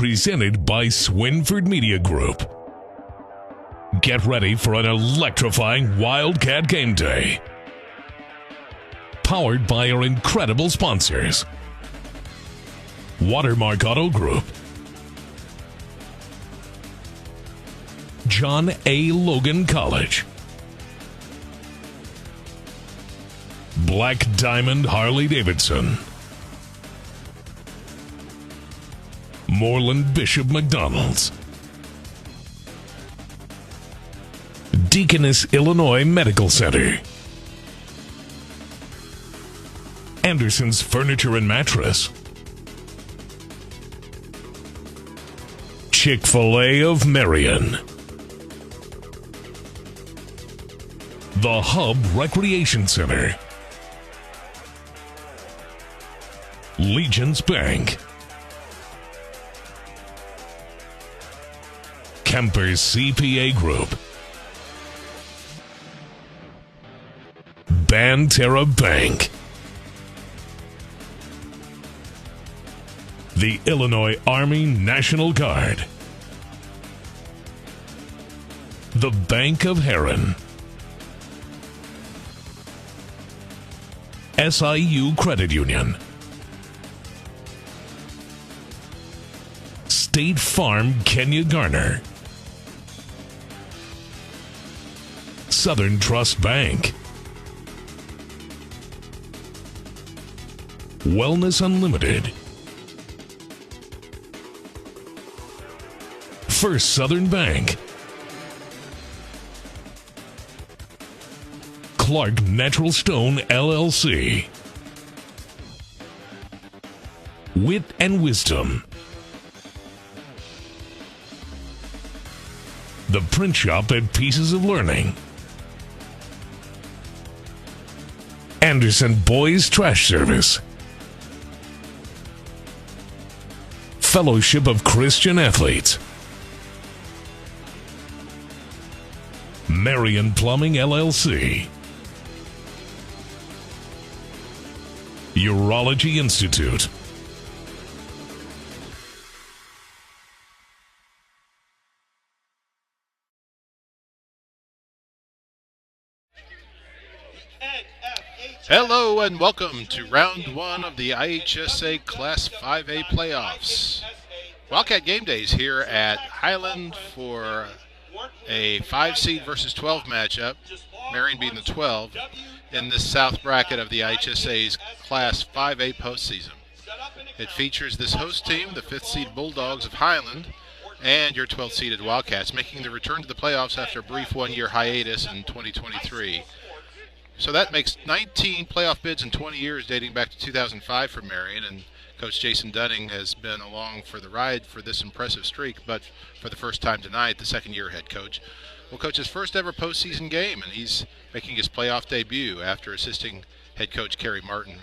presented by Swinford Media Group. Get ready for an electrifying Wildcat game day. Powered by our incredible sponsors. Watermark Auto Group. John A. Logan College. Black Diamond Harley-Davidson. Moreland-Bishop McDonald's. Deaconess, Illinois Medical Center. Anderson's Furniture and Mattress. Chick-fil-A of Marion. The Hub Recreation Center. Legence Bank. Kemper CPA Group. Banterra Bank. The Illinois Army National Guard. The Bank of Herrin. SIU Credit Union. State Farm Kenya Garner. SouthernTrust Bank. Wellness Unlimited. First Southern Bank. Clark Natural Stone LLC. Wit and Wisdom. The Print Shop at Pieces of Learning. Anderson Boys Trash Service. Fellowship of Christian Athletes. Marion Plumbing LLC. Urology Institute. Hello and welcome to round one of the IHSA Class 5A playoffs. Wildcat Game Days here at Highland for a 5-seed versus 12 matchup, Marion being the 12, in the south bracket of the IHSA's Class 5A postseason. It features this host team, the 5th-seed Bulldogs of Highland, and your 12th-seeded Wildcats, making the return to the playoffs after a brief one-year hiatus in 2023. So that makes 19 playoff bids in 20 years, dating back to 2005 for Marion, and Coach Jason Dunning has been along for the ride for this impressive streak, but for the first time tonight, the second-year head coach will coach his first ever postseason game, and he's making his playoff debut after assisting head coach Kerry Martin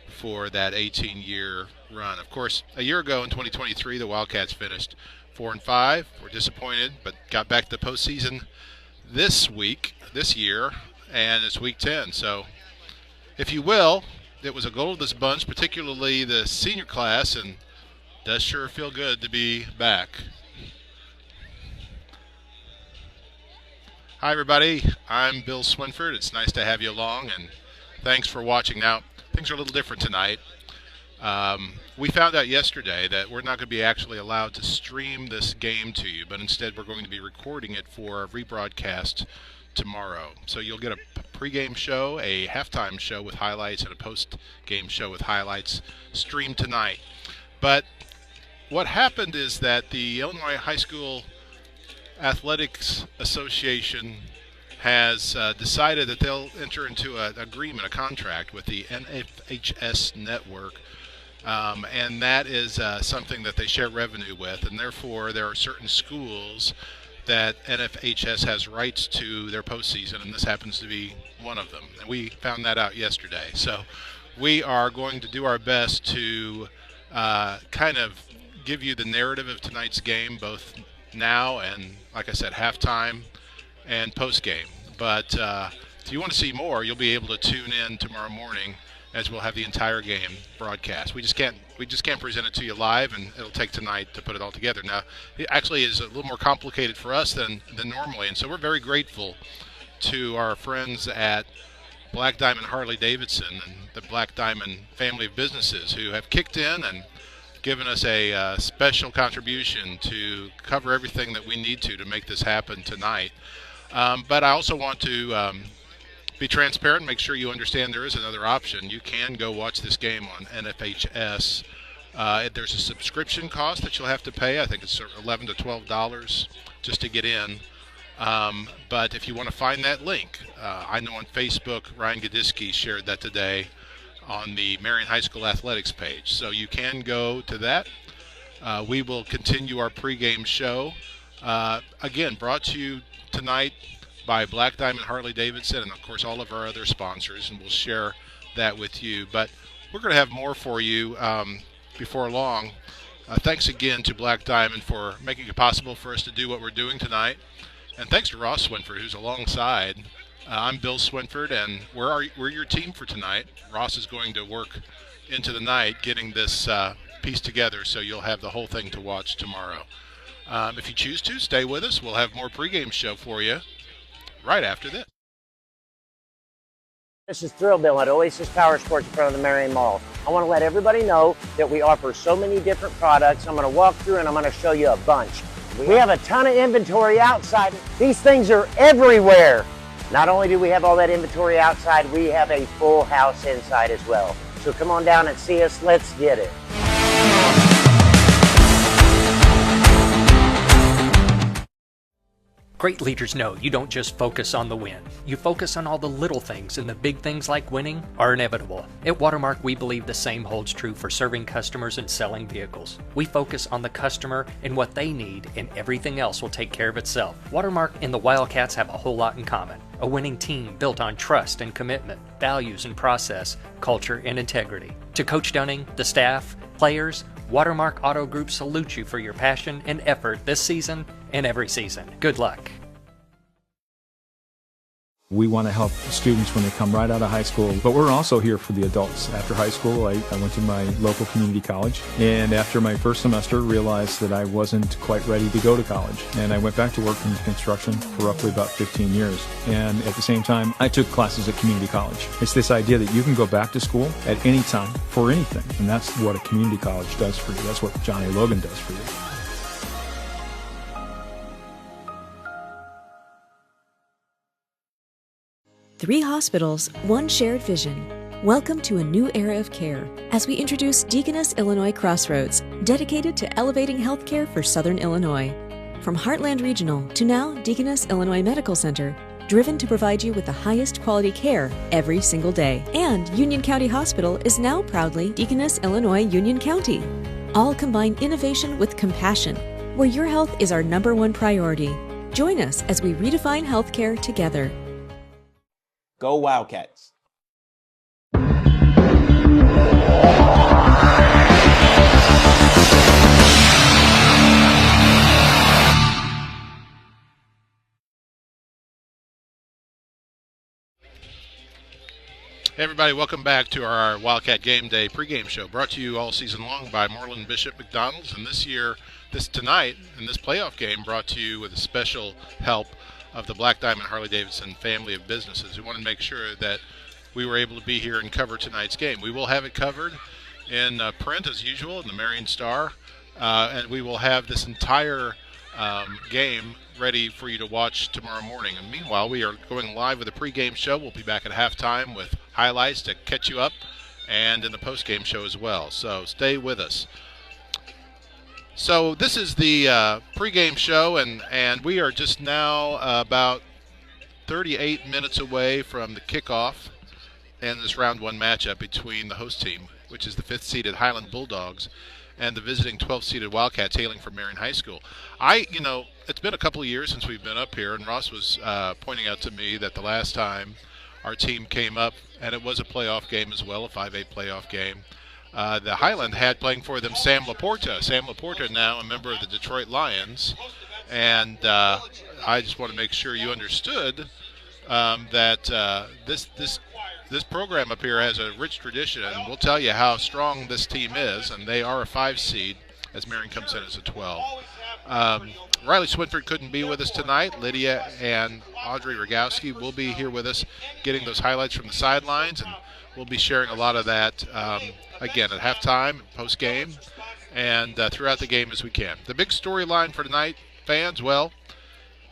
for that 18-year run. Of course, a year ago in 2023, the Wildcats finished 4-5. We're disappointed, but got back to the postseason this year, and it's week 10. So, if you will, it was a goal of this bunch, particularly the senior class, and does sure feel good to be back. Hi, everybody. I'm Bill Swinford. It's nice to have you along, and thanks for watching. Now, things are a little different tonight. We found out yesterday that we're not going to be actually allowed to stream this game to you, but instead we're going to be recording it for a rebroadcast tomorrow. So you'll get a pregame show, a halftime show with highlights, and a post-game show with highlights streamed tonight. But what happened is that the Illinois High School Athletics Association has decided that they'll enter into an agreement, a contract with the NFHS network, and that is something that they share revenue with, and therefore there are certain schools that NFHS has rights to their postseason, and this happens to be one of them. And we found that out yesterday. So we are going to do our best to kind of give you the narrative of tonight's game, both now and, like I said, halftime and postgame. But if you want to see more, you'll be able to tune in tomorrow morning as we'll have the entire game broadcast. We just can't present it to you live, and it'll take tonight to put it all together. Now, it actually is a little more complicated for us than normally, and so we're very grateful to our friends at Black Diamond Harley-Davidson and the Black Diamond family of businesses who have kicked in and given us a special contribution to cover everything that we need to make this happen tonight. But I also want to be transparent and make sure you understand there is another option. You can go watch this game on NFHS. There's a subscription cost that you'll have to pay. I think it's $11 to $12 just to get in. But if you want to find that link, I know on Facebook, Ryan Gadiski shared that today on the Marion High School Athletics page. So you can go to that. We will continue our pregame show. Again, brought to you tonight by Black Diamond Harley-Davidson and, of course, all of our other sponsors, and we'll share that with you. But we're going to have more for you before long. Thanks again to Black Diamond for making it possible for us to do what we're doing tonight. And thanks to Ross Swinford, who's alongside. I'm Bill Swinford, and we're your team for tonight. Ross is going to work into the night getting this piece together, so you'll have the whole thing to watch tomorrow. If you choose to, stay with us. We'll have more pregame show for you right after this. This is Thrill Bill at Oasis Power Sports in front of the Marion Mall. I want to let everybody know that we offer so many different products. I'm going to walk through and I'm going to show you a bunch. We have a ton of inventory outside. These things are everywhere. Not only do we have all that inventory outside, we have a full house inside as well. So come on down and see us. Let's get it. Great leaders know you don't just focus on the win. You focus on all the little things, and the big things like winning are inevitable. At Watermark, we believe the same holds true for serving customers and selling vehicles. We focus on the customer and what they need, and everything else will take care of itself. Watermark and the Wildcats have a whole lot in common. A winning team built on trust and commitment, values and process, culture and integrity. To Coach Dunning, the staff, players, Watermark Auto Group salutes you for your passion and effort this season and every season. Good luck. We want to help students when they come right out of high school, but we're also here for the adults. After high school, I went to my local community college, and after my first semester, realized that I wasn't quite ready to go to college. And I went back to work in construction for roughly about 15 years. And at the same time, I took classes at community college. It's this idea that you can go back to school at any time for anything, and that's what a community college does for you. That's what Johnny Logan does for you. Three hospitals, one shared vision. Welcome to a new era of care as we introduce Deaconess Illinois Crossroads, dedicated to elevating healthcare for Southern Illinois. From Heartland Regional to now Deaconess Illinois Medical Center, driven to provide you with the highest quality care every single day. And Union County Hospital is now proudly Deaconess Illinois Union County. All combine innovation with compassion, where your health is our #1 priority. Join us as we redefine healthcare together. Go Wildcats. Hey everybody, welcome back to our Wildcat Game Day pregame show, brought to you all season long by Moreland-Bishop McDonald's, and tonight, in this playoff game, brought to you with a special help of the Black Diamond Harley-Davidson family of businesses. We want to make sure that we were able to be here and cover tonight's game. We will have it covered in print as usual in the Marion Star, and we will have this entire game ready for you to watch tomorrow morning. And meanwhile, we are going live with a pregame show. We'll be back at halftime with highlights to catch you up, and in the postgame show as well. So stay with us. So this is the pregame show, and we are just now about 38 minutes away from the kickoff and this round one matchup between the host team, which is the 5th-seeded Highland Bulldogs, and the visiting 12th-seeded Wildcats hailing from Marion High School. It's been a couple of years since we've been up here, and Ross was pointing out to me that the last time our team came up, and it was a playoff game as well, a 5A playoff game, the Highland had playing for them Sam Laporta. Sam Laporta, now a member of the Detroit Lions. And I just want to make sure you understood that this this program up here has a rich tradition, and we'll tell you how strong this team is, and they are a 5 seed as Marion comes in as a 12. Riley Swinford couldn't be with us tonight. Lydia and Audrey Rogowski will be here with us getting those highlights from the sidelines, and we'll be sharing a lot of that, again, at halftime, post-game, and throughout the game as we can. The big storyline for tonight, fans, well,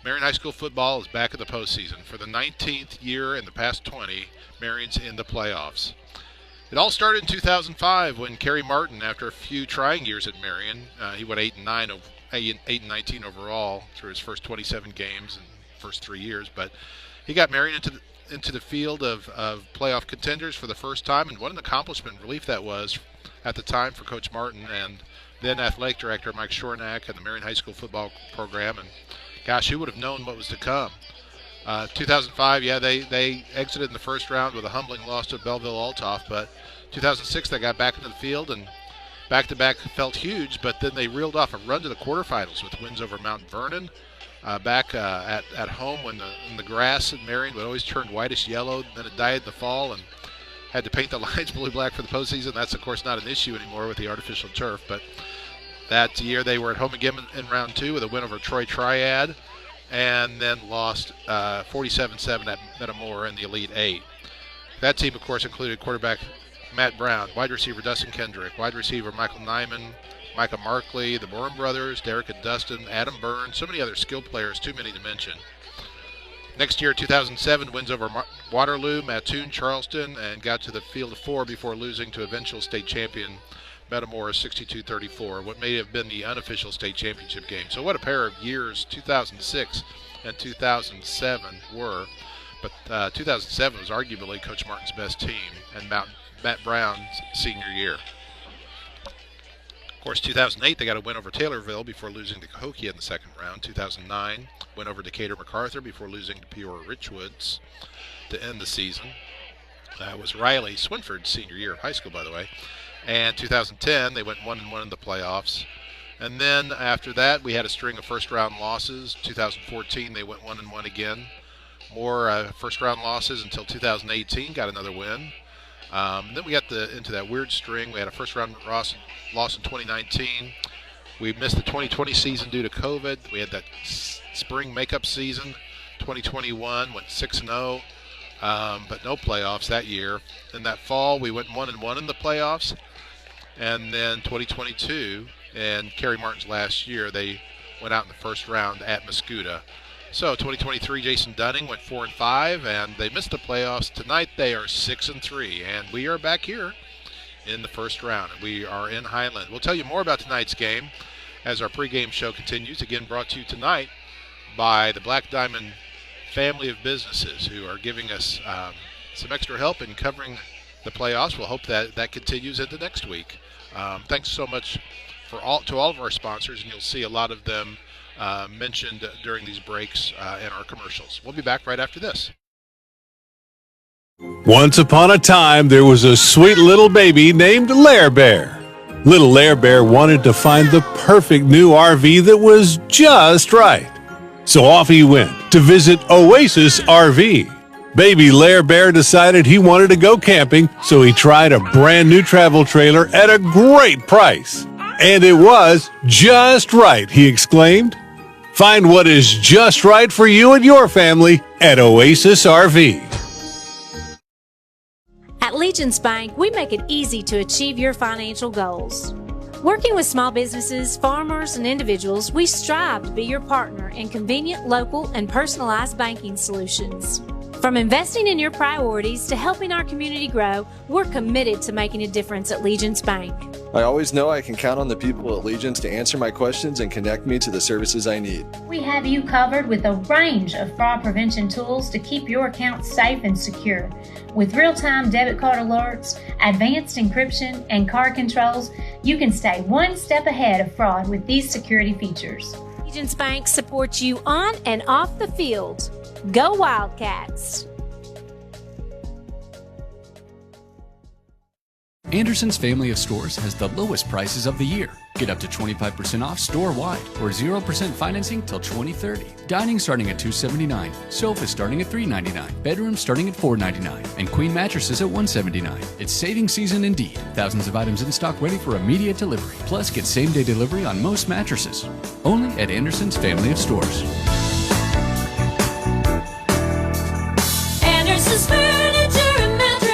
Marion High School football is back in the postseason. For the 19th year in the past 20, Marion's in the playoffs. It all started in 2005 when Kerry Martin, after a few trying years at Marion, he went 8-19 overall through his first 27 games in the first 3 years, but he got Marion into the field of playoff contenders for the first time, and what an accomplishment and relief that was at the time for Coach Martin and then athletic director Mike Shornack and the Marion High School football program. And gosh, who would have known what was to come? 2005, yeah, they exited in the first round with a humbling loss to Belleville-Altoff, but 2006 they got back into the field, and back-to-back felt huge, but then they reeled off a run to the quarterfinals with wins over Mount Vernon, back at home when the grass in Marion would always turn whitish yellow, then it dyed in the fall, and had to paint the lines blue-black for the postseason. That's, of course, not an issue anymore with the artificial turf, but that year they were at home again in round 2 with a win over Troy Triad, and then lost 47-7 at Metamora in the Elite 8. That team, of course, included quarterback Matt Brown, wide receiver Dustin Kendrick, wide receiver Michael Nyman, Micah Markley, the Bourne brothers, Derek and Dustin, Adam Burns, so many other skill players, too many to mention. Next year, 2007, wins over Waterloo, Mattoon, Charleston, and got to the field of 4 before losing to eventual state champion Metamora 62-34, what may have been the unofficial state championship game. So what a pair of years 2006 and 2007 were. But 2007 was arguably Coach Martin's best team and Matt Brown's senior year. Of course, 2008, they got a win over Taylorville before losing to Cahokia in the second round. 2009, win over Decatur MacArthur before losing to Peoria Richwoods to end the season. That was Riley Swinford's senior year of high school, by the way. And 2010, they went 1-1 in the playoffs. And then after that, we had a string of first-round losses. 2014, they went 1-1 again. More first-round losses until 2018, got another win. Then we got into that weird string. We had a first-round loss in 2019. We missed the 2020 season due to COVID. We had that spring makeup season. 2021 went 6-0, but no playoffs that year. Then that fall, we went 1-1 in the playoffs. And then 2022, and Kerry Martin's last year, they went out in the first round at Mascoutah. So 2023, Jason Dunning went 4-5, and they missed the playoffs. Tonight they are 6-3, and we are back here in the first round. We are in Highland. We'll tell you more about tonight's game as our pregame show continues. Again, brought to you tonight by the Black Diamond family of businesses who are giving us some extra help in covering the playoffs. We'll hope that continues into next week. Thanks so much to all of our sponsors, and you'll see a lot of them mentioned during these breaks in our commercials. We'll be back right after this. Once upon a time, there was a sweet little baby named Lair Bear. Little Lair Bear wanted to find the perfect new RV that was just right. So off he went to visit Oasis RV. Baby Lair Bear decided he wanted to go camping, so he tried a brand new travel trailer at a great price. And it was just right, he exclaimed. Find what is just right for you and your family at Oasis RV. At Legence Bank, we make it easy to achieve your financial goals. Working with small businesses, farmers, and individuals, we strive to be your partner in convenient, local, and personalized banking solutions. From investing in your priorities to helping our community grow, we're committed to making a difference at Legence Bank. I always know I can count on the people at Legence to answer my questions and connect me to the services I need. We have you covered with a range of fraud prevention tools to keep your accounts safe and secure. With real-time debit card alerts, advanced encryption, and card controls, you can stay one step ahead of fraud with these security features. Legence Bank supports you on and off the field. Go Wildcats! Anderson's family of stores has the lowest prices of the year. Get up to 25% off store-wide or 0% financing till 2030. Dining starting at $279, sofas starting at $399, bedrooms starting at $499, and queen mattresses at $179. It's savings season indeed. Thousands of items in stock ready for immediate delivery. Plus, get same-day delivery on most mattresses. Only at Anderson's family of stores. Anderson's Furniture and Mattress.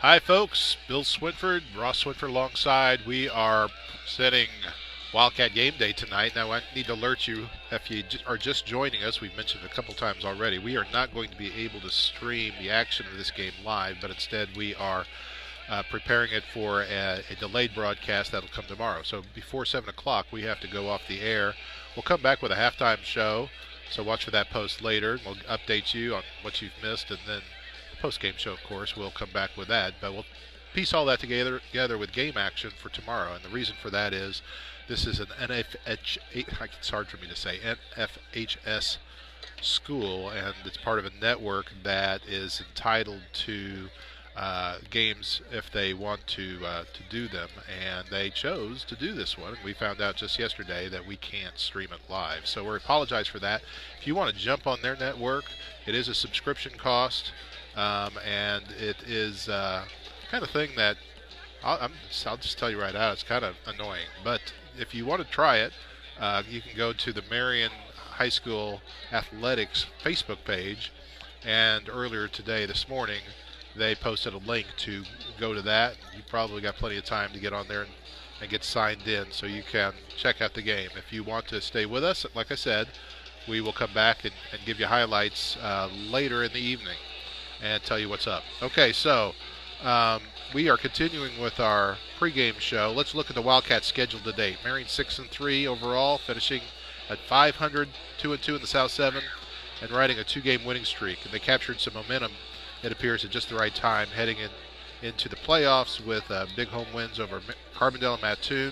Hi, folks. Bill Swinford, Ross Swinford alongside. We are setting Wildcat Game Day tonight. Now, I need to alert you if you are just joining us. We've mentioned it a couple times already. We are not going to be able to stream the action of this game live, but instead we are preparing it for a delayed broadcast that will come tomorrow. So before 7 o'clock, we have to go off the air. We'll come back with a halftime show, so watch for that post later. We'll update you on what you've missed, and then post-game show, of course, we'll come back with that, but we'll piece all that together with game action for tomorrow. And the reason for that is this is an it's hard for me to say, NFHS school, and it's part of a network that is entitled to games if they want to do them, and they chose to do this one. We found out just yesterday that we can't stream it live, so we apologize for that. If you want to jump on their network, it is a subscription cost. And it is kind of thing that I'll just tell you right out, it's kind of annoying. But if you want to try it, you can go to the Marion High School Athletics Facebook page. And earlier today, this morning, they posted a link to go to that. You probably got plenty of time to get on there and get signed in so you can check out the game. If you want to stay with us, like I said, we will come back and give you highlights later in the evening and tell you what's up. Okay, so we are continuing with our pregame show. Let's look at the Wildcats schedule to date. Marion 6-3 overall, finishing at 500, 2-2 in the South 7, and riding a 2-game winning streak. And they captured some momentum, it appears, at just the right time, heading into the playoffs with big home wins over Carbondale and Mattoon.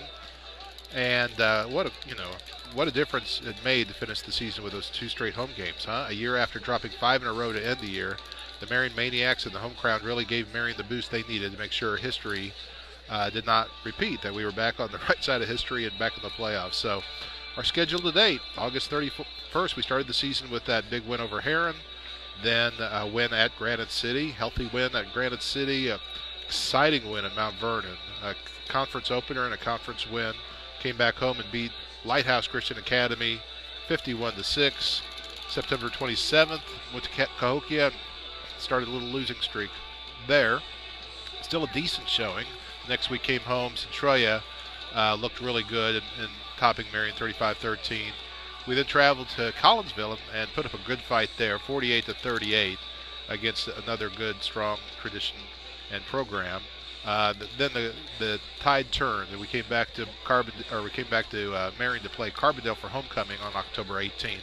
And what a difference it made to finish the season with those 2 straight home games, huh? A year after dropping 5 in a row to end the year, the Marion Maniacs and the home crowd really gave Marion the boost they needed to make sure history did not repeat, that we were back on the right side of history and back in the playoffs. So our schedule to date, August 31st, we started the season with that big win over Herrin, then a win at Granite City, healthy win at Granite City, a exciting win at Mount Vernon, a conference opener and a conference win. Came back home and beat Lighthouse Christian Academy 51-6. September 27th, went to Cahokia, started a little losing streak there. Still a decent showing. Next week came home. Centralia looked really good and topping Marion 35-13. We then traveled to Collinsville and put up a good fight there, 48-38, against another good, strong tradition and program. Then the tide turned, and we came back to Marion to play Carbondale for homecoming on October 18th,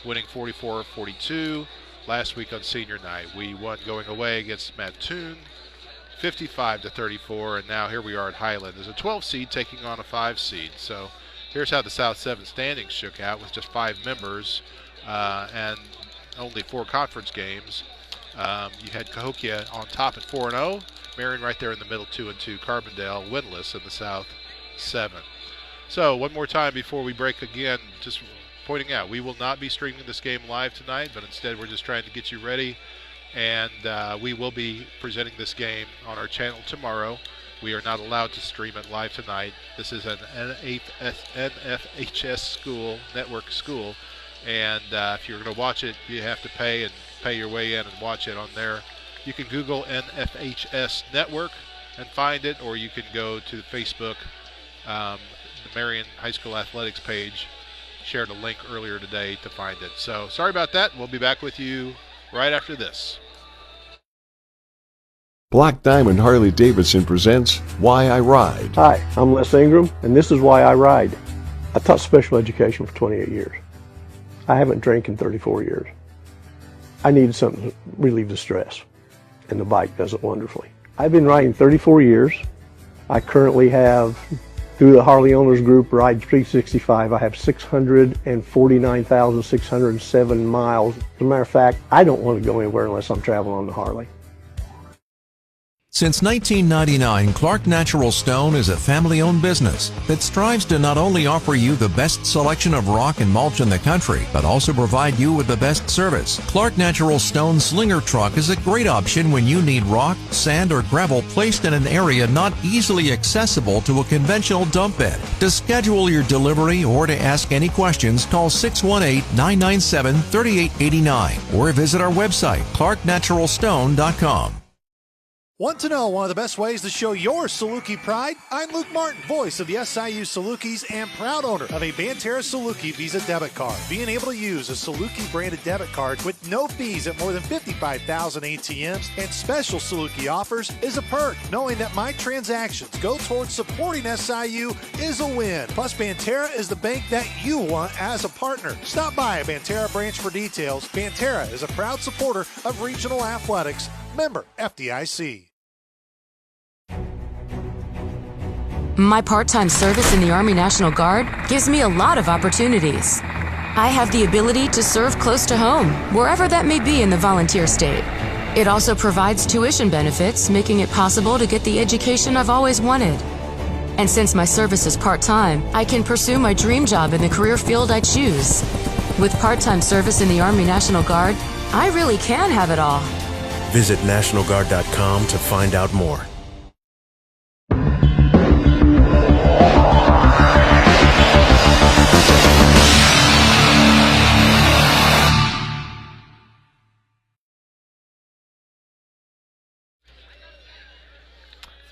winning 44-42. Last week on senior night, we won going away against Mattoon, 55-34, and now here we are at Highland. There's a 12 seed taking on a 5 seed. So here's how the South 7 standings shook out with just 5 members and only 4 conference games. You had Cahokia on top at 4-0. Marion right there in the middle, 2-2. Carbondale winless in the South 7. So one more time before we break again, just pointing out, we will not be streaming this game live tonight, but instead we're just trying to get you ready, and we will be presenting this game on our channel tomorrow. We are not allowed to stream it live tonight. This is an NFHS school, network school, and if you're going to watch it, you have to pay your way in and watch it on there. You can Google NFHS Network and find it, or you can go to Facebook, the Marion High School Athletics page. Shared a link earlier today to find it. So sorry about that. We'll be back with you right after this. Black Diamond Harley-Davidson presents Why I Ride. Hi, I'm Les Ingram, and this is Why I Ride. I taught special education for 28 years. I haven't drank in 34 years. I needed something to relieve the stress, and the bike does it wonderfully. I've been riding 34 years. I currently have Through the Harley Owners Group Ride 365, I have 649,607 miles. As a matter of fact, I don't want to go anywhere unless I'm traveling on the Harley. Since 1999, Clark Natural Stone is a family-owned business that strives to not only offer you the best selection of rock and mulch in the country, but also provide you with the best service. Clark Natural Stone Slinger Truck is a great option when you need rock, sand, or gravel placed in an area not easily accessible to a conventional dump bed. To schedule your delivery or to ask any questions, call 618-997-3889 or visit our website, clarknaturalstone.com. Want to know one of the best ways to show your Saluki pride? I'm Luke Martin, voice of the SIU Salukis and proud owner of a Banterra Saluki Visa debit card. Being able to use a Saluki branded debit card with no fees at more than 55,000 ATMs and special Saluki offers is a perk. Knowing that my transactions go towards supporting SIU is a win. Plus, Banterra is the bank that you want as a partner. Stop by a Banterra branch for details. Banterra is a proud supporter of regional athletics. Member FDIC. My part-time service in the Army National Guard gives me a lot of opportunities. I have the ability to serve close to home, wherever that may be in the volunteer state. It also provides tuition benefits, making it possible to get the education I've always wanted. And since my service is part-time, I can pursue my dream job in the career field I choose. With part-time service in the Army National Guard, I really can have it all. Visit NationalGuard.com to find out more.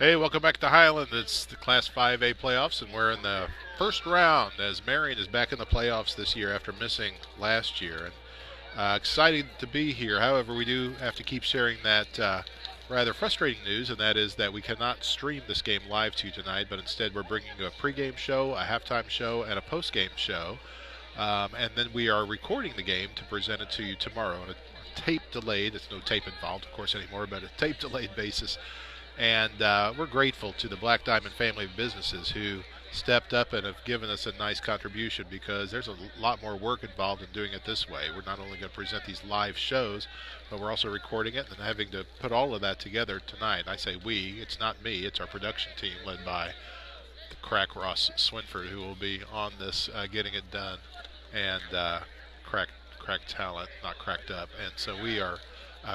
Hey, welcome back to Highland. It's the Class 5A playoffs, and we're in the first round as Marion is back in the playoffs this year after missing last year. And excited to be here. However, we do have to keep sharing that rather frustrating news, and that is that we cannot stream this game live to you tonight, but instead we're bringing you a pregame show, a halftime show, and a postgame show. And then we are recording the game to present it to you tomorrow on a tape delayed. There's no tape involved, of course, anymore, but a tape delayed basis. And we're grateful to the Black Diamond family of businesses who stepped up and have given us a nice contribution, because there's a lot more work involved in doing it this way. We're not only going to present these live shows, but we're also recording it and having to put all of that together tonight. I say we, it's not me, it's our production team led by the crack Ross Swinford, who will be on this getting it done, and crack talent, not cracked up. And so we are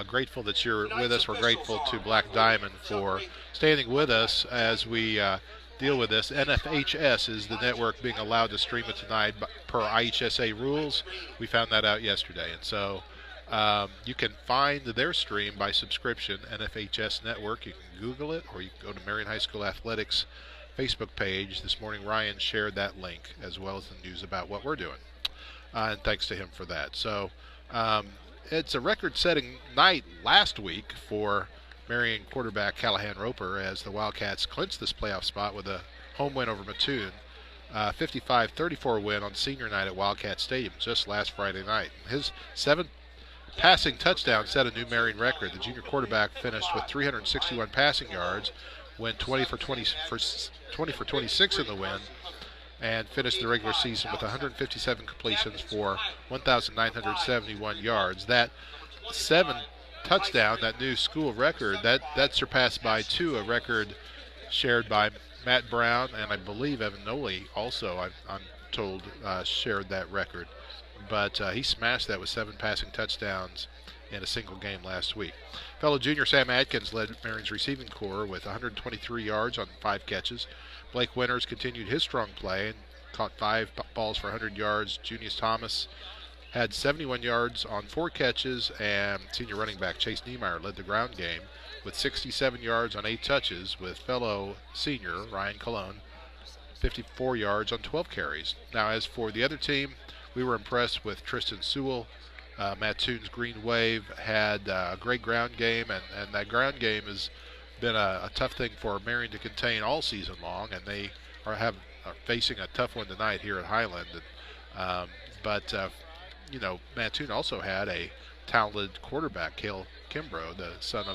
grateful that you're with us. We're grateful to Black Diamond for standing with us as we deal with this. NFHS is the network being allowed to stream it tonight per IHSA rules. We found that out yesterday. And so you can find their stream by subscription, NFHS Network. You can Google it, or you can go to Marion High School Athletics Facebook page. This morning Ryan shared that link, as well as the news about what we're doing. And thanks to him for that. So it's a record-setting night last week for Marion quarterback Callahan Roper, as the Wildcats clinched this playoff spot with a home win over Mattoon. 55-34 win on senior night at Wildcat Stadium just last Friday night. His 7 passing touchdowns set a new Marion record. The junior quarterback finished with 361 passing yards, went 20 for 26 in the win, and finished the regular season with 157 completions for 1,971 yards. That 7 touchdown, that new school record, that surpassed by 2 a record shared by Matt Brown, and I believe Evan Noley also, I'm told, shared that record. But he smashed that with 7 passing touchdowns in a single game last week. Fellow junior Sam Adkins led Marion's receiving corps with 123 yards on 5 catches. Blake Winters continued his strong play and caught 5 balls for 100 yards. Junius Thomas had 71 yards on 4 catches, and senior running back Chase Niemeyer led the ground game with 67 yards on 8 touches, with fellow senior Ryan Colon 54 yards on 12 carries. Now, as for the other team, we were impressed with Tristan Sewell. Mattoon's Green Wave had a great ground game, and that ground game has been a tough thing for Marion to contain all season long, and they are facing a tough one tonight here at Highland. But Mattoon also had a talented quarterback, Cale Kimbrough, the son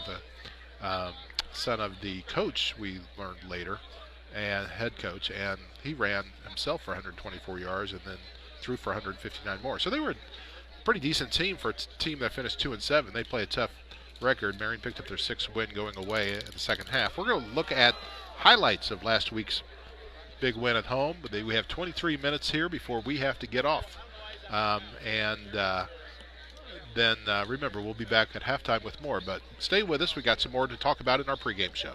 of the coach we learned later, and head coach, and he ran himself for 124 yards and then threw for 159 more. So they were a pretty decent team for a team that finished 2-7. They play a tough record. Marion picked up their 6th win going away in the second half. We're going to look at highlights of last week's big win at home. But we have 23 minutes here before we have to get off. Then remember, we'll be back at halftime with more. But stay with us. We got some more to talk about in our pregame show.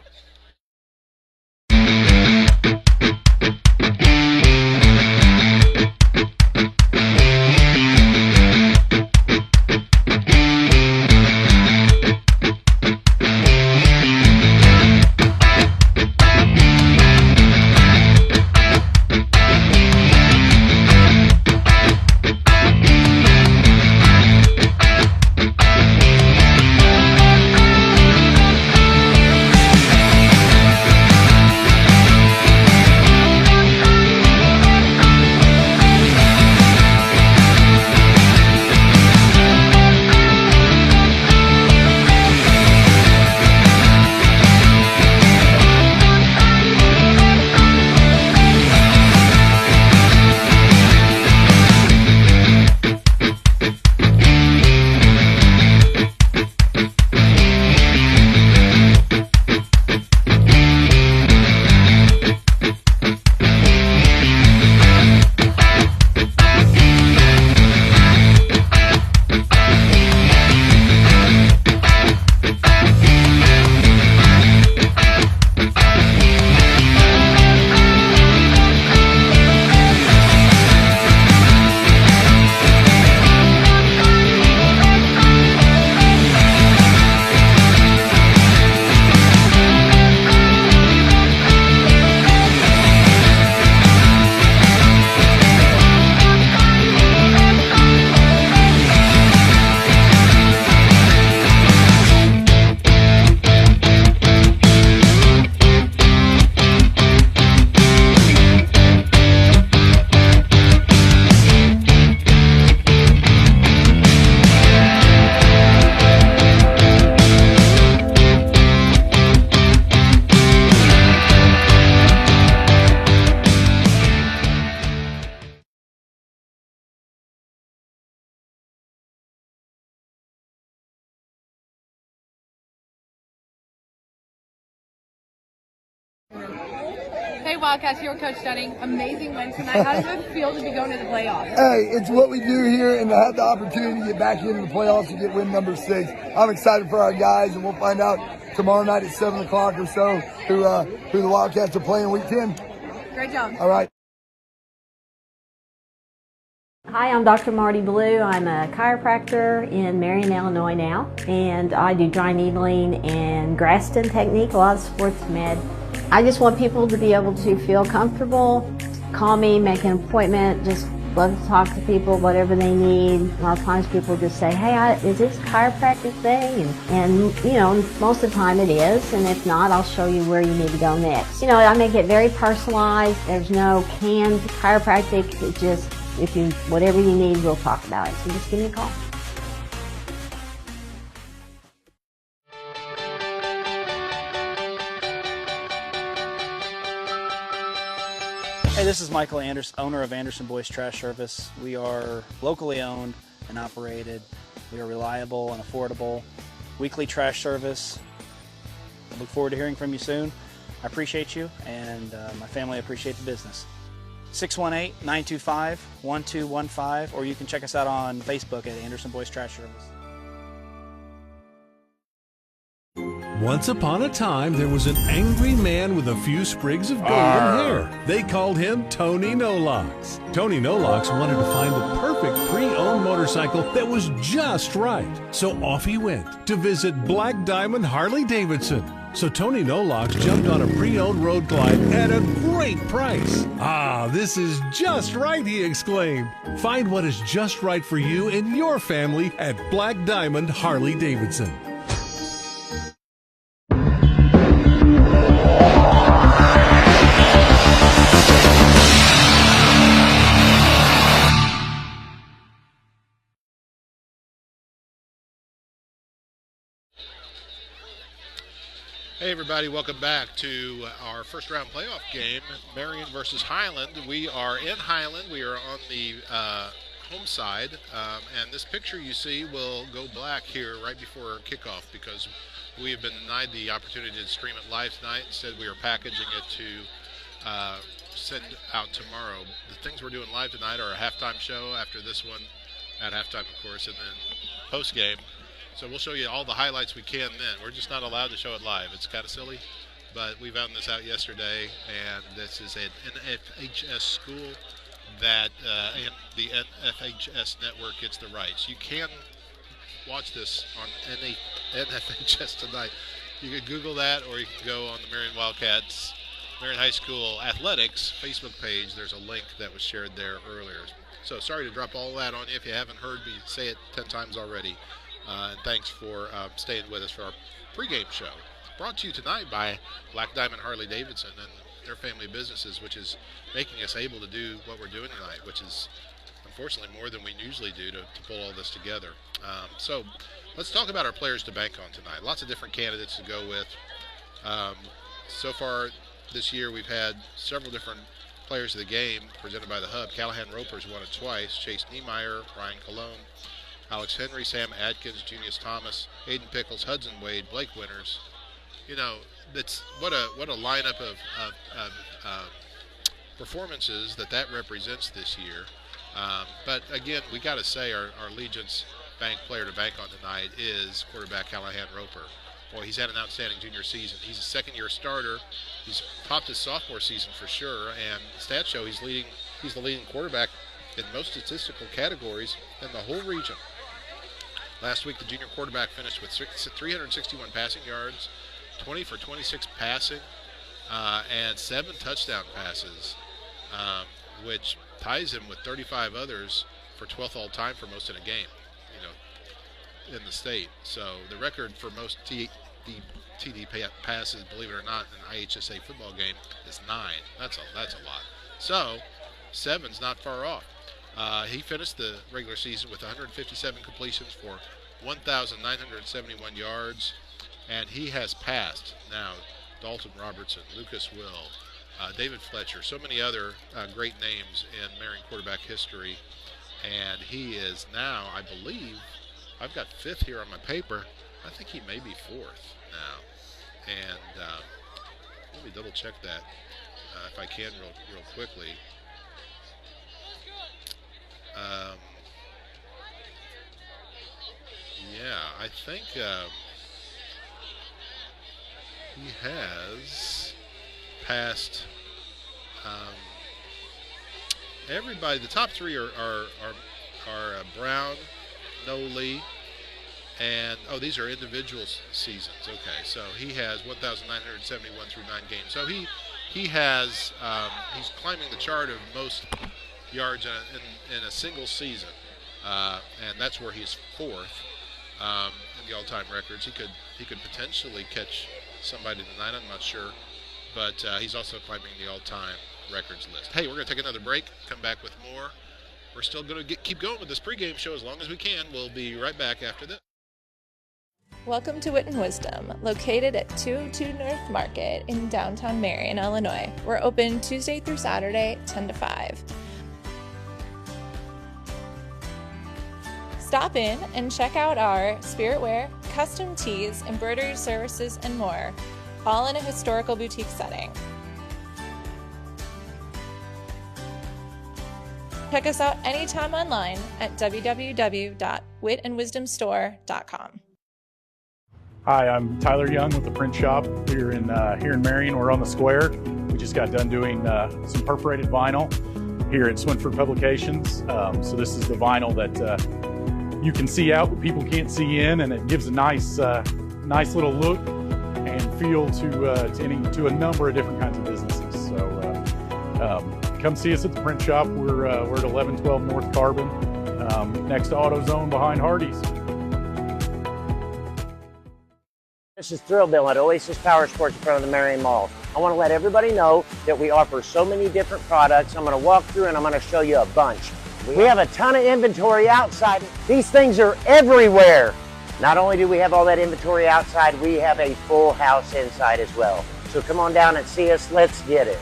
Hey Wildcats, your Coach Dunning. Amazing win tonight. How does it feel to be going to the playoffs? Hey, it's what we do here, and to have the opportunity to get back into the playoffs and get win number 6. I'm excited for our guys, and we'll find out tomorrow night at 7 o'clock or so who the Wildcats are playing week 10. Great job. All right. Hi, I'm Dr. Marty Blue. I'm a chiropractor in Marion, Illinois now, and I do dry needling and Graston technique, a lot of sports med. I just want people to be able to feel comfortable, call me, make an appointment, just love to talk to people, whatever they need. A lot of times people just say, hey, is this a chiropractic thing? And you know, most of the time it is, and if not, I'll show you where you need to go next. You know, I make it very personalized. There's no canned chiropractic. It's just, whatever you need, we'll talk about it. So just give me a call. Hey, this is Michael Anderson, owner of Anderson Boys Trash Service. We are locally owned and operated. We are reliable and affordable. Weekly trash service. I look forward to hearing from you soon. I appreciate you, and my family appreciate the business. 618-925-1215, or you can check us out on Facebook at Anderson Boys Trash Service. Once upon a time, there was an angry man with a few sprigs of golden hair. They called him Tony No-Locks. Tony No-Locks wanted to find the perfect pre-owned motorcycle that was just right. So off he went to visit Black Diamond Harley-Davidson. So Tony No-Locks jumped on a pre-owned Road Glide at a great price. Ah, this is just right, he exclaimed. Find what is just right for you and your family at Black Diamond Harley-Davidson. Hey everybody, welcome back to our first round playoff game, Marion versus Highland. We are in Highland. We are on the home side, and this picture you see will go black here right before kickoff because we have been denied the opportunity to stream it live tonight. Instead, we are packaging it to send out tomorrow. The things we're doing live tonight are a halftime show after this one at halftime, of course, and then post game. So we'll show you all the highlights we can then. We're just not allowed to show it live. It's kind of silly, but we found this out yesterday, and this is an NFHS school that and the NFHS network gets the rights. You can watch this on NFHS tonight. You can Google that, or you can go on the Marion Wildcats, Marion High School Athletics Facebook page. There's a link that was shared there earlier. So sorry to drop all that on you if you haven't heard me say it 10 times already. And thanks for staying with us for our pregame show. Brought to you tonight by Black Diamond Harley Davidson and their family businesses, which is making us able to do what we're doing tonight, which is unfortunately more than we usually do to pull all this together. So let's talk about our players to bank on tonight. Lots of different candidates to go with. So far this year we've had several different players of the game presented by the Hub. Callahan Roper's won it twice. Chase Niemeyer, Ryan Colon, Alex Henry, Sam Adkins, Junius Thomas, Aiden Pickles, Hudson Wade, Blake Winters. You know, that's what a lineup of performances that represents this year. But again, we got to say our Legence bank player to bank on tonight is quarterback Callahan Roper. Boy, he's had an outstanding junior season. He's a second-year starter. He's topped his sophomore season for sure, and stats show he's the leading quarterback in most statistical categories in the whole region. Last week, the junior quarterback finished with 361 passing yards, 20 for 26 passing, and 7 touchdown passes, which ties him with 35 others for 12th all-time for most in a game, in the state. So the record for most TD passes, believe it or not, in an IHSA football game is 9. That's a lot. So 7's not far off. He finished the regular season with 157 completions for 1,971 yards, and he has passed now Dalton Robertson, Lucas Will, David Fletcher, so many other great names in Marion quarterback history, and he is now, I believe, I've got 5th here on my paper. I think he may be 4th now, and let me double check that if I can real quickly. Yeah, I think he has passed everybody. The top 3 are Brown, Noley, and these are individual seasons. Okay, so he has 1,971 through 9 games. So he has he's climbing the chart of most yards in a single season, and that's where he's 4th in the all-time records. He could potentially catch somebody tonight. I'm not sure, but he's also climbing the all-time records list. Hey, we're going to take another break. Come back with more. We're still going to keep going with this pregame show as long as we can. We'll be right back after this. Welcome to Wit and Wisdom, located at 202 North Market in downtown Marion, Illinois. We're open Tuesday through Saturday, 10 to 5. Stop in and check out our spirit wear, custom tees, embroidery services, and more, all in a historical boutique setting. Check us out anytime online at www.witandwisdomstore.com. Hi, I'm Tyler Young with the Print Shop here in Marion. We're on the square. We just got done doing some perforated vinyl here at Swinford Publications. So this is the vinyl that you can see out, but people can't see in, and it gives a nice little look and feel to a number of different kinds of businesses. So come see us at the Print Shop. We're at 1112 North Carbon, next to AutoZone behind Hardee's. This is Thrill Bill at Oasis Power Sports in front of the Marion Mall. I want to let everybody know that we offer so many different products. I'm going to walk through and I'm going to show you a bunch. We have a ton of inventory outside. These things are everywhere. Not only do we have all that inventory outside, we have a full house inside as well. So come on down and see us. Let's get it.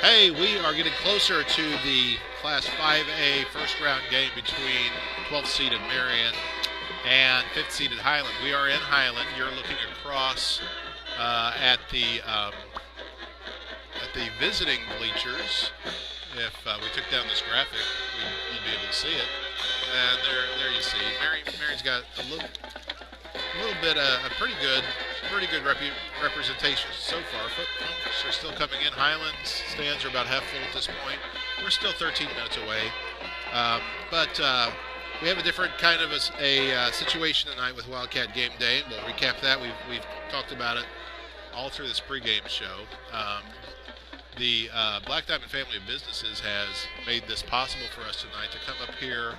Hey, we are getting closer to the Class 5A first-round game between 12th-seeded Marion and 5th-seeded Highland. We are in Highland. You're looking across at the visiting bleachers. If we took down this graphic, you'd be able to see it. And there you see. Marion's got a little bit a pretty good representation so far. Folks are still coming in. Highland's stands are about half full at this point. We're still 13 minutes away. But we have a different kind of a situation tonight with Wildcat Game Day. We'll recap that. We've talked about it all through this pregame show. The Black Diamond family of businesses has made this possible for us tonight to come up here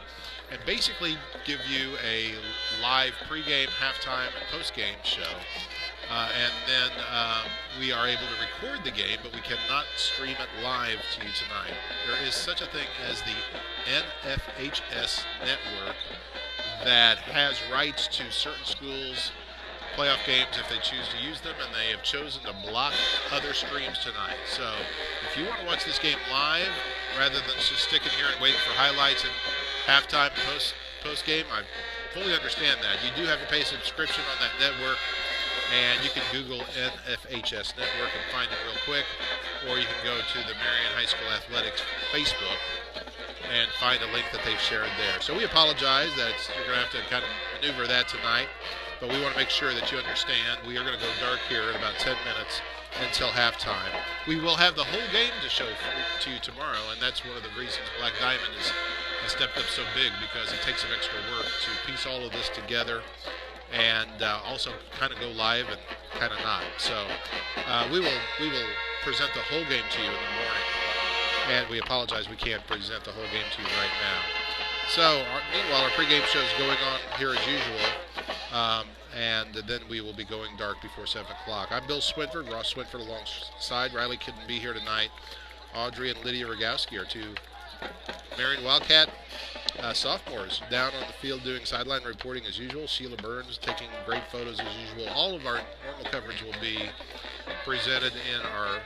and basically give you a live pregame, halftime, and postgame show. And then we are able to record the game, but we cannot stream it live to you tonight. There is such a thing as the NFHS network that has rights to certain schools' playoff games if they choose to use them, and they have chosen to block other streams tonight. So if you want to watch this game live, rather than just sticking here and waiting for highlights and halftime and post game, I fully understand that. You do have to pay a subscription on that network, and you can Google NFHS network and find it real quick, or you can go to the Marion High School Athletics Facebook and find a link that they've shared there. So we apologize that you're going to have to kind of maneuver that tonight, but we want to make sure that you understand we are going to go dark here in about 10 minutes until halftime. We will have the whole game to show to you tomorrow, and that's one of the reasons Black Diamond has stepped up so big, because it takes some extra work to piece all of this together and also kind of go live and kind of not. So we will present the whole game to you in the morning, and we apologize we can't present the whole game to you right now. So meanwhile, our pregame show is going on here as usual, and then we will be going dark before 7 o'clock. I'm Bill Swinford, Ross Swinford alongside. Riley couldn't be here tonight. Audrey and Lydia Rogowski are two Marion Wildcat sophomores down on the field doing sideline reporting as usual. Sheila Burns taking great photos as usual. All of our normal coverage will be presented in our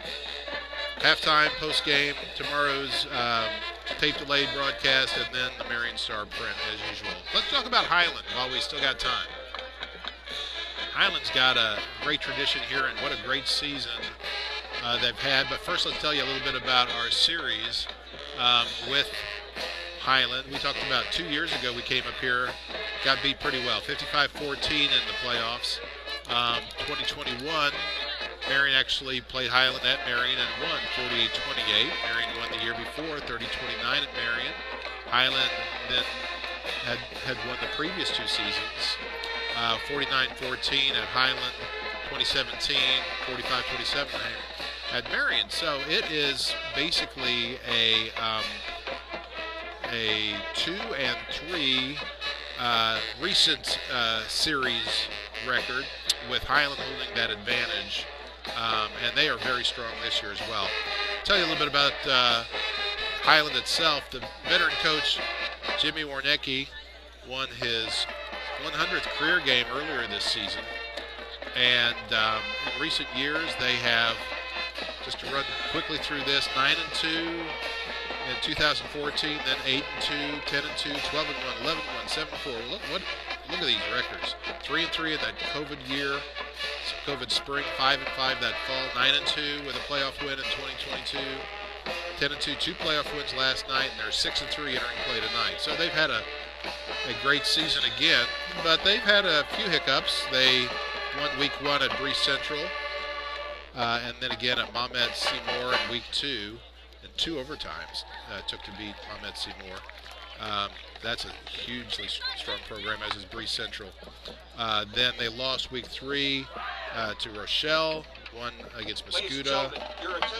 halftime, post-game, tomorrow's tape-delayed broadcast, and then the Marion Star print as usual. Let's talk about Highland while we still got time. Highland's got a great tradition here, and what a great season they've had. But first, let's tell you a little bit about our series with Highland. We talked about 2 years ago we came up here, got beat pretty well, 55-14 in the playoffs. 2021, Marion actually played Highland at Marion and won 48-28. Marion won the year before, 30-29 at Marion. Highland then had won the previous two seasons, 49-14 at Highland, 2017, 45-27 at Marion. So it is basically a 2-3 recent series record, with Highland holding that advantage, and they are very strong this year as well. I'll tell you a little bit about Highland itself. The veteran coach, Jimmy Warnecki, won his 100th career game earlier this season, and in recent years they have, just to run quickly through this, 9-2 in 2014, then 8-2, 10-2, 12-1, 11-1, 7-4. Look at these records. 3-3 in that COVID year, COVID spring, 5-5 that fall, 9-2 with a playoff win in 2022, 10-2, 2 playoff wins last night, and they're 6-3 entering play tonight. So they've had a great season again, but they've had a few hiccups. They won week 1 at Breese Central, and then again at Mahomet Seymour in week 2. And 2 overtimes took to beat Mahomet Seymour. That's a hugely strong program, as is Breese Central. Then they lost week 3 to Rochelle, won against Mascuda.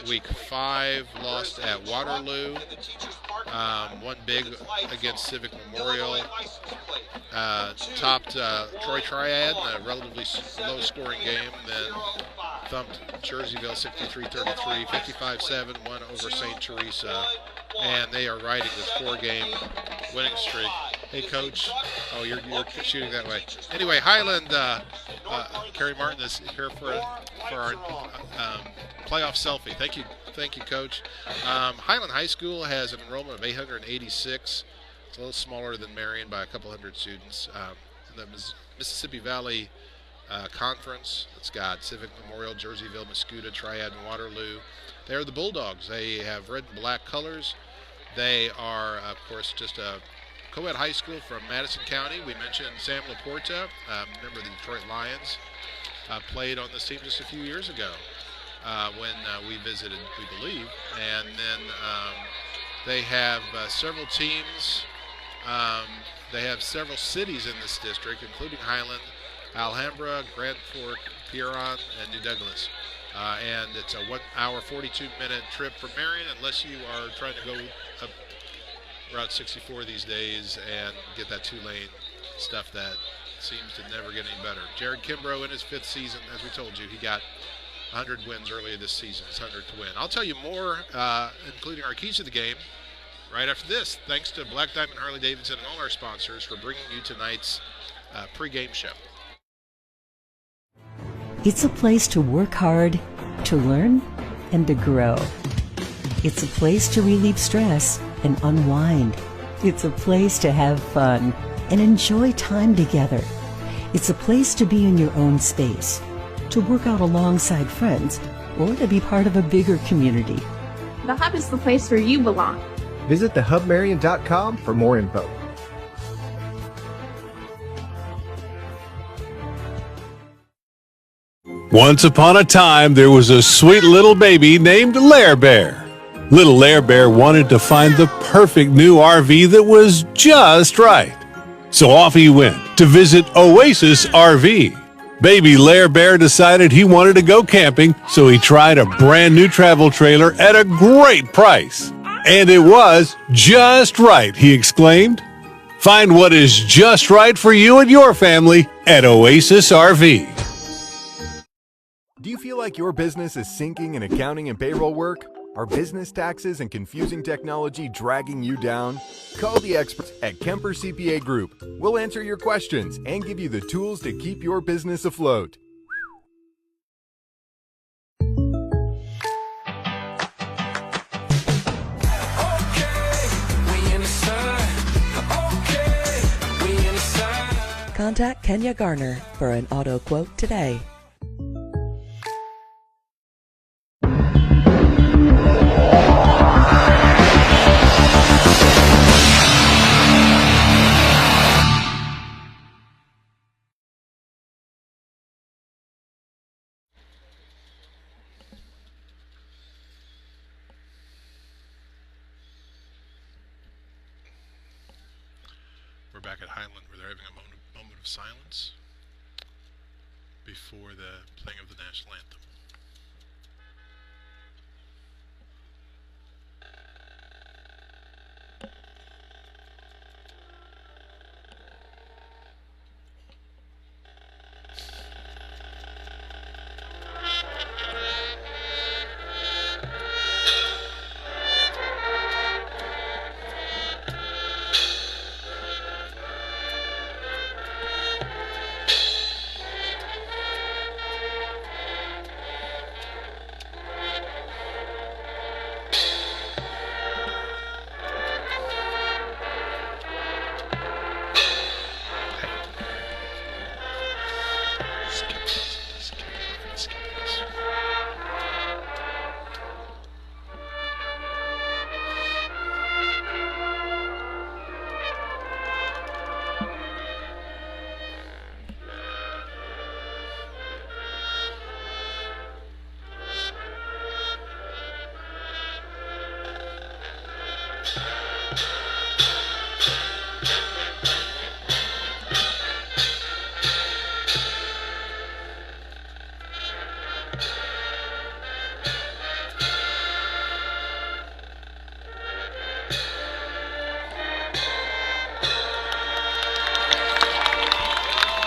Week 5 lost at Waterloo. One big against Civic Memorial. Topped Troy Triad in a relatively low-scoring game. Then thumped Jerseyville 63-33, 55-7, won over St. Teresa. And they are riding this 4-game winning streak. Hey, Coach. Oh, you're shooting that way. Anyway, Highland, Kerry Martin is here for our playoff selfie. Thank you, Coach. Highland High School has an enrollment of 886. It's a little smaller than Marion by a couple hundred students. The Mississippi Valley Conference, it's got Civic Memorial, Jerseyville, Mascoutah, Triad, and Waterloo. They are the Bulldogs. They have red and black colors. They are, of course, just a co-ed high school from Madison County. We mentioned Sam Laporta, member of the Detroit Lions, played on this team just a few years ago when we visited, we believe. And then they have several teams. They have several cities in this district, including Highland, Alhambra, Grand Fork, Pierron, and New Douglas. And it's a 1 hour, 42-minute trip from Marion, unless you are trying to go up Route 64 these days and get that 2-lane stuff that seems to never get any better. Jared Kimbrough in his 5th season, as we told you, he got 100 wins earlier this season. It's 100 to win. I'll tell you more, including our keys to the game, right after this. Thanks to Black Diamond Harley-Davidson and all our sponsors for bringing you tonight's pregame show. It's a place to work hard, to learn, and to grow. It's a place to relieve stress and unwind. It's a place to have fun and enjoy time together. It's a place to be in your own space, to work out alongside friends, or to be part of a bigger community. The Hub is the place where you belong. Visit thehubmarion.com for more info. Once upon a time, there was a sweet little baby named Lair Bear. Little Lair Bear wanted to find the perfect new RV that was just right. So off he went to visit Oasis RV. Baby Lair Bear decided he wanted to go camping, so he tried a brand new travel trailer at a great price. And it was just right, he exclaimed. Find what is just right for you and your family at Oasis RV. Do you feel like your business is sinking in accounting and payroll work? Are business taxes and confusing technology dragging you down? Call the experts at Kemper CPA Group. We'll answer your questions and give you the tools to keep your business afloat. Contact Kenya Garner for an auto quote today. We're back at Highland where they're having a moment of silence before the playing of the national anthem.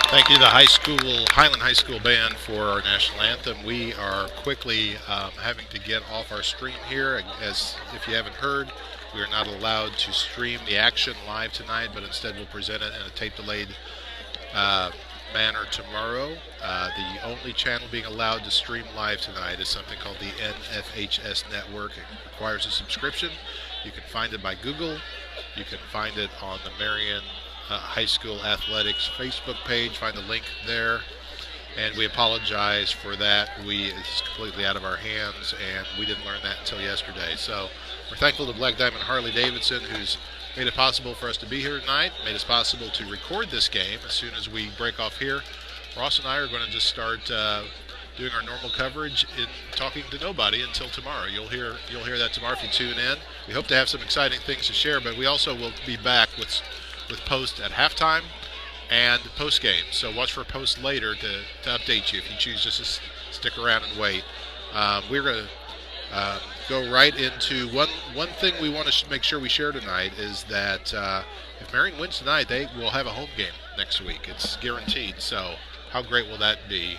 Thank you to the Highland High School Band for our national anthem. We are quickly having to get off our stream here. As if you haven't heard, we are not allowed to stream the action live tonight, but instead we'll present it in a tape-delayed manner tomorrow. The only channel being allowed to stream live tonight is something called the NFHS Network. It requires a subscription. You can find it by Google. You can find it on the Marion High School Athletics Facebook page. Find the link there. And we apologize for that. It's completely out of our hands, and we didn't learn that until yesterday. So we're thankful to Black Diamond Harley-Davidson, who's made it possible for us to be here tonight, made it possible to record this game. As soon as we break off here, Ross and I are going to just start doing our normal coverage and talking to nobody until tomorrow. You'll hear that tomorrow if you tune in. We hope to have some exciting things to share, but we also will be back with post at halftime and post game. So watch for posts later to update you if you choose just to stick around and wait. We're going to go right into one thing we want to make sure we share tonight is that if Marion wins tonight, they will have a home game next week. It's guaranteed. So how great will that be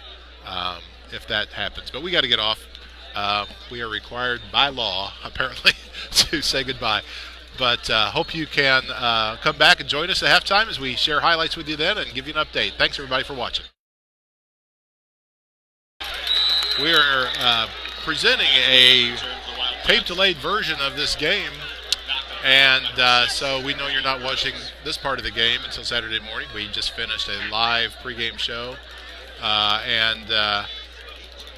if that happens? But we got to get off. We are required by law, apparently, to say goodbye. But hope you can come back and join us at halftime as we share highlights with you then and give you an update. Thanks, everybody, for watching. We are presenting a tape-delayed version of this game. And so we know you're not watching this part of the game until Saturday morning. We just finished a live pregame show.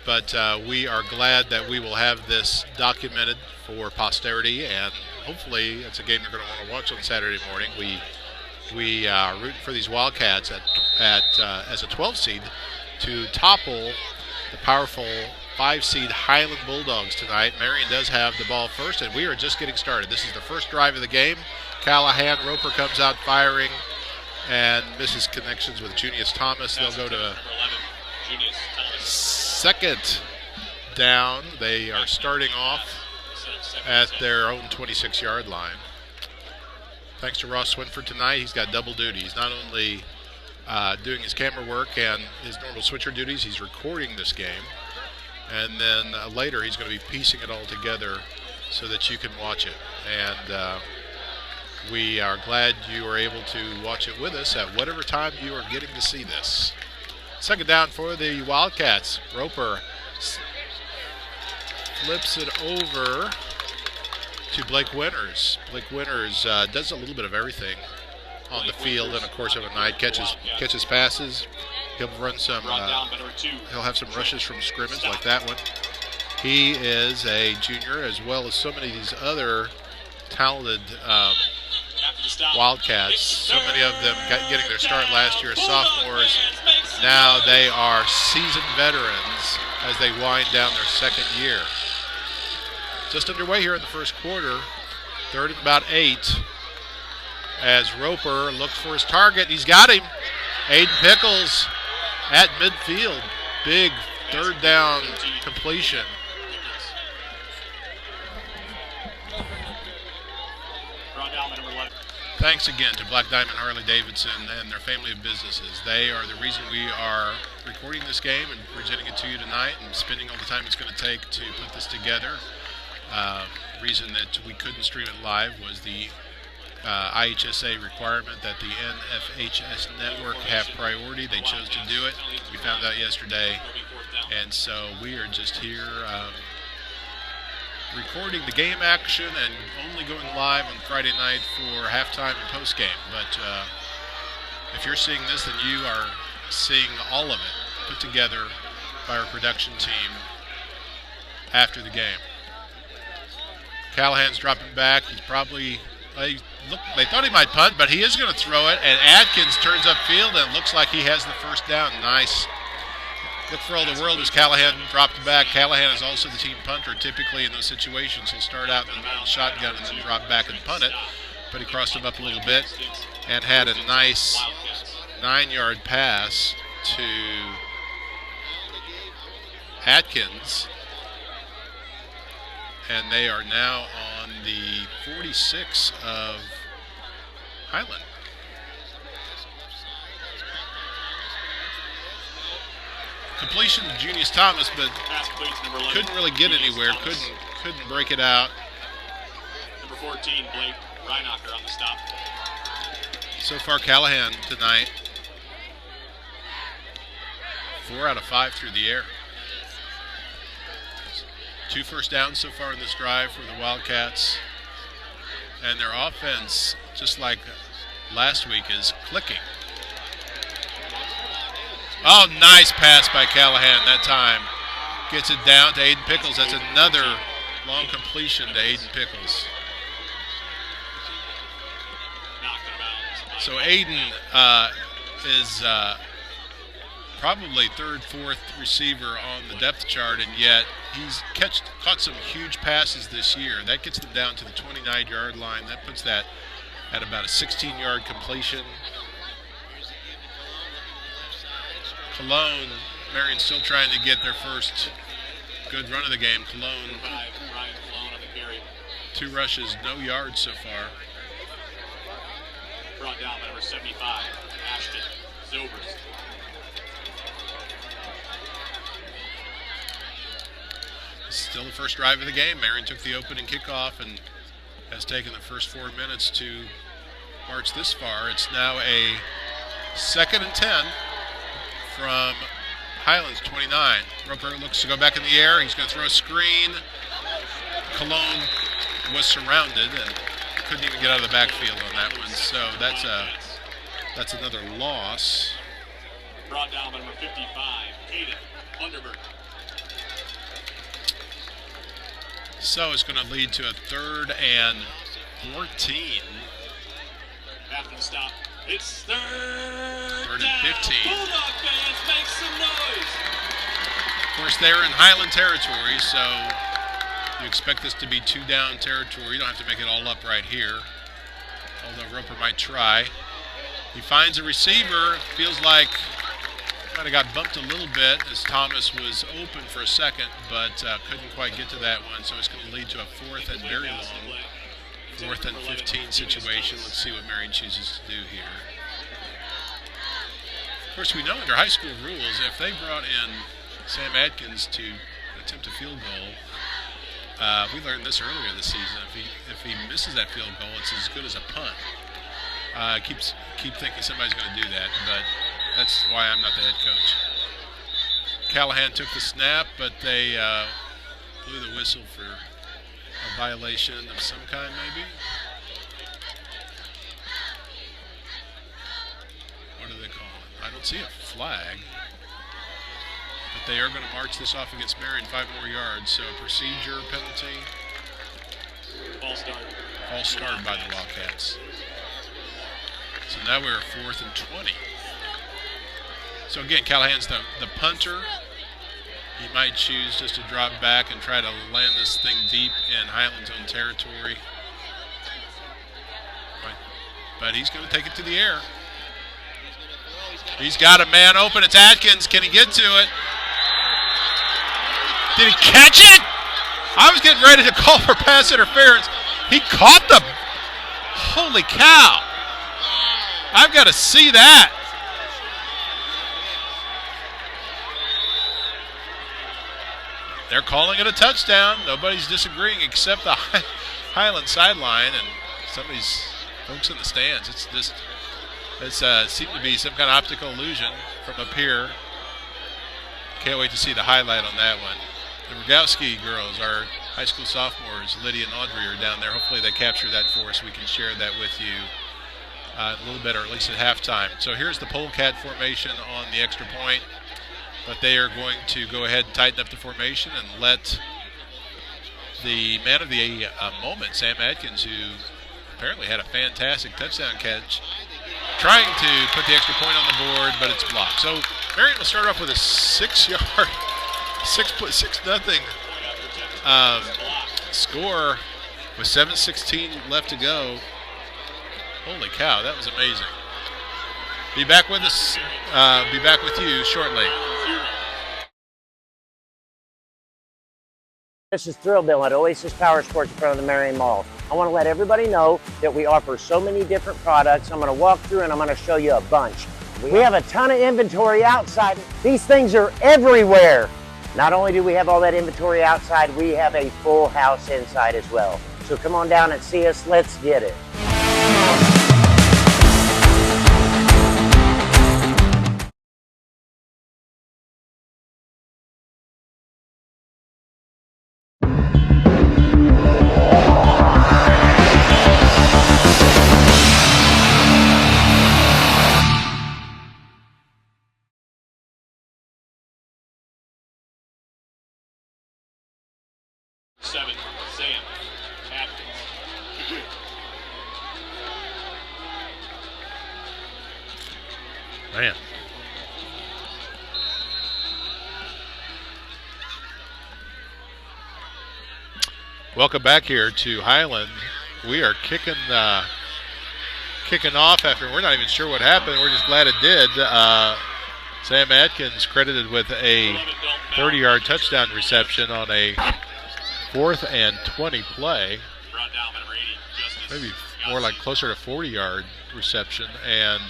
But we are glad that we will have this documented for posterity, and hopefully it's a game you're going to want to watch on Saturday morning. We root for these Wildcats as a 12 seed to topple the powerful 5 seed Highland Bulldogs tonight. Marion does have the ball first, and we are just getting started. This is the first drive of the game. Callahan, Roper comes out firing and misses connections with Junius Thomas. They'll go to second down. They are starting off at their own 26-yard line. Thanks to Ross Swinford tonight. He's got double duty. He's not only doing his camera work and his normal switcher duties, he's recording this game. And then later he's going to be piecing it all together so that you can watch it. And we are glad you are able to watch it with us at whatever time you are getting to see this. Second down for the Wildcats. Roper flips it over to Blake Winters. Blake Winters does a little bit of everything on the field in the course of a night. Catches passes. He'll run some. He'll have some rushes from scrimmage like that one. He is a junior, as well as so many of these other talented Wildcats. So many of them getting their start last year as sophomores. Now they are seasoned veterans as they wind down their second year. Just underway here in the first quarter. Third and about 8. As Roper looks for his target. He's got him. Aiden Pickles at midfield. Big third down completion. Thanks again to Black Diamond Harley-Davidson and their family of businesses. They are the reason we are recording this game and presenting it to you tonight and spending all the time it's going to take to put this together. The reason that we couldn't stream it live was the IHSA requirement that the NFHS network have priority. They chose to do it. We found out yesterday. And so we are just here recording the game action and only going live on Friday night for halftime and postgame. But if you're seeing this, then you are seeing all of it put together by our production team after the game. Callahan's dropping back. He's probably, they thought he might punt, but he is going to throw it. And Adkins turns upfield, and it looks like he has the first down. Nice. Look for all the world as Callahan dropped back. Callahan is also the team punter. Typically in those situations, he'll start out in the middle shotgun and then drop back and punt it. But he crossed him up a little bit and had a nice 9-yard pass to Atkins. And they are now on the 46 of Highland. completion to Junius Thomas, but couldn't really get anywhere. Couldn't break it out. Number 14, Blake Reinocker on the stop. So far, Callahan tonight, 4 out of 5 through the air. 2 first downs so far in this drive for the Wildcats. And their offense, just like last week, is clicking. Oh, nice pass by Callahan that time. Gets it down to Aiden Pickles. That's another long completion to Aiden Pickles. So Aiden is probably 3rd, 4th receiver on the depth chart, and yet he's caught some huge passes this year. That gets them down to the 29-yard line. That puts that at about a 16-yard completion. Cologne, Marion's still trying to get their first good run of the game. Cologne, 2 rushes, no yards so far. Brought down by number 75, Ashton Zobers. Still the first drive of the game. Marion took the opening kickoff and has taken the first 4 minutes to march this far. It's now a 2nd and 10 from Highland's 29. Roper looks to go back in the air. He's going to throw a screen. Cologne was surrounded and couldn't even get out of the backfield on that one. So that's another loss. Brought down by number 55, Caden Underberg. So it's going to lead to a 3rd and 14. After the stop, it's 3rd and 15. Bulldog fans, make some noise. Of course, they're in Highland territory, so you expect this to be 2-down territory. You don't have to make it all up right here, although Roper might try. He finds a receiver. Feels like might have got bumped a little bit as Thomas was open for a second, but couldn't quite get to that one. So it's going to lead to a 4th and very long 4th and 15 situation. Let's see what Marion chooses to do here. Of course, we know under high school rules, if they brought in Sam Adkins to attempt a field goal, we learned this earlier this season. If he misses that field goal, it's as good as a punt. Keep thinking somebody's going to do that, but that's why I'm not the head coach. Callahan took the snap, but they blew the whistle for a violation of some kind, maybe. What do they call it? I don't see a flag. But they are going to march this off against Marion 5 more yards. So a procedure penalty. False start by the Wildcats. So now we're 4th and 20. So again, Callahan's the punter. He might choose just to drop back and try to land this thing deep in Highland's own territory. But he's going to take it to the air. He's got a man open. It's Atkins. Can he get to it? Did he catch it? I was getting ready to call for pass interference. He caught the... Holy cow. I've got to see that. They're calling it a touchdown. Nobody's disagreeing except the Highland sideline and some of these folks in the stands. It seemed to be some kind of optical illusion from up here. Can't wait to see the highlight on that one. The Rogowski girls, our high school sophomores, Lydia and Audrey, are down there. Hopefully they capture that for us. We can share that with you a little bit, or at least at halftime. So here's the polecat formation on the extra point. But they are going to go ahead and tighten up the formation and let the man of the moment, Sam Adkins, who apparently had a fantastic touchdown catch, trying to put the extra point on the board, but it's blocked. So Marion will start off with a 6-yard, 6-0 score with 7:16 left to go. Holy cow, that was amazing. Be back with us. Be back with you shortly. This is Thrill Bill at Oasis Power Sports in front of the Marion Mall. I want to let everybody know that we offer so many different products. I'm going to walk through and I'm going to show you a bunch. We have a ton of inventory outside. These things are everywhere. Not only do we have all that inventory outside, we have a full house inside as well. So come on down and see us. Let's get it. Seven, Sam, Atkins. Man. Welcome back here to Highland. We are kicking off after we're not even sure what happened. We're just glad it did. Sam Atkins credited with a 30-yard touchdown reception on a 4th and 20 play. Maybe more like closer to 40-yard reception, and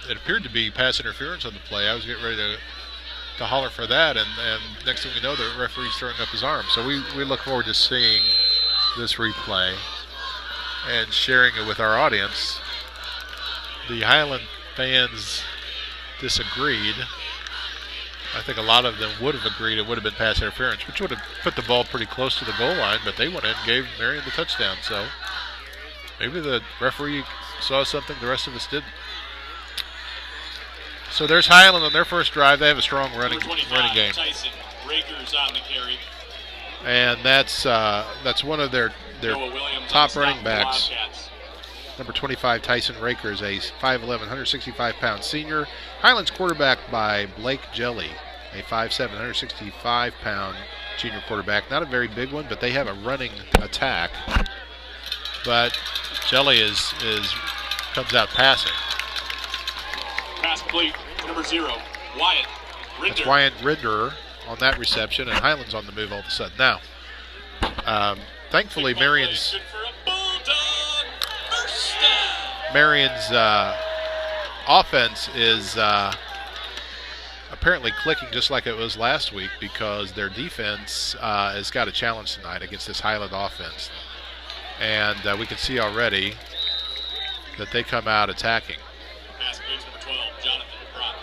it appeared to be pass interference on the play. I was getting ready to holler for that, and next thing we know, the referee's throwing up his arm. So we look forward to seeing this replay and sharing it with our audience. The Highland fans disagreed. I think a lot of them would have agreed it would have been pass interference, which would have put the ball pretty close to the goal line, but they went in and gave Marion the touchdown. So maybe the referee saw something the rest of us didn't. So there's Highland on their first drive. They have a strong running game. Tyson Rakers on the carry. And that's one of their top running backs. Number 25, Tyson Rakers, a 5'11", 165-pound senior. Highlands quarterback by Blake Jelly, a 5'7", 165-pound junior quarterback. Not a very big one, but they have a running attack. But Jelly comes out passing. Pass complete, number 0, Wyatt Rinder. That's Wyatt Rinder on that reception, and Highland's on the move all of a sudden. Now, thankfully, Marion's offense is apparently clicking just like it was last week, because their defense has got a challenge tonight against this Highland offense. And we can see already that they come out attacking. Pass complete, number 12, Jonathan Brock.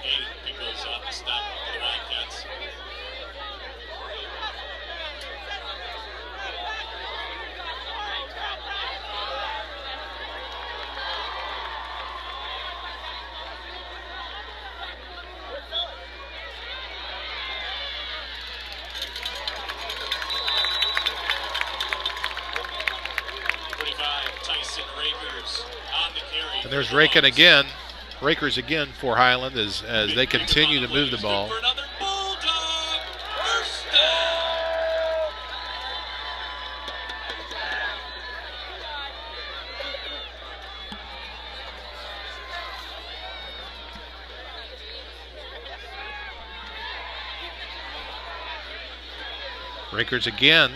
Aiden Pickles on the stop for the Wildcats. And there's Rakers again for Highland as they continue to move the ball. Rakers again.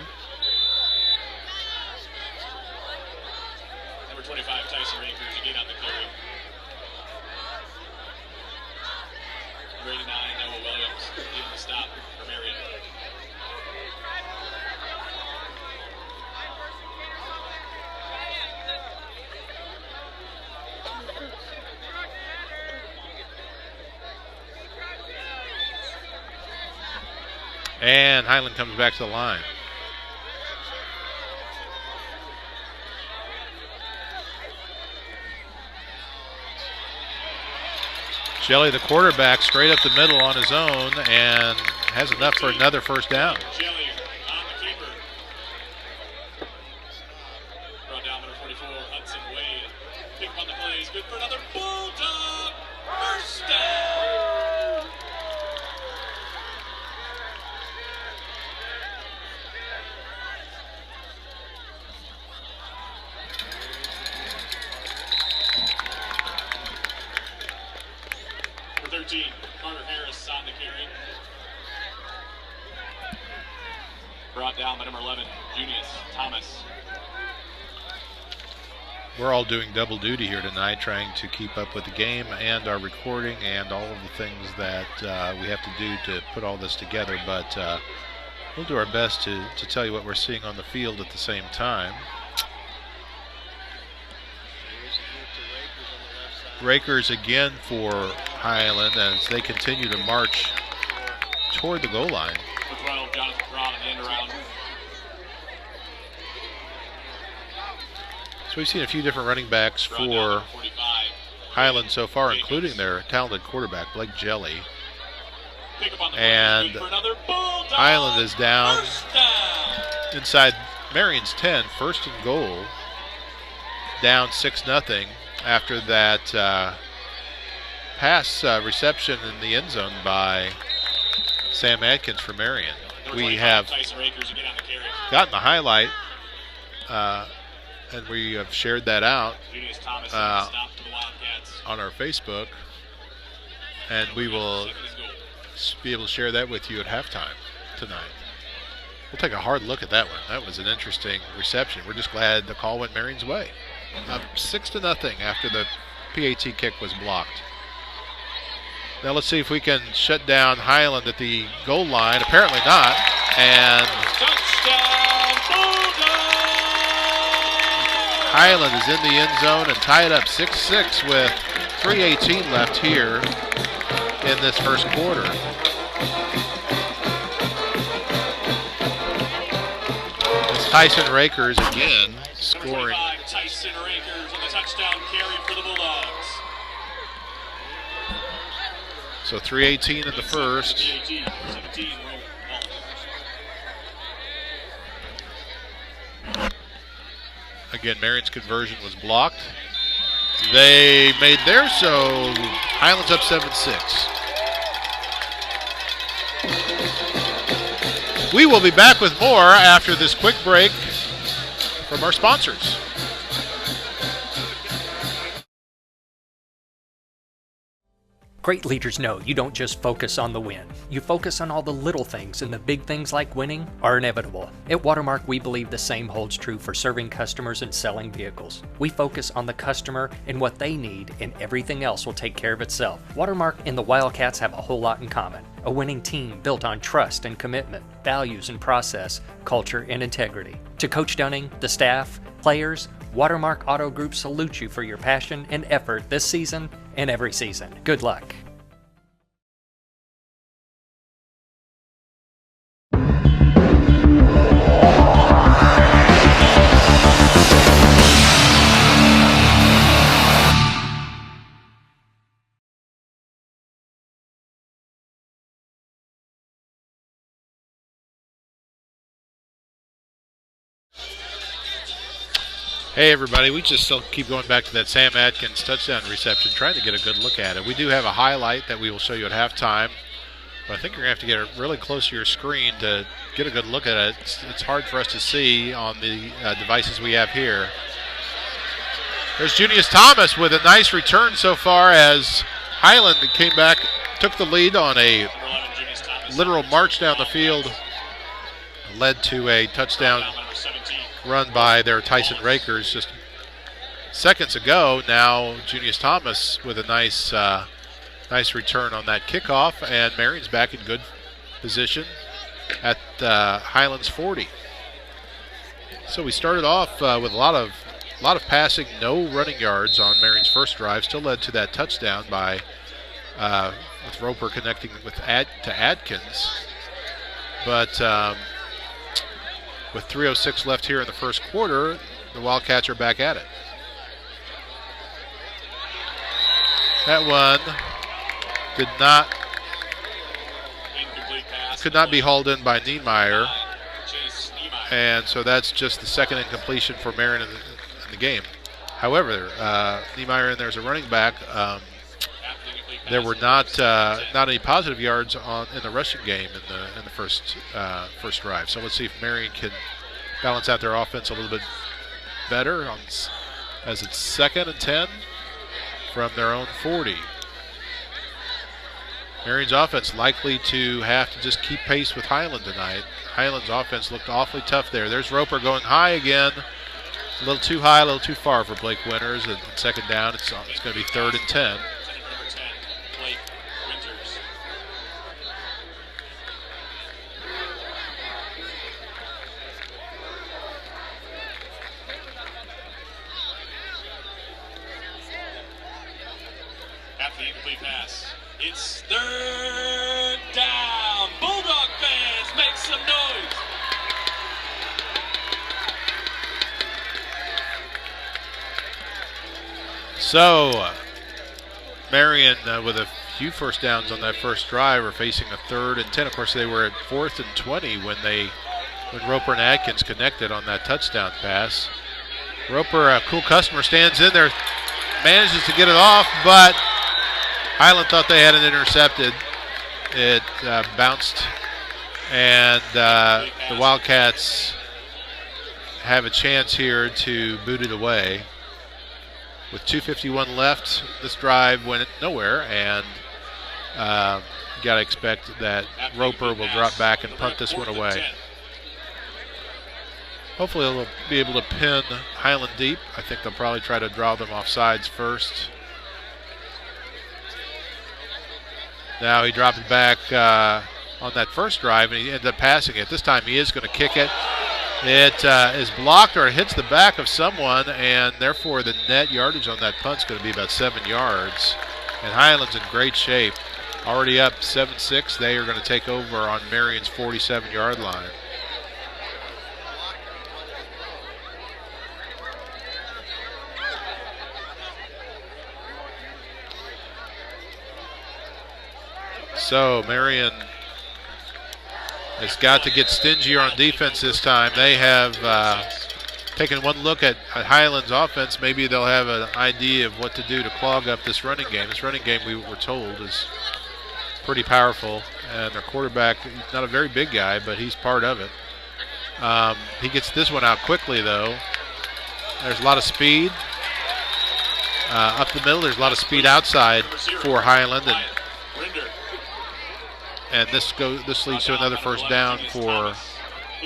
Number 25, Tyson Rakers, again on the carry. Number 89, Noah Williams, in the stop for Marion. And Highland comes back to the line. Jelly, the quarterback, straight up the middle on his own and has enough for another first down. Jelly on the keeper. Brought down number 44, Hudson Wade. Pick up on the plays, good for another Bulldog first down. For 13, Carter Harris on the carry. Brought down by number 11, Junius Thomas. we're all doing double duty here tonight, trying to keep up with the game and our recording and all of the things that we have to do to put all this together. But we'll do our best to tell you what we're seeing on the field at the same time. Rakers again for Highland as they continue to march toward the goal line. So we've seen a few different running backs for Highland so far, including their talented quarterback, Blake Jelly. And Highland is down inside Marion's 10, first and goal, down 6-0 after that pass reception in the end zone by Sam Adkins for Marion. We have gotten the highlight, and we have shared that out on our Facebook, and we will be able to share that with you at halftime tonight. We'll take a hard look at that one. That was an interesting reception. We're just glad the call went Marion's way. Up 6-0 after the PAT kick was blocked. Now let's see if we can shut down Highland at the goal line. Apparently not. And Highland is in the end zone and tied up 6-6 with 3:18 left here in this first quarter. It's Tyson Rakers again scoring. Tyson Rakers on the touchdown carry for the Bulldogs. So 3:18 in the first. 17. Again, Marion's conversion was blocked. They made theirs, so Highland's up 7-6. We will be back with more after this quick break from our sponsors. Great leaders know you don't just focus on the win. You focus on all the little things, and the big things like winning are inevitable. At Watermark, we believe the same holds true for serving customers and selling vehicles. We focus on the customer and what they need, and everything else will take care of itself. Watermark and the Wildcats have a whole lot in common. A winning team built on trust and commitment, values and process, culture and integrity. To Coach Dunning, the staff, players, Watermark Auto Group salutes you for your passion and effort this season and every season. Good luck. Hey everybody, we just still keep going back to that Sam Adkins touchdown reception, trying to get a good look at it. We do have a highlight that we will show you at halftime, but I think you're going to have to get it really close to your screen to get a good look at it. It's hard for us to see on the devices we have here. There's Junius Thomas with a nice return so far as Highland came back, took the lead on a literal march down the field, led to a touchdown run by their Tyson Rakers just seconds ago. Now Junius Thomas with a nice return on that kickoff, and Marion's back in good position at Highlands 40. So we started off with a lot of passing, no running yards on Marion's first drive. Still led to that touchdown by with Roper connecting with to Adkins, but with 3:06 left here in the first quarter, the Wildcats are back at it. That one could not be hauled in by Niemeyer, and so that's just the second incompletion for Marion in the game. However, Niemeyer in there as a running back. There were not any positive yards in the rushing game in the first drive. So let's see if Marion can balance out their offense a little bit better as it's 2nd and 10 from their own 40. Marion's offense likely to have to just keep pace with Highland tonight. Highland's offense looked awfully tough there. There's Roper going high again A little too high, a little too far for Blake Winters. And second down, it's going to be 3rd and 10. Blake Winters. After the incomplete pass, it's 3rd down. Bulldog fans, make some noise. So, Marion with a few first downs on that first drive are facing a 3rd and 10. Of course, they were at 4th and 20 when Roper and Atkins connected on that touchdown pass. Roper, a cool customer, stands in there, manages to get it off, but Highland thought they had it intercepted. It bounced, and the Wildcats have a chance here to boot it away. With 2:51 left, this drive went nowhere, and you got to expect that Roper will drop back and punt this one away. Hopefully they'll be able to pin Highland deep. I think they'll probably try to draw them off sides first. Now he dropped it back on that first drive, and he ended up passing it. This time he is going to kick it. It is blocked, or it hits the back of someone, and therefore the net yardage on that punt is going to be about 7 yards. And Highland's in great shape. Already up 7-6. They are going to take over on Marion's 47-yard line. So Marion has got to get stingier on defense this time. They have taken one look at Highland's offense. Maybe they'll have an idea of what to do to clog up this running game. This running game, we were told, is pretty powerful. And their quarterback, he's not a very big guy, but he's part of it. He gets this one out quickly, though. There's a lot of speed. Up the middle, there's a lot of speed outside for Highland. And this leads to another first down for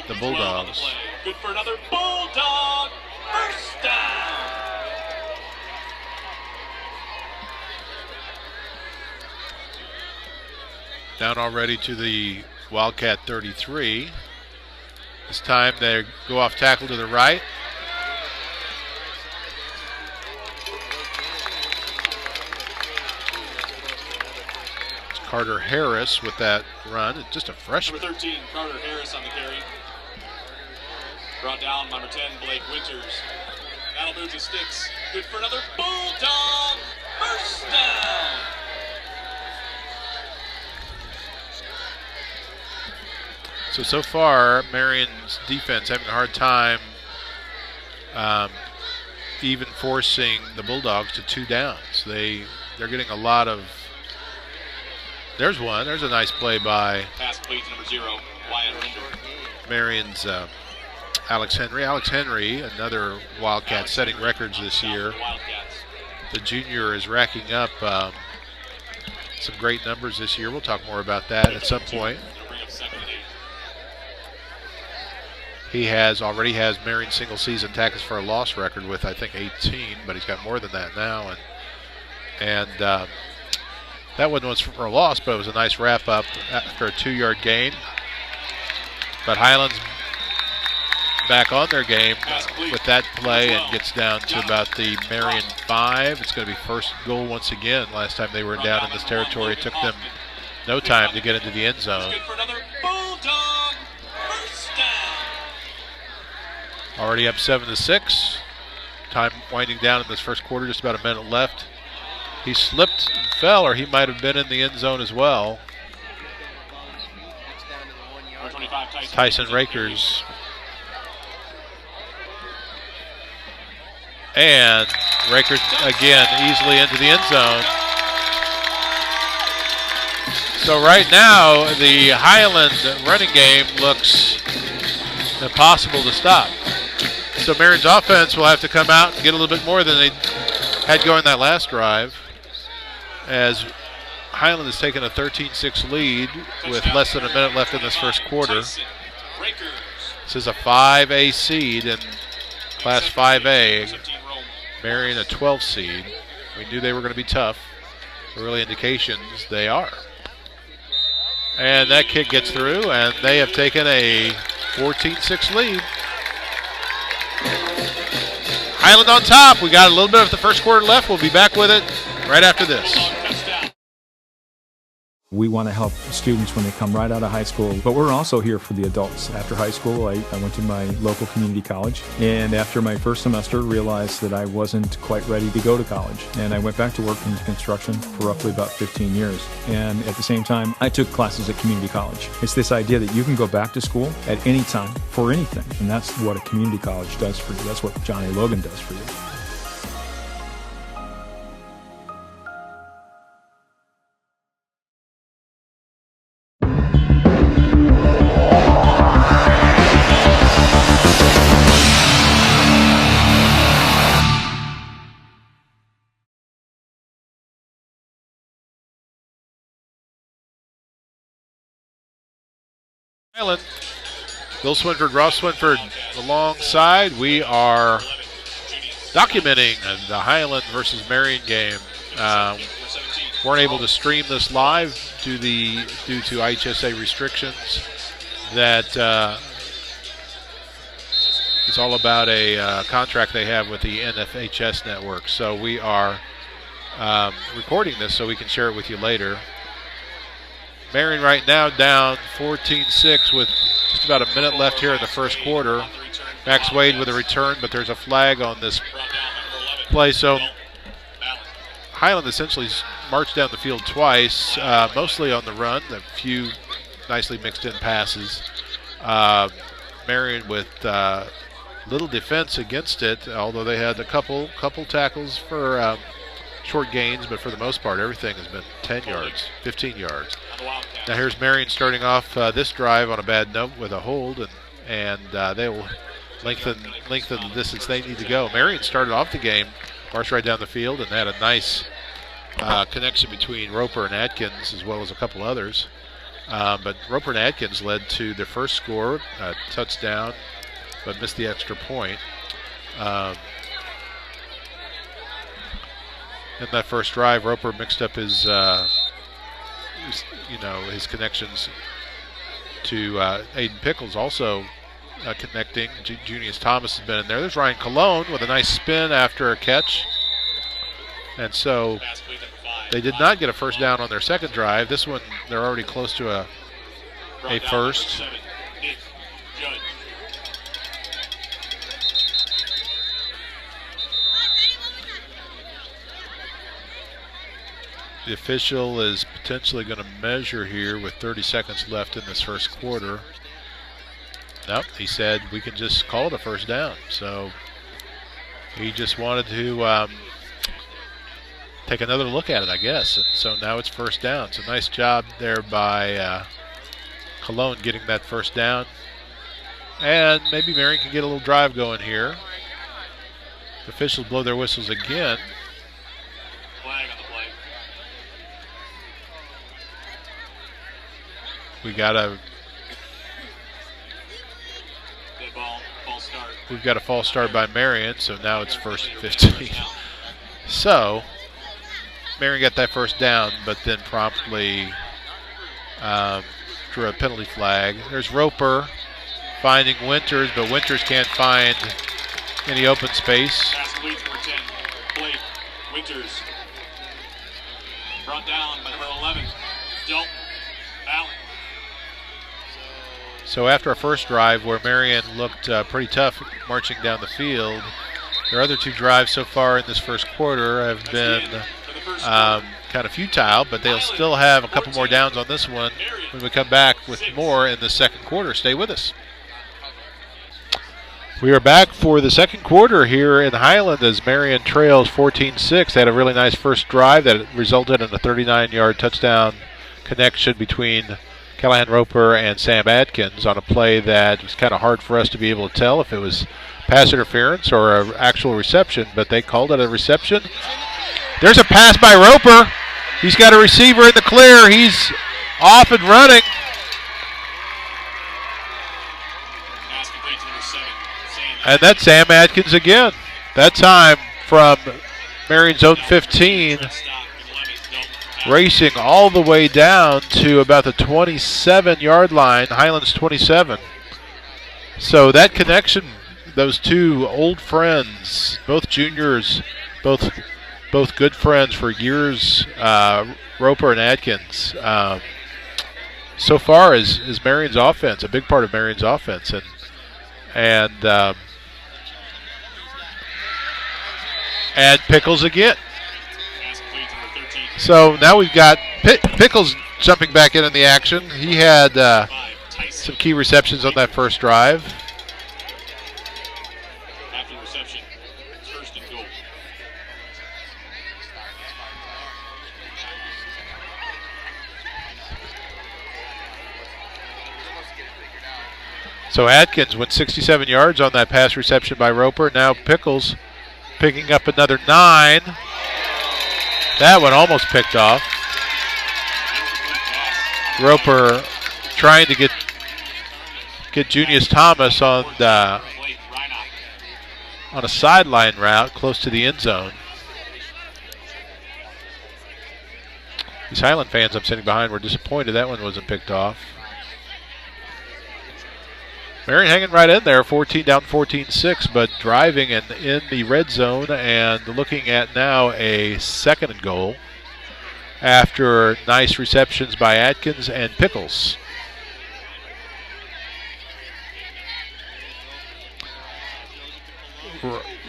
the Bulldogs. Good for another Bulldog first down. Down already to the Wildcat 33. This time they go off tackle to the right. Carter Harris with that run. It's just a freshman. Number 13, Carter Harris on the carry. Brought down number 10, Blake Winters. That'll move the sticks. Good for another Bulldog first down. So far, Marion's defense having a hard time even forcing the Bulldogs to 2 downs. They're getting a lot of. There's one. There's a nice play by Pass complete to number 0, Wyatt Rinder. Marion's Alex Henry. Alex Henry, another Wildcat, setting records this year. The junior is racking up some great numbers this year. We'll talk more about that at some point. He already has Marion's single season tackles for a loss record with, I think, 18, but he's got more than that now. And that one was for a loss, but it was a nice wrap up after a 2-yard gain. But Highland's back on their game with that play and gets down to about the Marion 5. It's going to be first goal once again. Last time they were down in this territory, it took them no time to get into the end zone. Already up 7-6. Time winding down in this first quarter, just about a minute left. He slipped and fell, or he might have been in the end zone as well. Tyson Rakers. And Rakers again easily into the end zone. So right now the Highland running game looks impossible to stop. So Marion's offense will have to come out and get a little bit more than they had going that last drive, as Highland has taken a 13-6 lead with less than a minute left in this first quarter. This is a 5A seed, and Class 5A. Marion a 12 seed. We knew they were going to be tough. Early indications they are. And that kick gets through, and they have taken a 14-6 lead. Highland on top. We got a little bit of the first quarter left. We'll be back with it right after this. We want to help students when they come right out of high school, but we're also here for the adults. After high school, I went to my local community college, and after my first semester, realized that I wasn't quite ready to go to college. And I went back to work in construction for roughly about 15 years. And at the same time, I took classes at community college. It's this idea that you can go back to school at any time for anything, and that's what a community college does for you. That's what Johnny Logan does for you. Highland. Bill Swinford, Ross Swinford alongside. We are documenting the Highland versus Marion game. Weren't able to stream this live due to IHSA restrictions. That it's all about a contract they have with the NFHS network. So we are recording this so we can share it with you later. Marion right now down 14-6 with just about a minute left here in the first quarter. Max Wade with a return, but there's a flag on this play. So Highland essentially marched down the field twice, mostly on the run, a few nicely mixed in passes. Marion with little defense against it, although they had a couple tackles for short gains, but for the most part, everything has been 10 yards, 15 yards. Now here's Marion starting off this drive on a bad note with a hold, and they will lengthen the distance they need to go. Marion started off the game, marched right down the field, and had a nice connection between Roper and Atkins, as well as a couple others. But Roper and Atkins led to their first score, a touchdown, but missed the extra point. In that first drive, Roper mixed up his connections to Aiden Pickles, also connecting. Junius Thomas has been in there. There's Ryan Colon with a nice spin after a catch. And so they did not get a first down on their second drive. This one, they're already close to a first. The official is potentially going to measure here with 30 seconds left in this first quarter. Nope, he said we can just call it a first down. So he just wanted to take another look at it, I guess. And so now it's first down. So nice job there by Cologne getting that first down. And maybe Marion can get a little drive going here. The officials blow their whistles again. We've got a false start by Marion, so now it's first and 15. So Marion got that first down, but then promptly drew a penalty flag. There's Roper finding Winters, but Winters can't find any open space. Winters brought down by number 11, Dalton Allen. So after a first drive where Marion looked pretty tough marching down the field, their other two drives so far in this first quarter have been kind of futile, but they'll still have a couple more downs on this one when we come back with more in the second quarter. Stay with us. We are back for the second quarter here in Highland as Marion trails 14-6. They had a really nice first drive that resulted in a 39-yard touchdown connection between Callahan Roper and Sam Atkins on a play that was kind of hard for us to be able to tell if it was pass interference or an actual reception, but they called it a reception. There's a pass by Roper. He's got a receiver in the clear. He's off and running. And that's Sam Atkins again. That time from Marion's own 15, racing all the way down to about the 27-yard line, Highland's 27. So that connection, those two old friends, both juniors, both good friends for years, Roper and Atkins, so far is Marion's offense, a big part of Marion's offense. And Pickles again. So now we've got Pickles jumping back in the action. He had some key receptions on that first drive. After the reception, it's first and goal. So Atkins went 67 yards on that pass reception by Roper. Now Pickles picking up another 9. That one almost picked off. Roper trying to get Junius Thomas on a sideline route close to the end zone. These Highland fans I'm sitting behind were disappointed that one wasn't picked off. Marion hanging right in there, 14 down, 14-6, but driving and in the red zone and looking at now a 2nd and goal after nice receptions by Atkins and Pickles.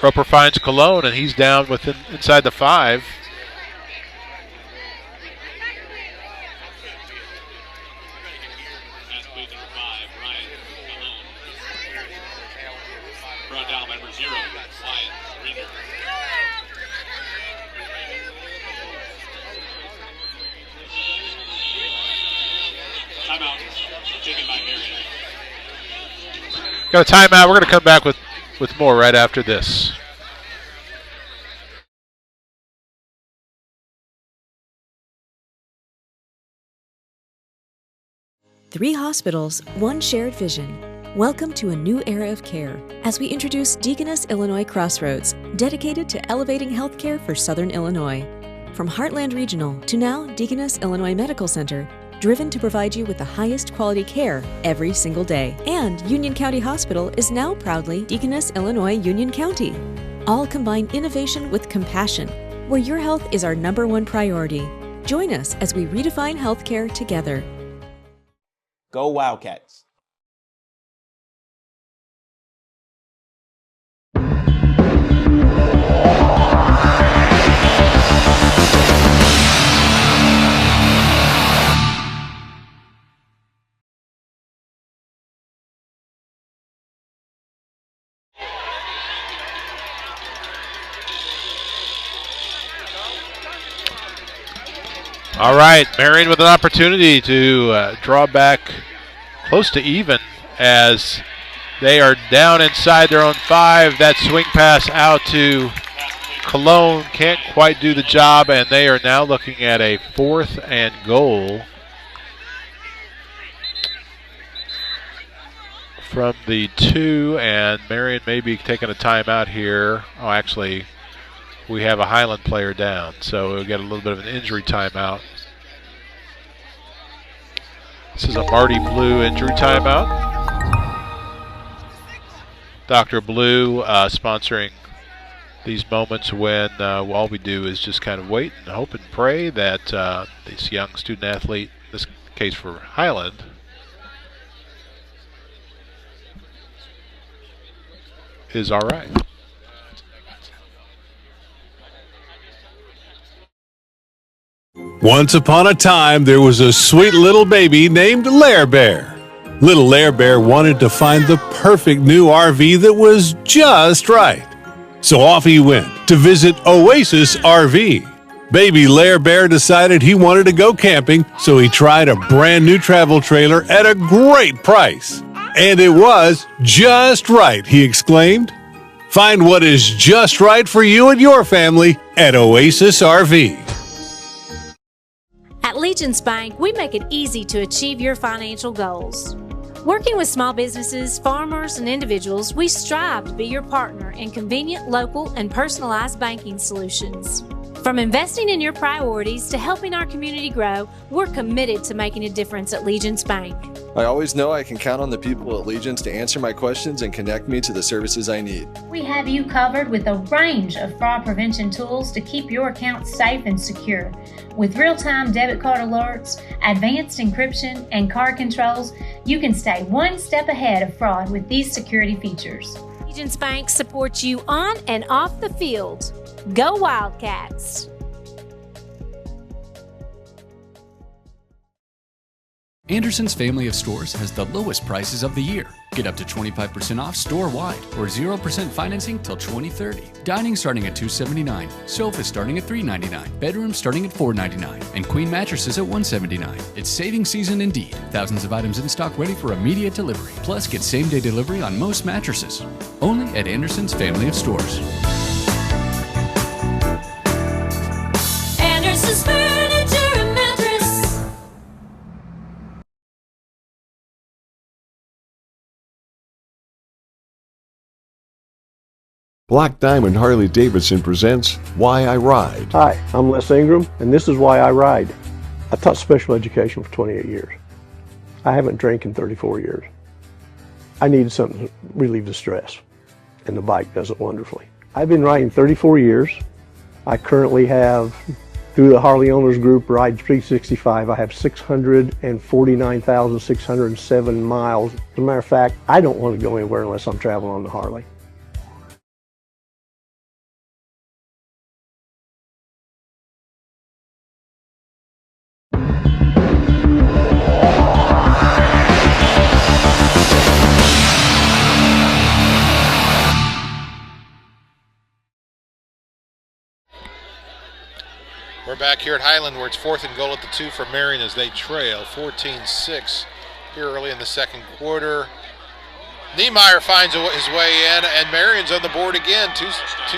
Roper finds Cologne, and he's down inside the 5. Got a timeout. We're going to come back with more right after this. Three hospitals, one shared vision. Welcome to a new era of care as we introduce Deaconess Illinois Crossroads, dedicated to elevating healthcare for Southern Illinois. From Heartland Regional to now Deaconess Illinois Medical Center, driven to provide you with the highest quality care every single day. And Union County Hospital is now proudly Deaconess Illinois Union County. All combine innovation with compassion, where your health is our #1 priority. Join us as we redefine healthcare together. Go Wildcats. All right, Marion with an opportunity to draw back close to even as they are down inside their own 5. That swing pass out to Cologne can't quite do the job, and they are now looking at a 4th and goal from the 2, and Marion may be taking a timeout here. Oh, actually, we have a Highland player down, so we'll get a little bit of an injury timeout. This is a Marty Blue injury timeout. Dr. Blue sponsoring these moments when all we do is just kind of wait and hope and pray that this young student athlete, in this case for Highland, is all right. Once upon a time, there was a sweet little baby named Lair Bear. Little Lair Bear wanted to find the perfect new RV that was just right. So off he went to visit Oasis RV. Baby Lair Bear decided he wanted to go camping, so he tried a brand new travel trailer at a great price. And it was just right, he exclaimed. Find what is just right for you and your family at Oasis RV. At Legence Bank, we make it easy to achieve your financial goals. Working with small businesses, farmers, and individuals, we strive to be your partner in convenient, local, and personalized banking solutions. From investing in your priorities to helping our community grow, we're committed to making a difference at Legence Bank. I always know I can count on the people at Legence to answer my questions and connect me to the services I need. We have you covered with a range of fraud prevention tools to keep your accounts safe and secure. With real-time debit card alerts, advanced encryption, and card controls, you can stay one step ahead of fraud with these security features. Legence Bank supports you on and off the field. Go Wildcats! Anderson's family of stores has the lowest prices of the year. Get up to 25% off store-wide or 0% financing till 2030. Dining starting at $279, sofas starting at $399, bedrooms starting at $499, and queen mattresses at $179. It's saving season indeed. Thousands of items in stock ready for immediate delivery. Plus, get same-day delivery on most mattresses. Only at Anderson's family of stores. Anderson's Furniture and Mattress. Black Diamond Harley-Davidson presents Why I Ride. Hi, I'm Les Ingram, and this is Why I Ride. I taught special education for 28 years. I haven't drank in 34 years. I needed something to relieve the stress, and the bike does it wonderfully. I've been riding 34 years. I currently have, through the Harley Owners Group, Ride 365, I have 649,607 miles. As a matter of fact, I don't want to go anywhere unless I'm traveling on the Harley. We're back here at Highland where it's 4th and goal at the 2 for Marion as they trail 14-6 here early in the second quarter. Niemeyer finds his way in, and Marion's on the board again. Two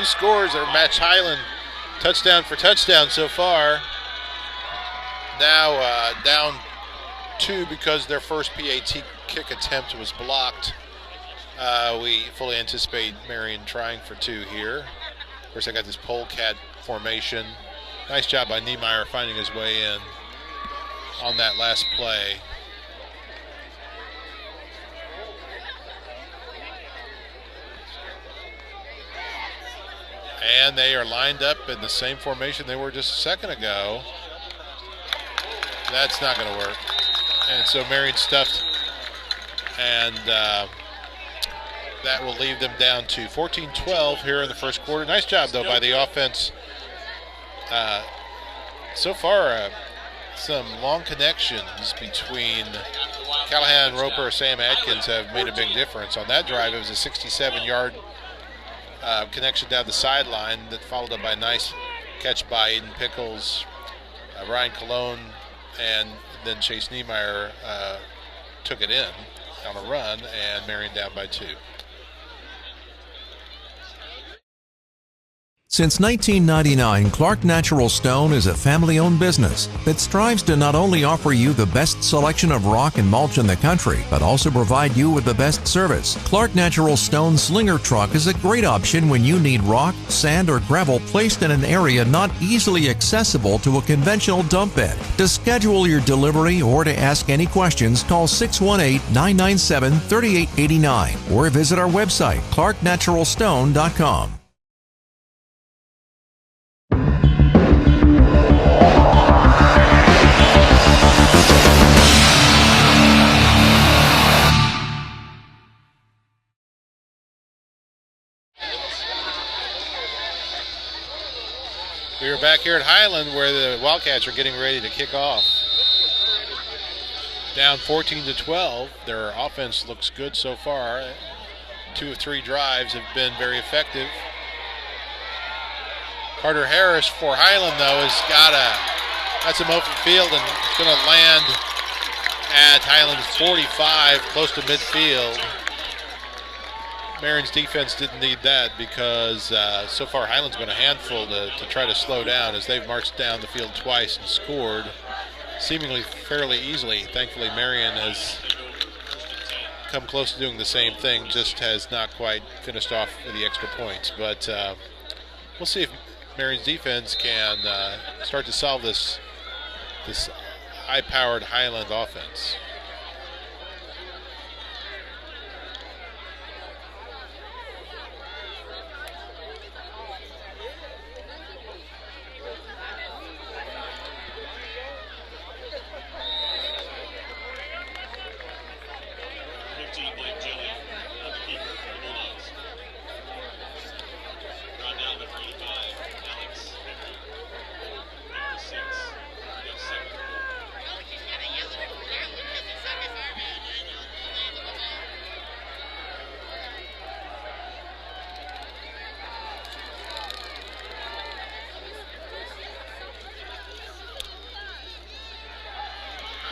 scores that match Highland touchdown for touchdown so far. Now down 2 because their first PAT kick attempt was blocked. We fully anticipate Marion trying for 2 here. Of course, I got this polecat formation. Nice job by Niemeyer finding his way in on that last play. And they are lined up in the same formation they were just a second ago. That's not going to work. And so Marion stuffed, and that will leave them down to 14-12 here in the first quarter. Nice job, though, by the offense. So far, some long connections between Callahan, Roper, Sam Adkins have made a big difference. On that drive, it was a 67-yard connection down the sideline that followed up by a nice catch by Aiden Pickles, Ryan Colon, and then Chase Niemeyer took it in on a run, and Marion down by 2. Since 1999, Clark Natural Stone is a family-owned business that strives to not only offer you the best selection of rock and mulch in the country, but also provide you with the best service. Clark Natural Stone Slinger Truck is a great option when you need rock, sand, or gravel placed in an area not easily accessible to a conventional dump bed. To schedule your delivery or to ask any questions, call 618-997-3889 or visit our website, clarknaturalstone.com. We are back here at Highland where the Wildcats are getting ready to kick off. Down 14-12. Their offense looks good so far. 2 of 3 drives have been very effective. Carter Harris for Highland, though, got some open field and it's going to land at Highland's 45, close to midfield. Marion's defense didn't need that because so far Highland's been a handful to try to slow down as they've marched down the field twice and scored seemingly fairly easily. Thankfully, Marion has come close to doing the same thing, just has not quite finished off with the extra points. But we'll see if Marion's defense can start to solve this high-powered Highland offense.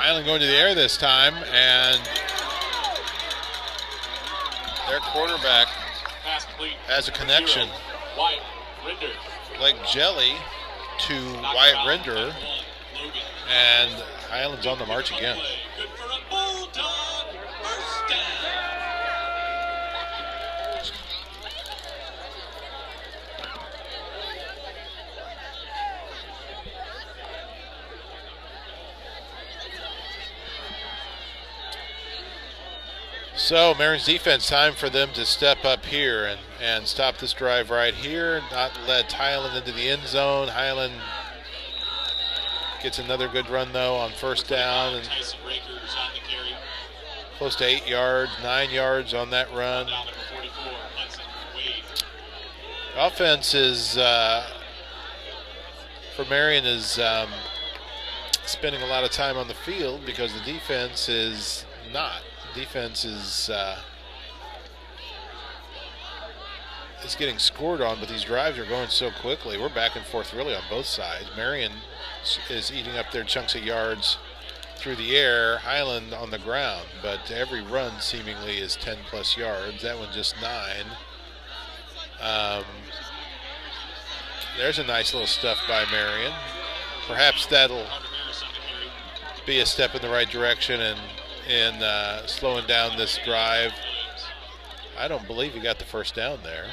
Highland going to the air this time, and their quarterback has a connection. Like Jelly to Wyatt Rinder, and Highland's on the march again. So Marion's defense, time for them to step up here and stop this drive right here, not let Highland into the end zone. Highland gets another good run though on first down, and close to 8 yards, 9 yards on that run. Offense is, for Marion, is spending a lot of time on the field because the defense is not. Defense is getting scored on, but these drives are going so quickly. We're back and forth really on both sides. Marion is eating up their chunks of yards through the air, Highland on the ground, but every run seemingly is 10 plus yards. That one just 9. There's a nice little stuff by Marion. Perhaps that'll be a step in the right direction and slowing down this drive. I don't believe he got the first down there.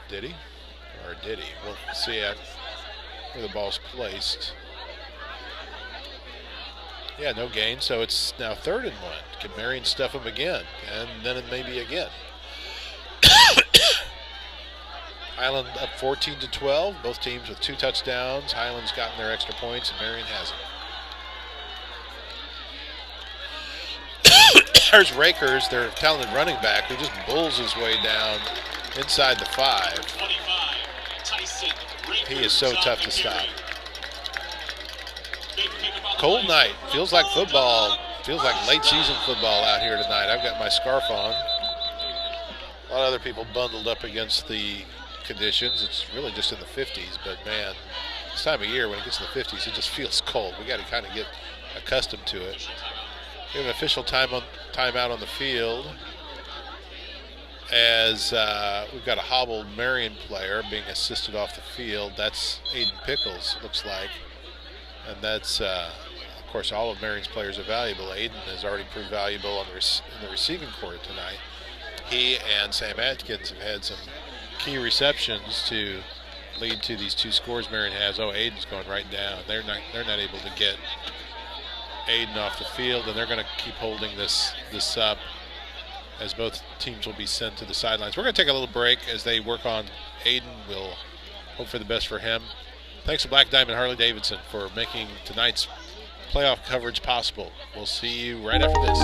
Did he? Or did he? We'll see where the ball's placed. Yeah, no gain, so it's now 3rd and 1. Can Marion stuff him again? And then it may be again. Highland up 14-12. Both teams with 2 touchdowns. Highland's gotten their extra points, and Marion hasn't. There's Rakers, their talented running back, who just bulls his way down inside the 5. He is so tough to stop. Cold night. Feels like football. Feels like late season football out here tonight. I've got my scarf on. A lot of other people bundled up against the conditions. It's really just in the 50s, but man, this time of year when it gets to the 50s, it just feels cold. We got to kind of get accustomed to it. We have an official timeout on the field as we've got a hobbled Marion player being assisted off the field. That's Aiden Pickles, it looks like. And that's, of course, all of Marion's players are valuable. Aiden has already proved valuable in the receiving court tonight. He and Sam Atkins have had some key receptions to lead to these 2 scores Marion has. Oh, Aiden's going right down. They're not able to get Aiden off the field, and they're going to keep holding this up as both teams will be sent to the sidelines. We're going to take a little break as they work on Aiden. We'll hope for the best for him. Thanks to Black Diamond Harley-Davidson for making tonight's playoff coverage possible. We'll see you right after this.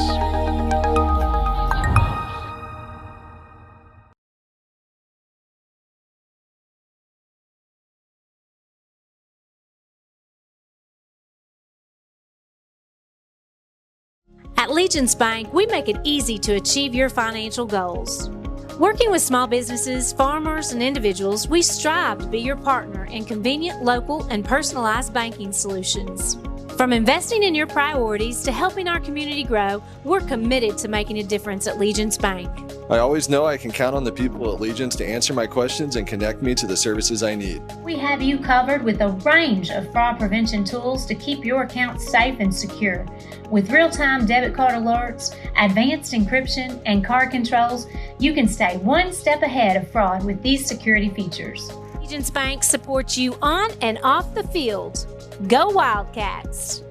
At Legence Bank, we make it easy to achieve your financial goals. Working with small businesses, farmers, and individuals, we strive to be your partner in convenient, local, and personalized banking solutions. From investing in your priorities to helping our community grow, we're committed to making a difference at Legence Bank. I always know I can count on the people at Legence to answer my questions and connect me to the services I need. We have you covered with a range of fraud prevention tools to keep your accounts safe and secure. With real-time debit card alerts, advanced encryption, and card controls, you can stay one step ahead of fraud with these security features. Legence Bank supports you on and off the field. Go Wildcats!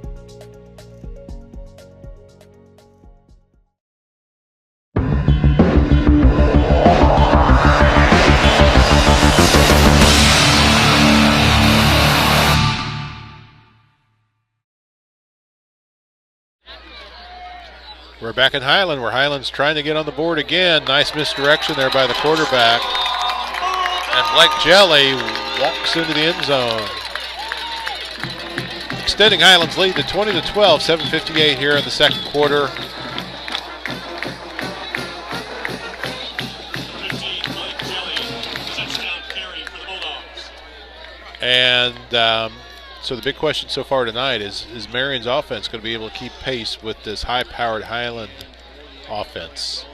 We're back in Highland, where Highland's trying to get on the board again. Nice misdirection there by the quarterback. And Blake Jelly walks into the end zone, extending Highland's lead to 20-12, 7:58 here in the second quarter. And so the big question so far tonight is Marion's offense going to be able to keep pace with this high-powered Highland offense?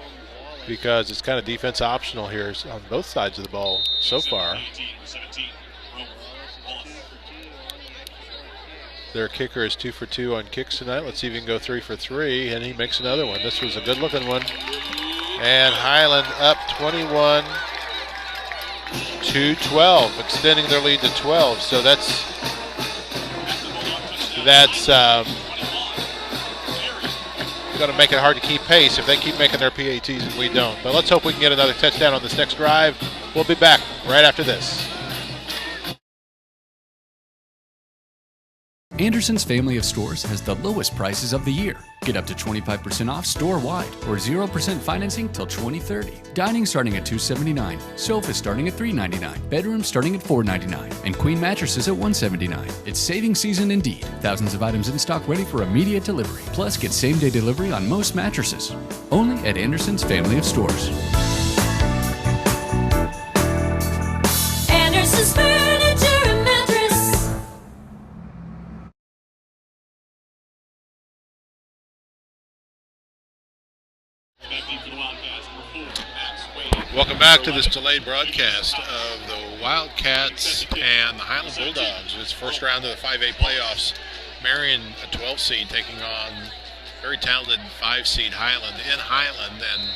Because it's kind of defense optional here on both sides of the ball so far. Their kicker is 2 for 2 on kicks tonight. Let's see if he can go 3 for 3, and he makes another one. This was a good-looking one. And Highland up 21-12, extending their lead to 12. So that's going to make it hard to keep pace if they keep making their PATs and we don't. But let's hope we can get another touchdown on this next drive. We'll be back right after this. Anderson's family of stores has the lowest prices of the year. Get up to 25% off store-wide or 0% financing till 2030. Dining starting at $279, sofas starting at $399, bedrooms starting at $499, and queen mattresses at $179. It's saving season indeed. Thousands of items in stock ready for immediate delivery. Plus, get same-day delivery on most mattresses. Only at Anderson's family of stores. Anderson's Furniture and Mattress. Welcome back to this delayed broadcast of the Wildcats and the Highland Bulldogs. It's first round of the 5A playoffs. Marion, a 12 seed, taking on very talented 5 seed Highland in Highland. And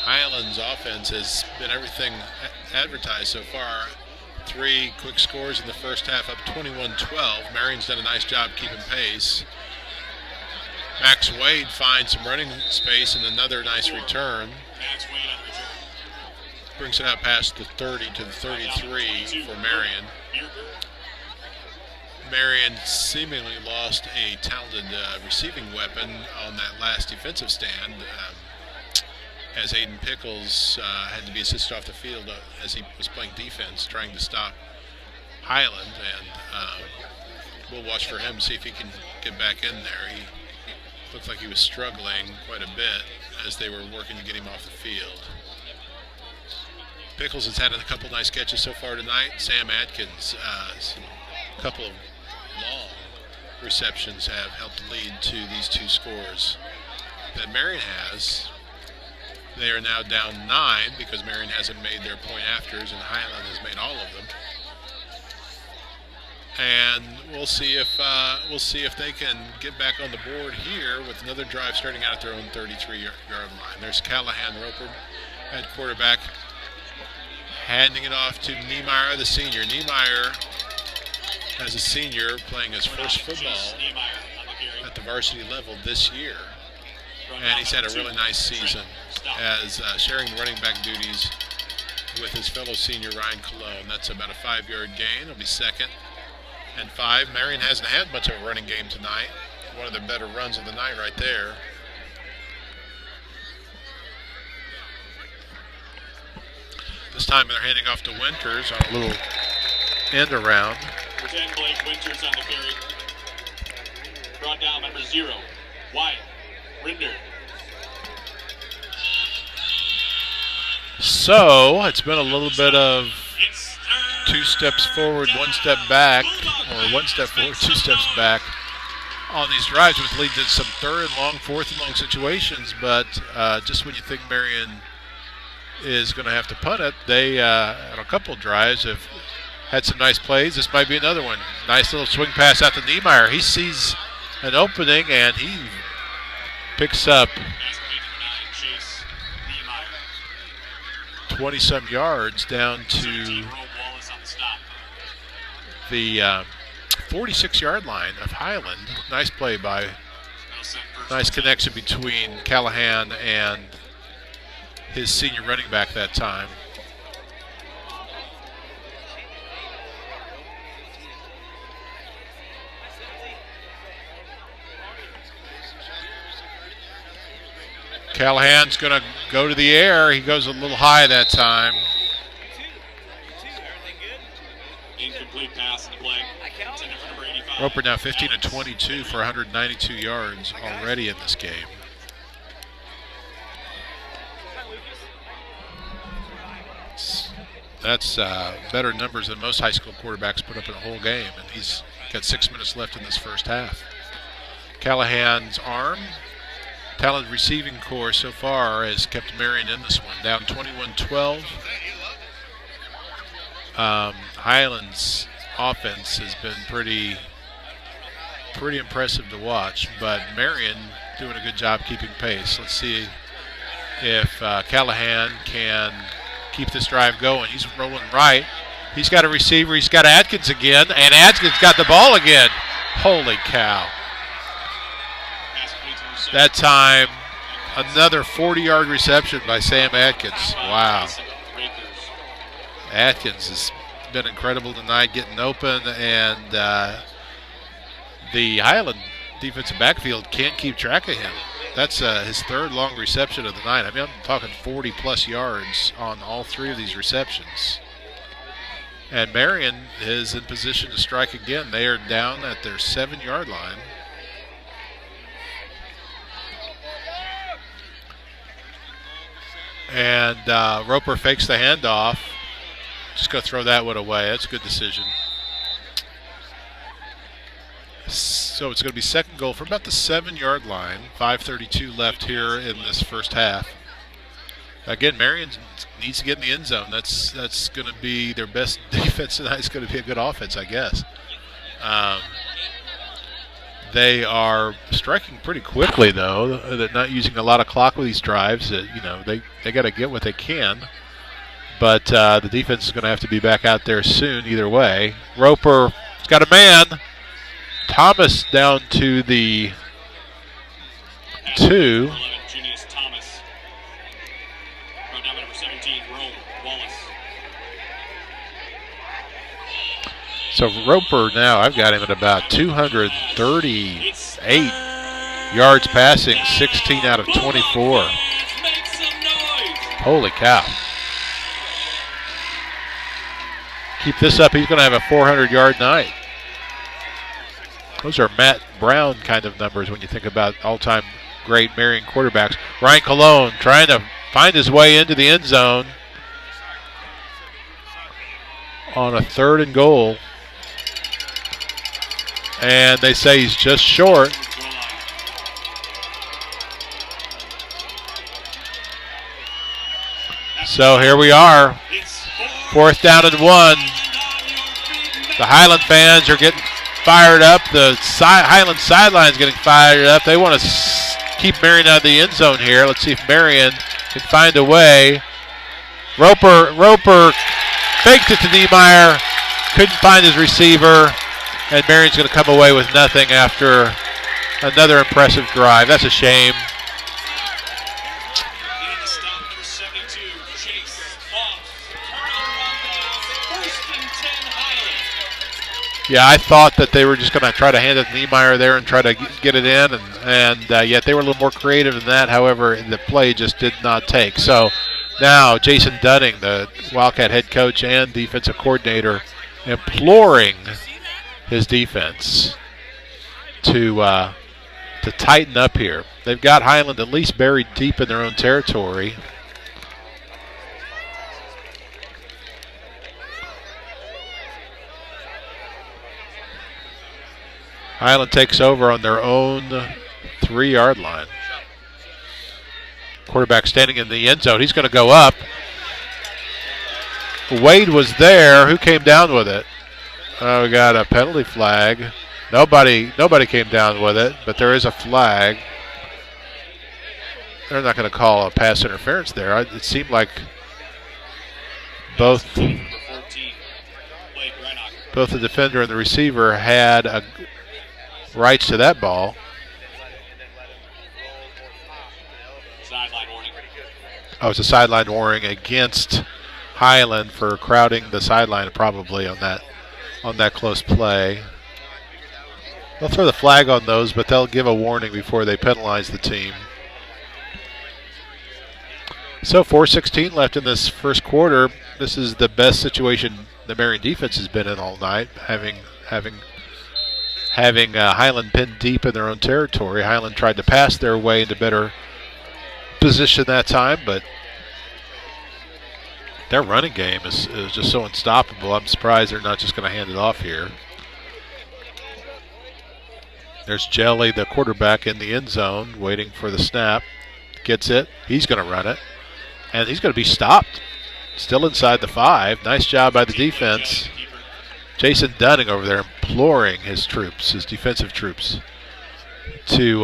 Highland's offense has been everything advertised so far. 3 quick scores in the first half, up 21-12. Marion's done a nice job keeping pace. Max Wade finds some running space and another nice return. Brings it out past the 30 to the 33 for Marion. Marion seemingly lost a talented receiving weapon on that last defensive stand, as Aiden Pickles had to be assisted off the field as he was playing defense, trying to stop Highland. And we'll watch for him, see if he can get back in there. He looked like he was struggling quite a bit as they were working to get him off the field. Pickles has had a couple nice catches so far tonight. Sam Adkins, a couple of long receptions have helped lead to these 2 scores that Marion has. They are now down 9 because Marion hasn't made their point afters and Highland has made all of them. And we'll see if they can get back on the board here with another drive starting out at their own 33-yard line. There's Callahan Roper at quarterback, handing it off to Niemeyer, the senior. Niemeyer, as a senior, playing his first football at the varsity level this year. And he's had a really nice season as sharing running back duties with his fellow senior Ryan Cologne. That's about a 5-yard gain. It'll be 2nd and 5. Marion hasn't had much of a running game tonight. One of the better runs of the night right there. This time they're handing off to Winters on a little end around. 10 Blake Winters on the carry. Brought down number 0, Wyatt Rinder. So it's been a little bit of 2 steps forward, 1 step back, or 1 step forward, 2 steps back on these drives, which leads to some third and long, fourth and long situations. But just when you think Marion is going to have to punt it, they, on a couple of drives, have had some nice plays. This might be another one. Nice little swing pass out to Niemeyer. He sees an opening, and he picks up 20-some yards down to the 46-yard line of Highland. Nice play nice connection between Callahan and his senior running back that time. Callahan's going to go to the air. He goes a little high that time. Incomplete pass in the play. Roper now 15 of 22 for 192 yards already in this game. That's better numbers than most high school quarterbacks put up in a whole game, and he's got 6 minutes left in this first half. Callahan's arm, talented receiving core so far has kept Marion in this one, down 21-12. Highland's offense has been pretty impressive to watch, but Marion doing a good job keeping pace. Let's see if Callahan can keep this drive going. He's rolling right. He's got a receiver. He's got Atkins again, and Atkins got the ball again. Holy cow. That time, another 40-yard reception by Sam Atkins. Wow. Atkins has been incredible tonight, getting open, and the Highland defensive backfield can't keep track of him. That's his third long reception of the night. I mean, I'm talking 40-plus yards on all three of these receptions. And Marion is in position to strike again. They are down at their 7-yard line. And Roper fakes the handoff. Just going to throw that one away. That's a good decision. So it's going to be second goal from about the 7-yard line. 5:32 left here in this first half. Again, Marion needs to get in the end zone. That's going to be their best defense tonight. It's going to be a good offense, I guess. They are striking pretty quickly, though. They're not using a lot of clock with these drives. They got to get what they can. But the defense is going to have to be back out there soon either way. Roper's got a man. Thomas down to the 2. So Roper now, I've got him at about 238 yards passing, 16 out of 24. Holy cow. Keep this up, he's going to have a 400-yard night. Those are Matt Brown kind of numbers when you think about all-time great Marion quarterbacks. Ryan Colon trying to find his way into the end zone on a 3rd and goal. And they say he's just short. So here we are, 4th down and 1. The Highland fans are getting fired up. The Highland sideline is getting fired up. They want to keep Marion out of the end zone here. Let's see if Marion can find a way. Roper faked it to Niemeyer, couldn't find his receiver, and Marion's going to come away with nothing after another impressive drive. That's a shame. Yeah, I thought that they were just going to try to hand it to Niemeyer there and try to get it in, and yet they were a little more creative than that. However, the play just did not take. So now Jason Dunning, the Wildcat head coach and defensive coordinator, imploring his defense to tighten up here. They've got Highland at least buried deep in their own territory. Highland takes over on their own 3-yard line. Quarterback standing in the end zone. He's going to go up. Wade was there. Who came down with it? We got a penalty flag. Nobody came down with it, but there is a flag. They're not going to call a pass interference there. It seemed like both the defender and the receiver had rights to that ball. Oh, it's a sideline warning against Highland for crowding the sideline probably on that close play. They'll throw the flag on those, but they'll give a warning before they penalize the team. So 4:16 left in this first quarter. This is the best situation the Marion defense has been in all night, having Highland pinned deep in their own territory. Highland tried to pass their way into better position that time, but their running game is just so unstoppable. I'm surprised they're not just going to hand it off here. There's Jelly, the quarterback, in the end zone, waiting for the snap. Gets it. He's going to run it. And he's going to be stopped. Still inside the 5. Nice job by the defense. Jason Dunning over there imploring his troops, his defensive troops, to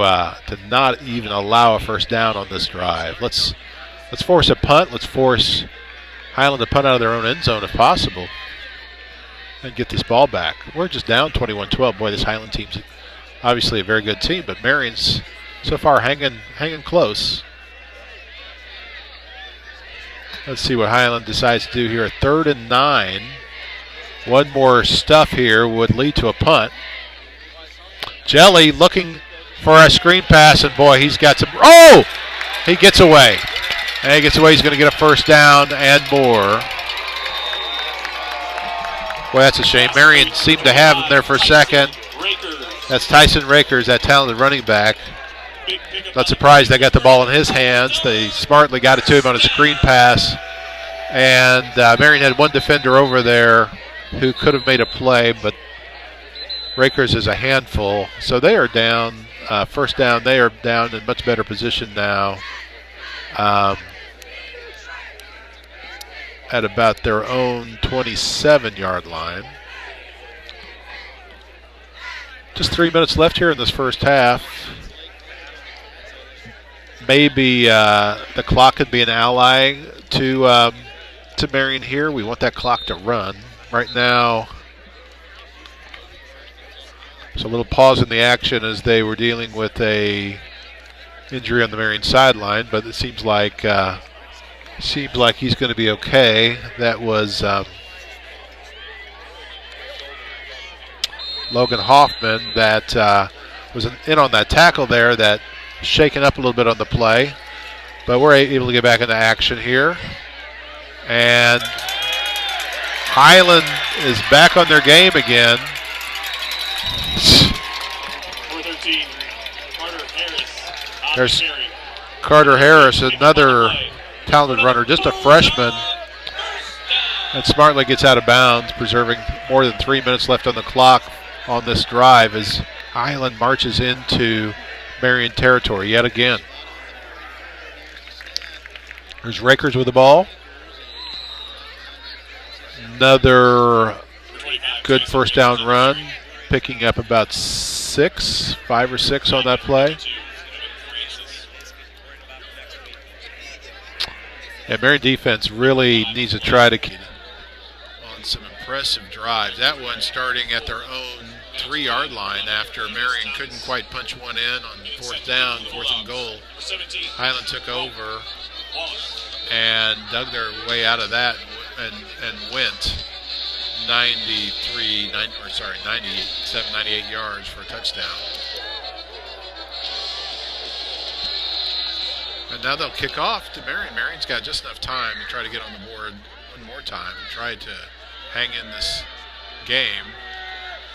not even allow a first down on this drive. Let's force a punt. Let's force Highland to punt out of their own end zone if possible and get this ball back. We're just down 21-12. Boy, this Highland team's obviously a very good team, but Marion's so far hanging close. Let's see what Highland decides to do here. A 3rd and 9. One more stuff here would lead to a punt. Jelly looking for a screen pass, and boy, he's got some. Oh! He gets away. And he gets away. He's going to get a first down and more. Boy, that's a shame. Marion seemed to have him there for a second. That's Tyson Rakers, that talented running back. Not surprised they got the ball in his hands. They smartly got it to him on a screen pass. And Marion had one defender over there who could have made a play, but Rakers is a handful. So they are down. First down, they are down in much better position now. At about their own 27-yard line. Just 3 minutes left here in this first half. Maybe the clock could be an ally to Marion here. We want that clock to run. Right now, there's a little pause in the action as they were dealing with a injury on the Marion sideline, but it seems like he's going to be okay. That was Logan Hoffman that was in on that tackle there that shaken up a little bit on the play. But we're able to get back into action here. And Highland is back on their game again. There's Carter Harris, another talented runner, just a freshman. And smartly gets out of bounds, preserving more than 3 minutes left on the clock on this drive as Highland marches into Marion territory yet again. There's Rakers with the ball. Another good first down run, picking up about 5 or 6 on that play. And Marion defense really needs to try to get on some impressive drives. That one starting at their own 3-yard line after Marion couldn't quite punch one in on 4th down, 4th and goal. Highland took over and dug their way out of that and went 97, 98 yards for a touchdown. And now they'll kick off to Marion. Marion's got just enough time to try to get on the board one more time and try to hang in this game.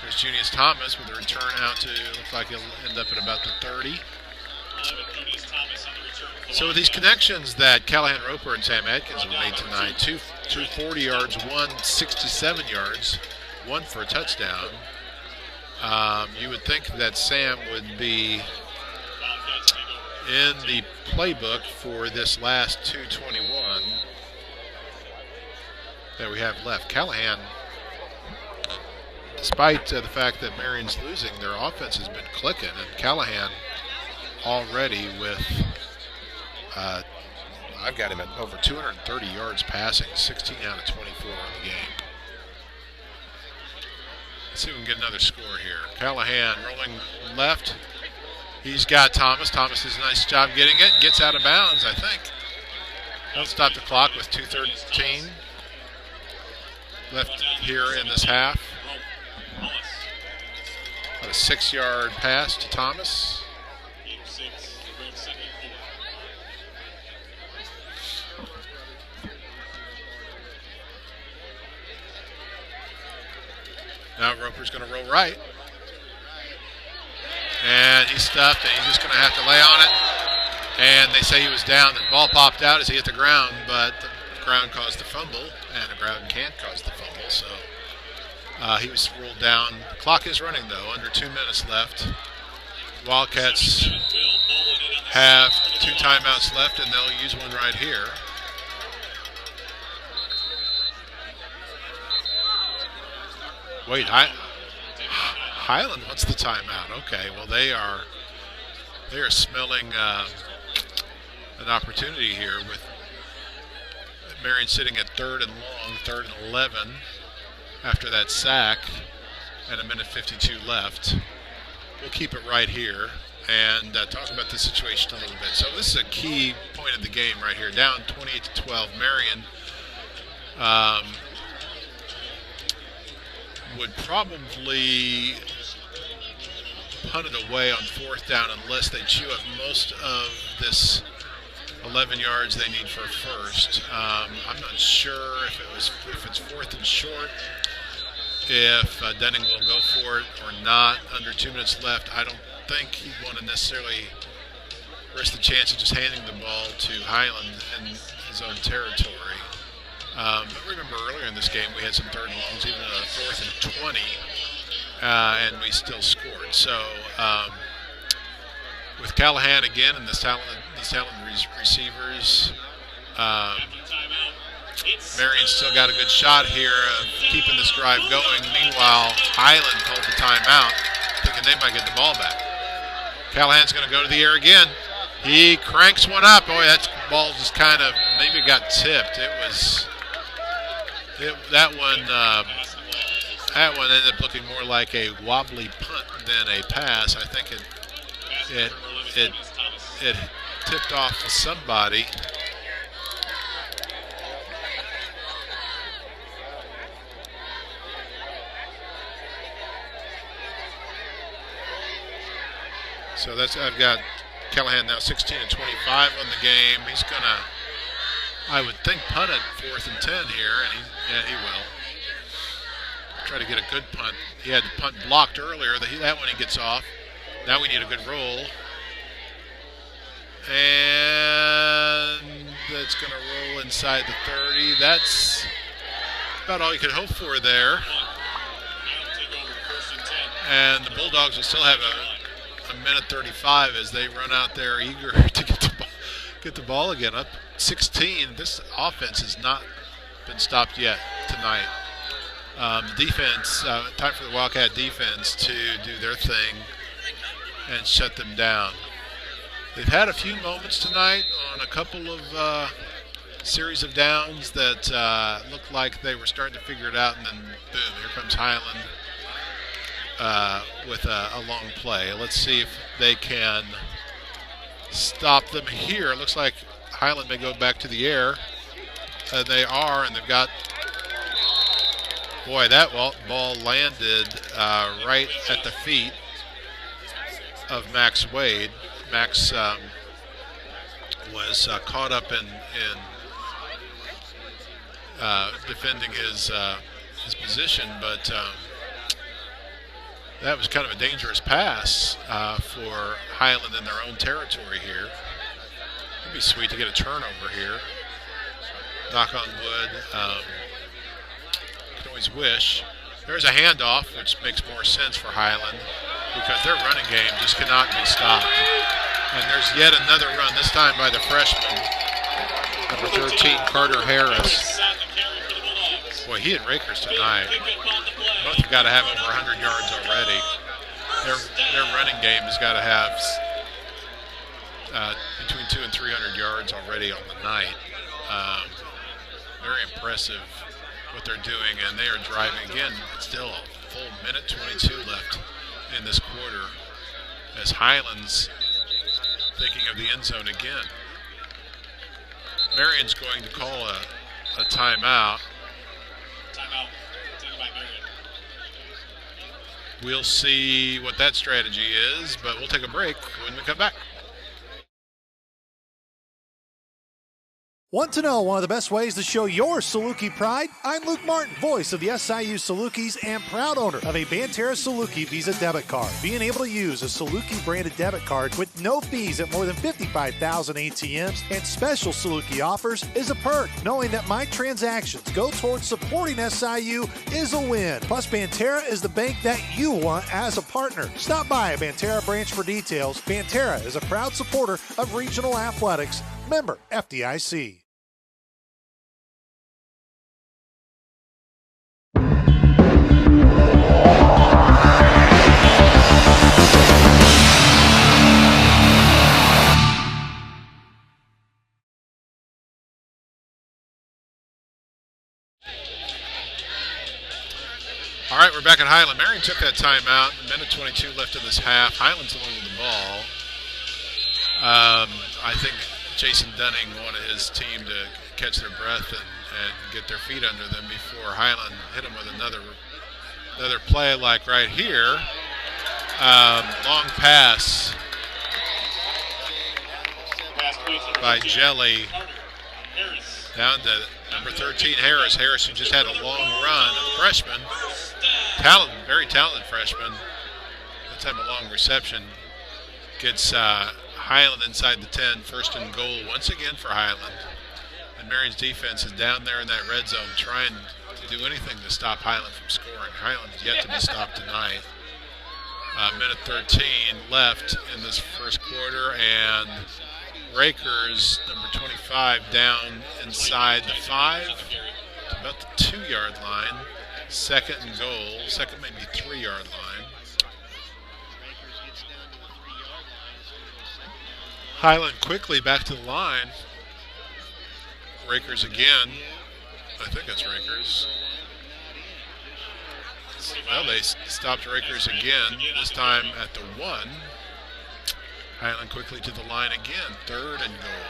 There's Junius Thomas with a return out to, looks like he'll end up at about the 30. So with these connections that Callahan Roper and Sam Atkins have made tonight, two 40 yards, one 67 yards, one for a touchdown. You would think that Sam would be in the playbook for this last 2:21 that we have left. Callahan, despite the fact that Marion's losing, their offense has been clicking, and Callahan already with, I've got him at over 230 yards passing, 16 out of 24 in the game. Let's see if we can get another score here. Callahan rolling left. He's got Thomas. Thomas does a nice job getting it. Gets out of bounds, I think. Don't stop the clock with 2:13 left here in this half. About a 6-yard pass to Thomas. Now Roper's going to roll right. And he's stuffed, and he's just going to have to lay on it. And they say he was down. The ball popped out as he hit the ground, but the ground caused the fumble, and the ground can't cause the fumble. So he was ruled down. The clock is running, though, under 2 minutes left. Wildcats have 2 timeouts left, and they'll use one right here. Wait, Highland wants the timeout. Okay, well they are smelling an opportunity here with Marion sitting at 3rd and long, 3rd and 11 after that sack, and 1:52 left. We'll keep it right here and talk about this situation a little bit. So this is a key point of the game right here. Down 28-12, Marion would probably punt it away on 4th down unless they chew up most of this 11 yards they need for first. I'm not sure if it's 4th and short, if Denning will go for it or not. Under 2 minutes left, I don't think he'd want to necessarily risk the chance of just handing the ball to Highland in his own territory. But remember earlier in this game we had some 3rd and longs, even a 4th and 20, and we still scored. So with Callahan again and these talented receivers, Marion's still got a good shot here of keeping this drive going. Meanwhile, Highland called the timeout, thinking they might get the ball back. Callahan's going to go to the air again. He cranks one up. Boy, that ball just kind of maybe got tipped. That one ended up looking more like a wobbly punt than a pass. I think it tipped off to somebody. So I've got Callahan now 16 and 25 on the game. He's gonna, I would think, punt it 4th and 10 here, and he will. Try to get a good punt. He had the punt blocked earlier. That one he gets off. Now we need a good roll. And that's going to roll inside the 30. That's about all you could hope for there. And the Bulldogs will still have a 1:35 as they run out there eager to get the ball again. Up 16. This offense has not been stopped yet tonight. The defense, time for the Wildcat defense to do their thing and shut them down. They've had a few moments tonight on a couple of series of downs that looked like they were starting to figure it out, and then boom, here comes Highland with a long play. Let's see if they can stop them here. It looks like Highland may go back to the air. They are, and they've got, boy, that ball landed right at the feet of Max Wade. Max was caught up in defending his position, but that was kind of a dangerous pass for Highland in their own territory here. It'd be sweet to get a turnover here. Knock on wood. Can always wish. There's a handoff, which makes more sense for Highland because their running game just cannot be stopped. And there's yet another run, this time by the freshman, number 13, Carter Harris. Boy, he and Rakers tonight, both have got to have over 100 yards already. Their running game has got to have between 200 and 300 yards already on the night. Very impressive what they're doing, and they are driving again. Still a full minute 22 left in this quarter as Highland's thinking of the end zone again. Marion's going to call a timeout. Timeout. Taken by Marion. We'll see what that strategy is, but we'll take a break when we come back. Want to know one of the best ways to show your Saluki pride? I'm Luke Martin, voice of the SIU Salukis and proud owner of a Banterra Saluki Visa debit card. Being able to use a Saluki branded debit card with no fees at more than 55,000 ATMs and special Saluki offers is a perk. Knowing that my transactions go towards supporting SIU is a win. Plus, Banterra is the bank that you want as a partner. Stop by a Banterra branch for details. Banterra is a proud supporter of regional athletics. Member FDIC. All right, we're back at Highland. Marion took that timeout. A minute 22 left in this half. Highland's the one with the ball. I think Jason Dunning wanted his team to catch their breath and get their feet under them before Highland hit them with another play like right here. Long pass by Jelly down to number 13, Harris. Harris, who just had a long run, a freshman. Very talented freshman. That time a long reception. Gets Highland inside the 10, first and goal once again for Highland. And Marion's defense is down there in that red zone trying to do anything to stop Highland from scoring. Highland is yet to be stopped tonight. Minute 13 left in this first quarter, and Rakers, number 25, down inside the 5 to about the 2-yard line. Second and goal, second maybe 3-yard line. Highland quickly back to the line. Rakers again. I think that's Rakers. Well, they stopped Rakers again, this time at the 1. Highland quickly to the line again, third and goal.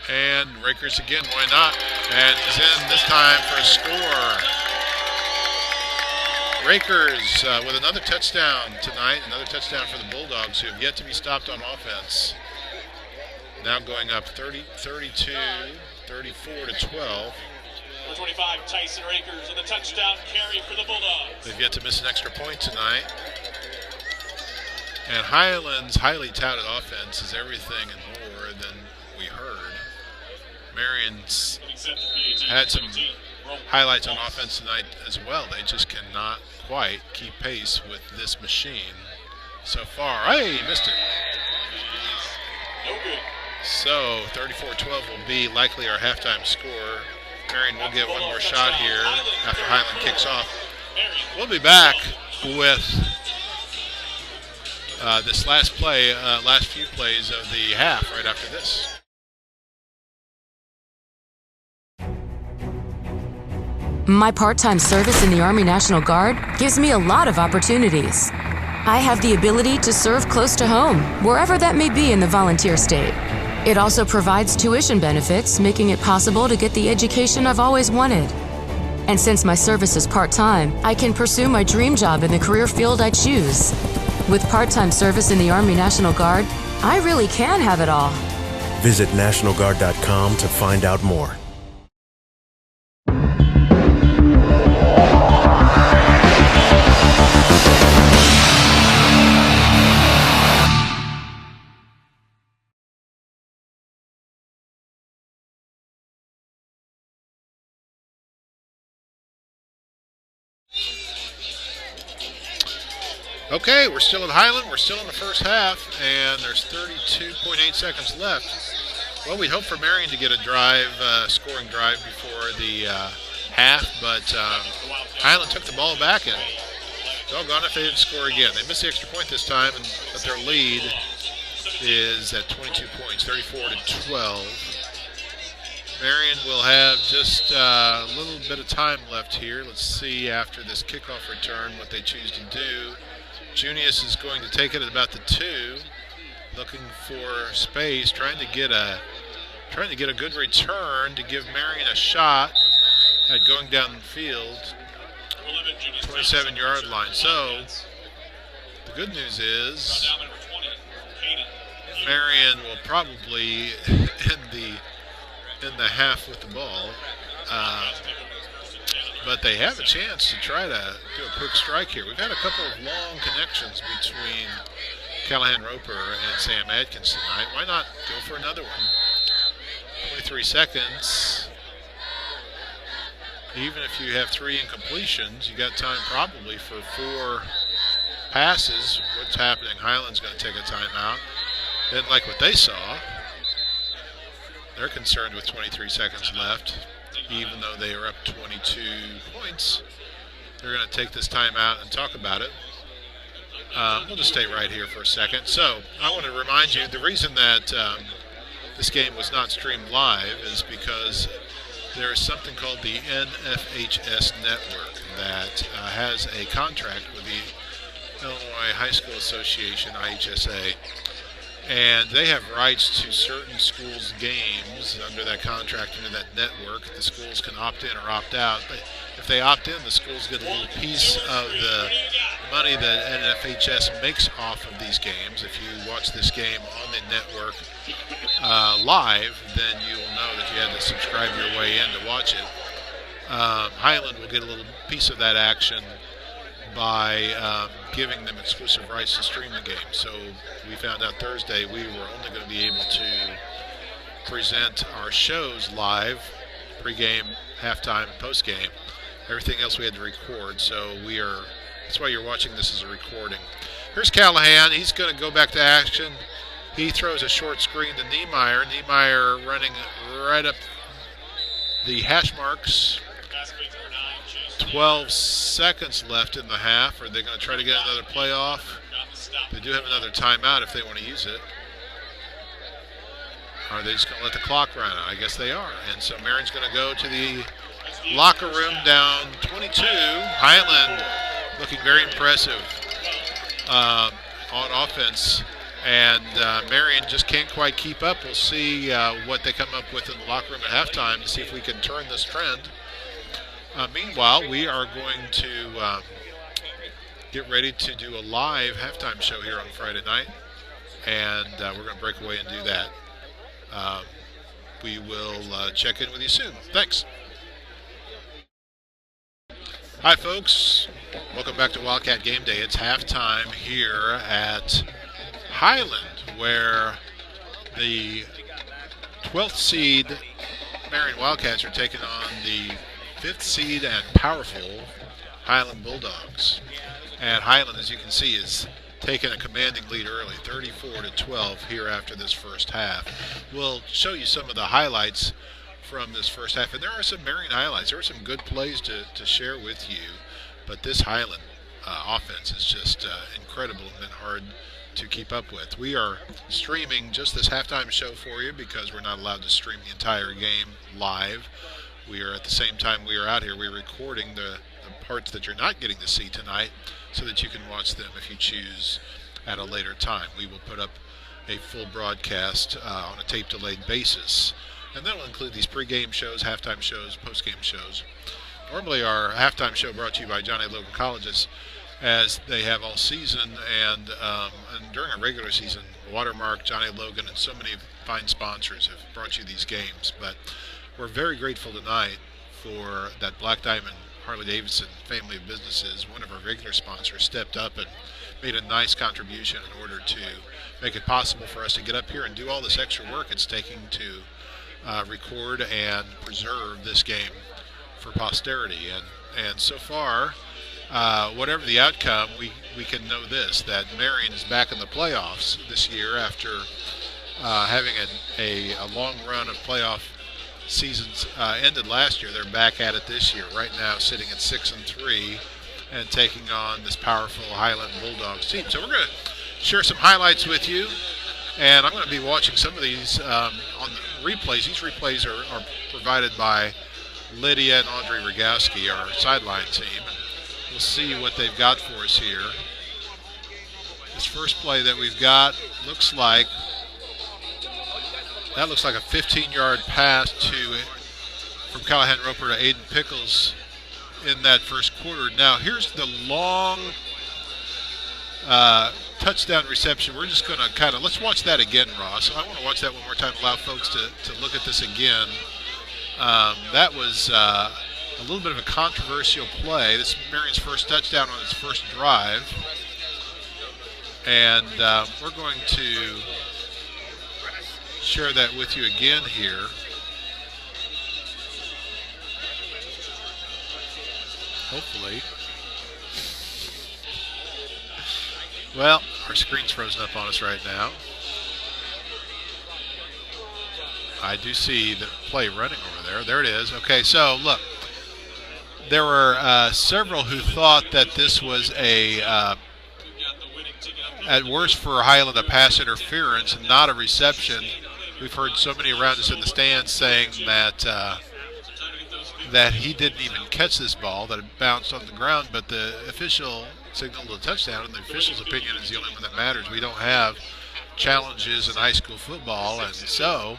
And Rakers again, why not? And is in this time for a score. Rakers with another touchdown tonight, another touchdown for the Bulldogs, who have yet to be stopped on offense. Now going up 34 to 12. Number 25, Tyson Rakers with a touchdown carry for the Bulldogs. They've yet to miss an extra point tonight. And Highland's highly touted offense is everything and more than we heard. Marion's had some highlights on offense tonight as well. They just cannot quite keep pace with this machine so far. Hey, missed it. No good. So 34-12 will be likely our halftime score. Marion will get one more shot here after Highland kicks off. We'll be back with this last few plays of the half right after this. My part-time service in the Army National Guard gives me a lot of opportunities. I have the ability to serve close to home, wherever that may be in the volunteer state. It also provides tuition benefits, making it possible to get the education I've always wanted. And since my service is part-time, I can pursue my dream job in the career field I choose. With part-time service in the Army National Guard, I really can have it all. Visit NationalGuard.com to find out more. Okay, we're still at Highland. We're still in the first half, and there's 32.8 seconds left. Well, we'd hope for Marion to get a drive, scoring drive before the half, but Highland took the ball back, and doggone if they didn't score again. They missed the extra point this time, but their lead is at 22 points, 34-12. Marion will have just a little bit of time left here. Let's see after this kickoff return what they choose to do. Junius is going to take it at about the 2, looking for space, trying to get a good return to give Marion a shot at going down the field, 27-yard line. So the good news is Marion will probably in the half with the ball, but they have a chance to try to do a quick strike here. We've had a couple of long connections between Callahan Roper and Sam Adkins tonight. Why not go for another one? 23 seconds. Even if you have 3 incompletions, you got time probably for 4 passes. What's happening? Highland's going to take a timeout. Didn't like what they saw. They're concerned with 23 seconds left, even though they are up 22 points. They're going to take this timeout and talk about it. We'll just stay right here for a second. So I want to remind you, the reason that this game was not streamed live is because there is something called the NFHS network that has a contract with the Illinois High School Association, IHSA, and they have rights to certain schools' games under that contract, under that network. The schools can opt in or opt out. But if they opt in, the schools get a little piece of the money that NFHS makes off of these games. If you watch this game on the network live, then you will know that you had to subscribe your way in to watch it. Highland will get a little piece of that action by giving them exclusive rights to stream the game. So we found out Thursday we were only going to be able to present our shows live, pregame, halftime, and postgame. Everything else we had to record. So that's why you're watching this as a recording. Here's Callahan. He's going to go back to action. He throws a short screen to Niemeyer. Niemeyer running right up the hash marks. 12 seconds left in the half. Are they going to try to get another playoff? They do have another timeout if they want to use it. Are they just going to let the clock run out? I guess they are. And so Marion's going to go to the locker room down 22. Highland looking very impressive on offense. And Marion just can't quite keep up. We'll see what they come up with in the locker room at halftime to see if we can turn this trend. Meanwhile, we are going to get ready to do a live halftime show here on Friday night, and we're going to break away and do that. We will check in with you soon. Thanks. Hi, folks. Welcome back to Wildcat Game Day. It's halftime here at Highland, where the 12th seed Marion Wildcats are taking on the 5th seed and powerful Highland Bulldogs. And Highland, as you can see, is taking a commanding lead early, 34-12 here after this first half. We'll show you some of the highlights from this first half. And there are some Marion highlights. There were some good plays to share with you. But this Highland offense is just incredible and been hard to keep up with. We are streaming just this halftime show for you because we're not allowed to stream the entire game live. We are, at the same time we are out here, we're recording the parts that you're not getting to see tonight so that you can watch them if you choose at a later time. We will put up a full broadcast on a tape-delayed basis, and that will include these pregame shows, halftime shows, postgame shows. Normally our halftime show brought to you by Johnny Logan Colleges, as they have all season, and during a regular season, Watermark, Johnny Logan, and so many fine sponsors have brought you these games. But we're very grateful tonight for that Black Diamond Harley-Davidson family of businesses. One of our regular sponsors stepped up and made a nice contribution in order to make it possible for us to get up here and do all this extra work it's taking to record and preserve this game for posterity. And so far, whatever the outcome, we can know this, that Marion is back in the playoffs this year after having a long run of playoff seasons ended last year. They're back at it this year, right now sitting at 6-3 and taking on this powerful Highland Bulldogs team. So we're going to share some highlights with you, and I'm going to be watching some of these on the replays. These replays are provided by Lydia and Audrey Rogowski, our sideline team. We'll see what they've got for us here. This first play that we've got looks like a 15-yard pass from Callahan Roper to Aiden Pickles in that first quarter. Now here's the long touchdown reception. We're just going to let's watch that again, Ross. I want to watch that one more time, allow folks to look at this again. That was a little bit of a controversial play. This is Marion's first touchdown on its first drive. And we're going to share that with you again here. Hopefully. Well, our screen's frozen up on us right now. I do see the play running over there. There it is. Okay, so look. There were several who thought that this was at worst for Highland, a pass interference and not a reception. We've heard so many around us in the stands saying that he didn't even catch this ball, that it bounced on the ground, but the official signaled a touchdown, and the official's opinion is the only one that matters. We don't have challenges in high school football, and so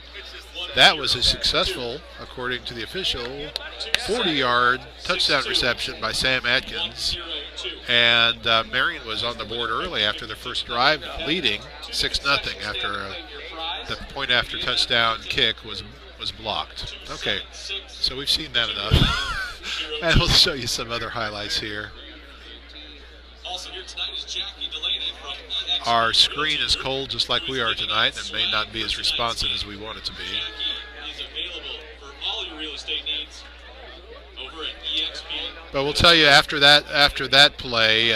that was a successful, according to the official, 40-yard touchdown reception by Sam Atkins. And Marion was on the board early after their first drive, leading 6-0 after the point after touchdown kick was blocked. Okay, so we've seen that enough. And we'll show you some other highlights here. Our screen is cold just like we are tonight and may not be as responsive as we want it to be. But we'll tell you after that play,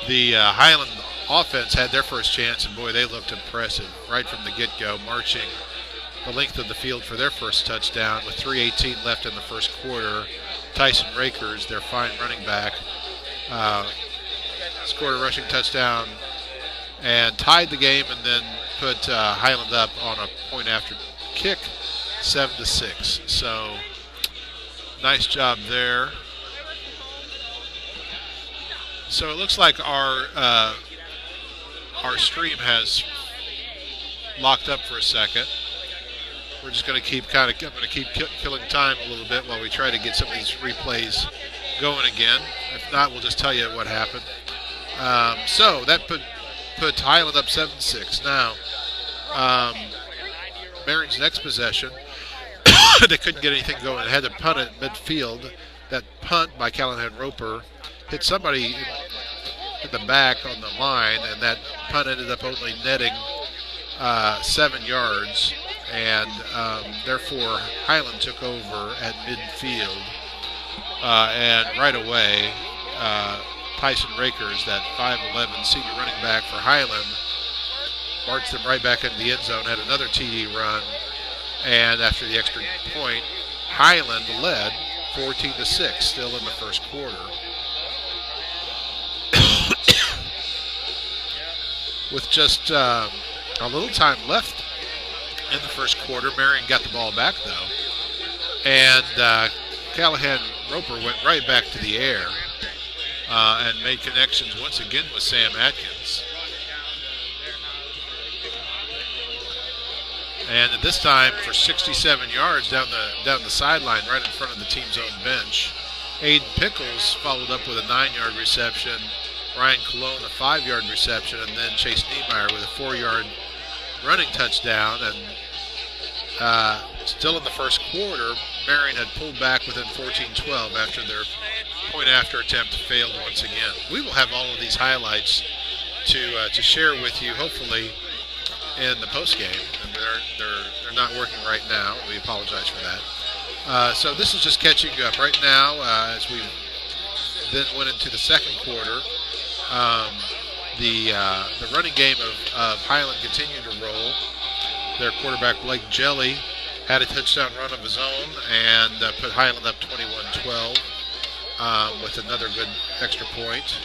the Highland offense had their first chance, and boy, they looked impressive right from the get-go, marching the length of the field for their first touchdown with 3:18 left in the first quarter. Tyson Rakers, their fine running back, scored a rushing touchdown and tied the game, and then put Highland up on a point after kick, 7-6. So nice job there. So it looks like our stream has locked up for a second. We're just going to keep killing time a little bit while we try to get some of these replays going again. If not, we'll just tell you what happened. So that put Highland up 7-6. Now, Marion's next possession, they couldn't get anything going. They had to punt it midfield. That punt by Callahan Roper hit somebody in the back on the line, and that punt ended up only netting 7 yards, and therefore Highland took over at midfield, and right away Tyson Rakers, that 5'11" senior running back for Highland, marched them right back into the end zone, had another TD run, and after the extra point, Highland led 14-6 still in the first quarter. With just a little time left in the first quarter, Marion got the ball back though, and Callahan Roper went right back to the air and made connections once again with Sam Atkins. And at this time, for 67 yards down the sideline, right in front of the team's own bench, Aiden Pickles followed up with a 9-yard reception, Ryan Colon a 5-yard reception, and then Chase Niemeyer with a 4-yard running touchdown. And still in the first quarter, Marion had pulled back within 14-12 after their point-after attempt failed once again. We will have all of these highlights to share with you, hopefully, in the postgame. And they're not working right now. We apologize for that. So this is just catching you up right now as we then went into the second quarter. The running game of Highland continued to roll. Their quarterback, Blake Jelly, had a touchdown run of his own and put Highland up 21-12 with another good extra point.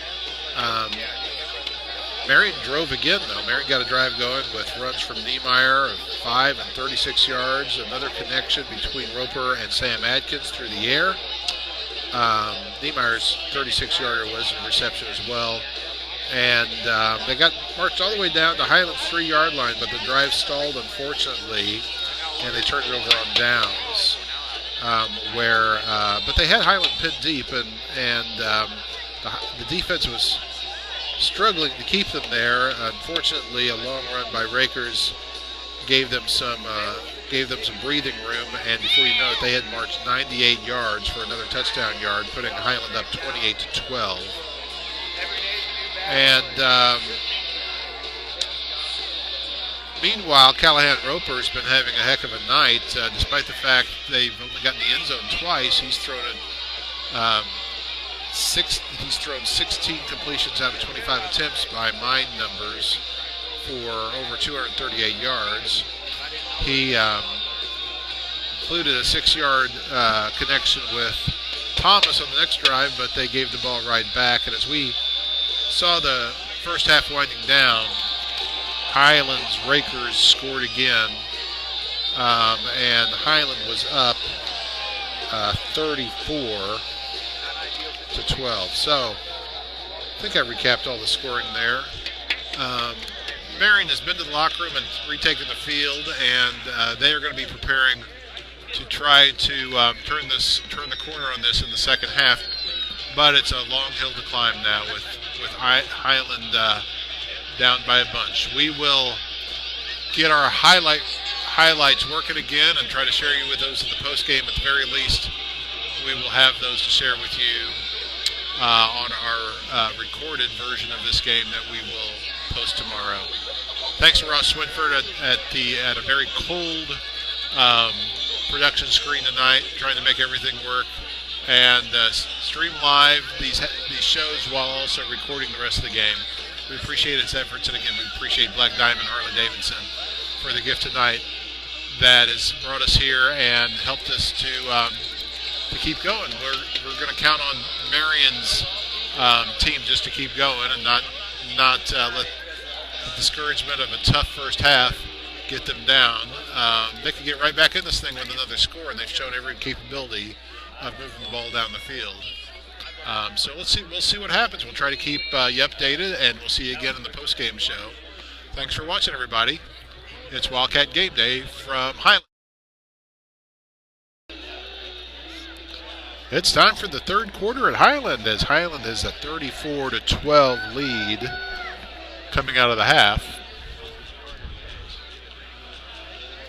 Marion drove again, though. Marion got a drive going with runs from Niemeyer of 5 and 36 yards. Another connection between Roper and Sam Adkins through the air. Niemeyer's 36-yarder was a reception as well. And they got marched all the way down to Highland's 3-yard line, but the drive stalled, unfortunately, and they turned it over on downs. But they had Highland pinned deep, and the defense was struggling to keep them there. Unfortunately, a long run by Rakers gave them some breathing room, and before you know it, they had marched 98 yards for another touchdown yard, putting Highland up 28-12. And meanwhile, Callahan Roper's been having a heck of a night, despite the fact they've only gotten the end zone twice. He's thrown it. He's thrown 16 completions out of 25 attempts by my numbers for over 238 yards. He included a 6-yard connection with Thomas on the next drive, but they gave the ball right back. And as we saw the first half winding down, Highland's Rakers scored again, and Highland was up 34-12. So I think I recapped all the scoring there. Marion has been to the locker room and retaken the field, and they are going to be preparing to try to turn the corner on this in the second half. But it's a long hill to climb now with Highland down by a bunch. We will get our highlights working again and try to share you with those in the post game. At the very least, we will have those to share with you on our recorded version of this game that we will post tomorrow. Thanks to Ross Swinford at a very cold production screen tonight, trying to make everything work and stream live these shows while also recording the rest of the game. We appreciate its efforts, and again, we appreciate Black Diamond Harley Davidson for the gift tonight that has brought us here and helped us to keep going. We're going to count on Marion's team just to keep going and not let the discouragement of a tough first half get them down. They can get right back in this thing with another score, and they've shown every capability of moving the ball down the field. So we'll see what happens. We'll try to keep you updated, and we'll see you again in the post-game show. Thanks for watching, everybody. It's Wildcat Game Day from Highland. It's time for the third quarter at Highland, as Highland has a 34-12 lead coming out of the half.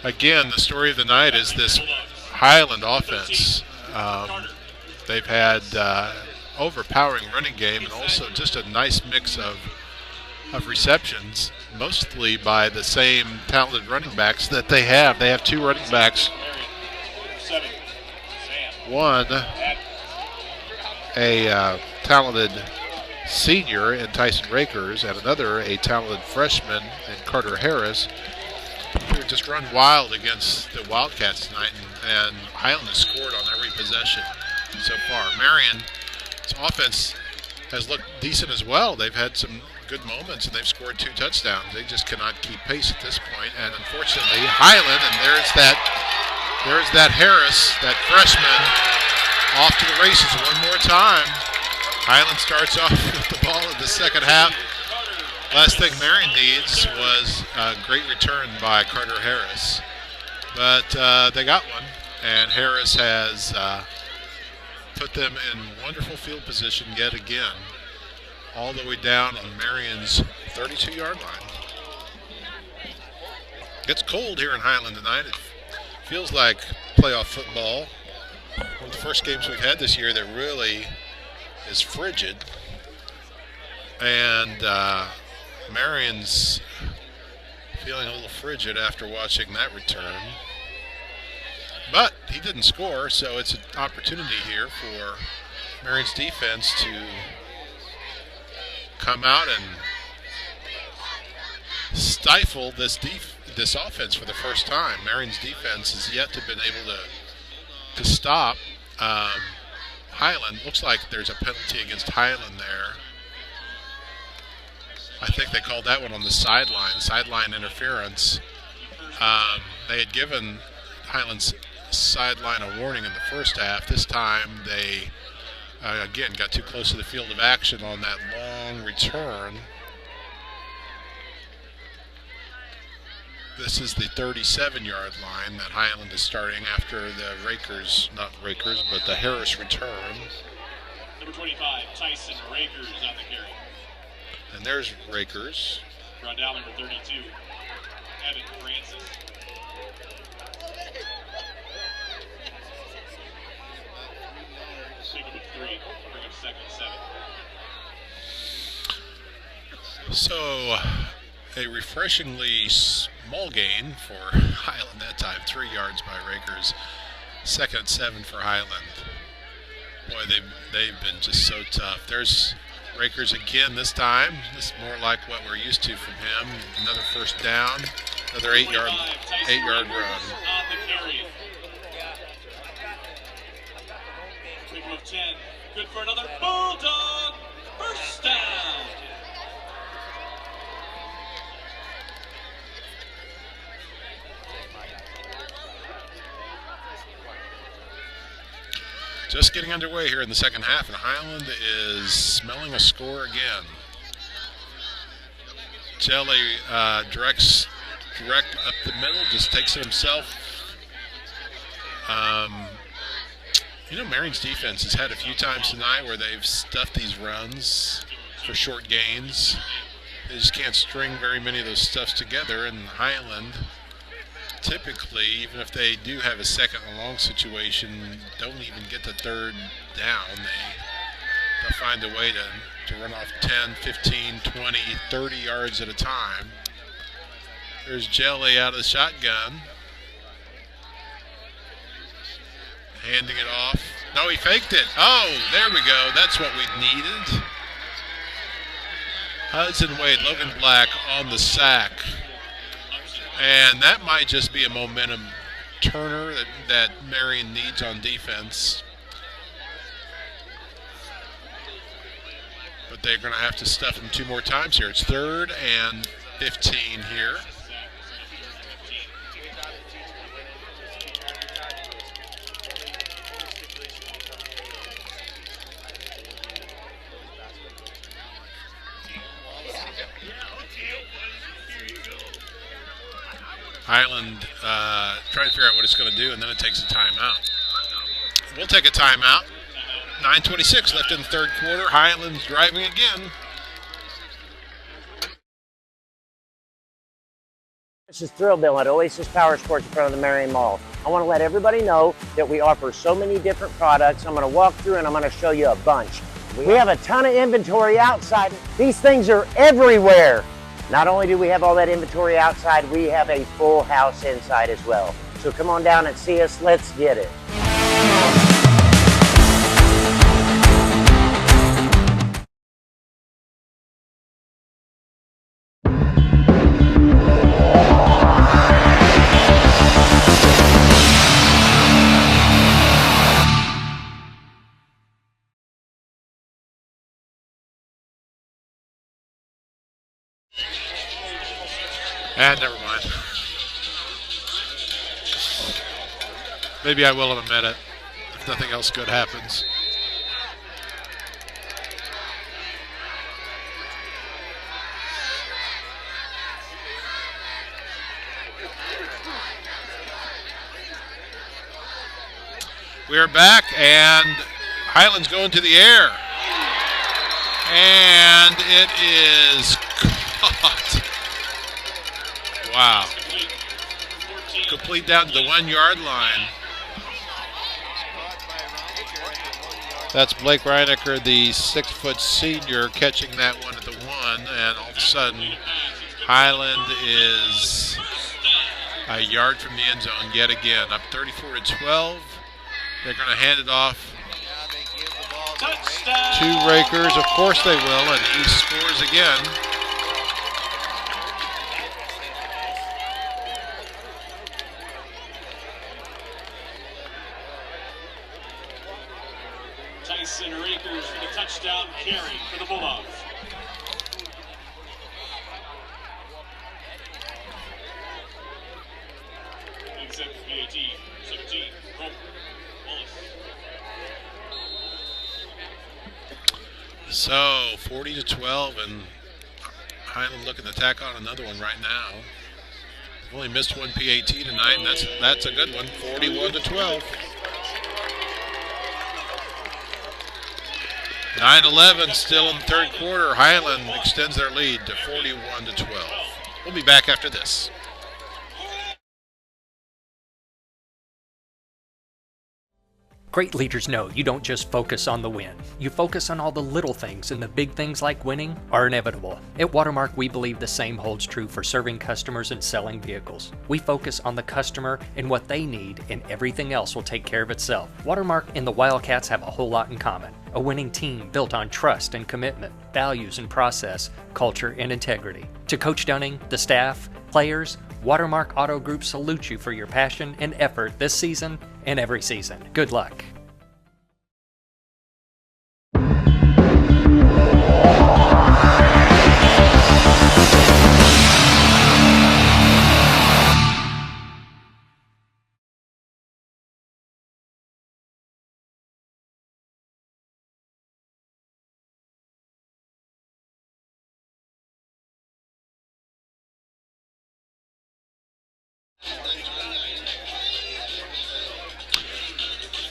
Again, the story of the night is this Highland offense. They've had overpowering running game and also just a nice mix of receptions, mostly by the same talented running backs that they have. They have two running backs. One, a talented senior in Tyson Rakers, and another, a talented freshman in Carter Harris, who just run wild against the Wildcats tonight, and Highland has scored on every possession so far. Marion's offense has looked decent as well. They've had some good moments, and they've scored 2 touchdowns. They just cannot keep pace at this point, and unfortunately, Highland, and there's that Harris, that freshman, off to the races one more time. Highland starts off with the ball in the second half. Last thing Marion needs was a great return by Carter Harris. But they got one, and Harris has put them in wonderful field position yet again, all the way down on Marion's 32-yard line. It's cold here in Highland tonight. It feels like playoff football. One of the first games we've had this year that really is frigid. And Marion's feeling a little frigid after watching that return. But he didn't score, so it's an opportunity here for Marion's defense to come out and stifle this offense for the first time. Marion's defense has yet to been able to stop Highland. Looks like there's a penalty against Highland there. I think they called that one on the sideline interference. They had given Highland's sideline a warning in the first half. This time they, again, got too close to the field of action on that long return. This is the 37-yard line that Highland is starting after the the Harris return. Number 25, Tyson Rakers on the carry. And there's Rakers. Brought down number 32, Evan Francis. Pick up 3, bring up second, 7. So, a refreshingly small gain for Highland that time. 3 yards by Rakers. Second and 7 for Highland. Boy, they've been just so tough. There's Rakers again this time. This is more like what we're used to from him. Another first down. Another 8-yard run. On the carry. Pick up 10. Good for another Bulldog. First down. Just getting underway here in the second half, and Highland is smelling a score again. Jelly direct up the middle, just takes it himself. Marion's defense has had a few times tonight where they've stuffed these runs for short gains. They just can't string very many of those stuffs together, and Highland typically, even if they do have a second and long situation, don't even get to third down. They'll find a way to run off 10, 15, 20, 30 yards at a time. There's Jelly out of the shotgun. Handing it off. No, he faked it. Oh, there we go. That's what we needed. Hudson Wade, Logan Black on the sack. And that might just be a momentum turner that Marion needs on defense. But they're going to have to stuff him 2 more times here. It's 3rd and 15 here. Highland trying to figure out what it's going to do, and then it takes a timeout. We'll take a timeout. 9:26 left in the third quarter. Highland's driving again. This is Thrill Bill at Oasis Power Sports in front of the Marion Mall. I want to let everybody know that we offer so many different products. I'm going to walk through and I'm going to show you a bunch. We have a ton of inventory outside. These things are everywhere. Not only do we have all that inventory outside, we have a full house inside as well. So come on down and see us. Let's get it. Never mind. Maybe I will in a minute if nothing else good happens. We are back, and Highland's going to the air. And it is caught. Wow. Complete down to the 1-yard line. That's Blake Reinecker, the 6-foot senior, catching that one at the 1, and all of a sudden, Highland is a yard from the end zone yet again. Up 34-12. They're going to hand it off Two rakers, of course they will, and he scores again. Tyson Rakers for the touchdown carry for the Bulldogs. Except PAT 17. Rope. Wallace. So 40-12, and Highland looking to tack on another one right now. Only missed one PAT tonight, and that's a good one. 41-12. 9-11 still in the third quarter. Highland extends their lead to 41-12. We'll be back after this. Great leaders know you don't just focus on the win. You focus on all the little things, and the big things like winning are inevitable. At Watermark, we believe the same holds true for serving customers and selling vehicles. We focus on the customer and what they need, and everything else will take care of itself. Watermark and the Wildcats have a whole lot in common. A winning team built on trust and commitment, values and process, culture and integrity. To Coach Dunning, the staff, players, Watermark Auto Group salutes you for your passion and effort this season and every season. Good luck.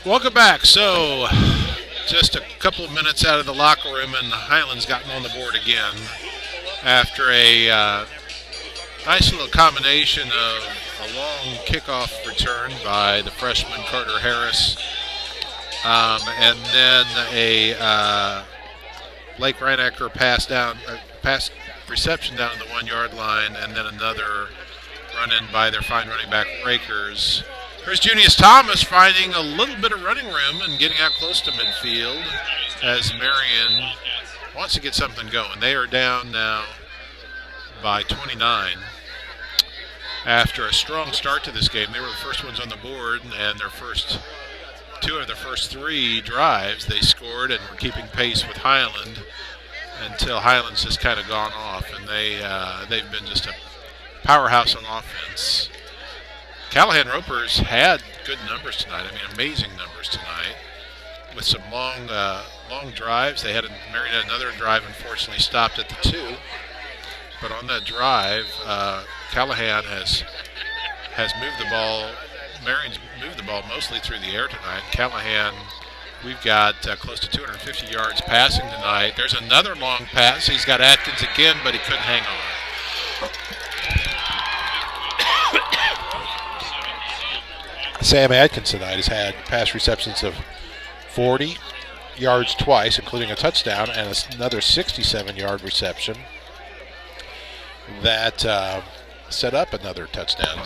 Welcome back. So, just a couple of minutes out of the locker room, and Highland's gotten on the board again after a nice little combination of a long kickoff return by the freshman Carter Harris, and then a Blake Reinacker pass reception down the 1 yard line, and then another run in by their fine running back Rakers. Here's Junius Thomas finding a little bit of running room and getting out close to midfield as Marion wants to get something going. They are down now by 29 after a strong start to this game. They were the first ones on the board, and two of their first three drives they scored and were keeping pace with Highland until Highland's just kind of gone off, and they've been just a powerhouse on offense. Callahan Ropers had good numbers tonight. I mean, amazing numbers tonight with some long drives. Marion had another drive, unfortunately stopped at the 2. But on that drive, Callahan has moved the ball. Marion's moved the ball mostly through the air tonight. Callahan, we've got close to 250 yards passing tonight. There's another long pass. He's got Atkins again, but he couldn't hang on. Sam Atkins tonight has had pass receptions of 40 yards twice, including a touchdown, and another 67-yard reception that set up another touchdown.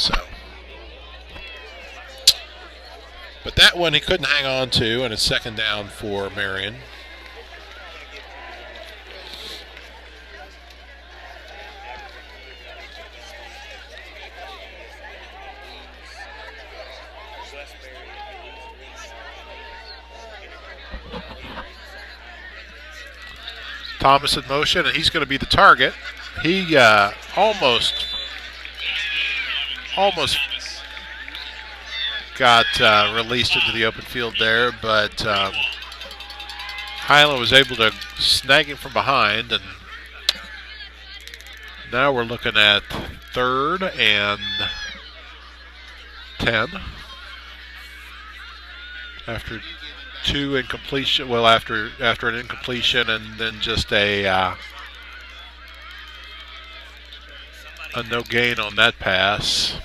But that one he couldn't hang on to, and it's second down for Marion. Thomas in motion, and he's going to be the target. He almost got released into the open field there, but Highland was able to snag him from behind, and now we're looking at 3rd and 10 after two incompletion. Well, after an incompletion, and then just a no gain on that pass.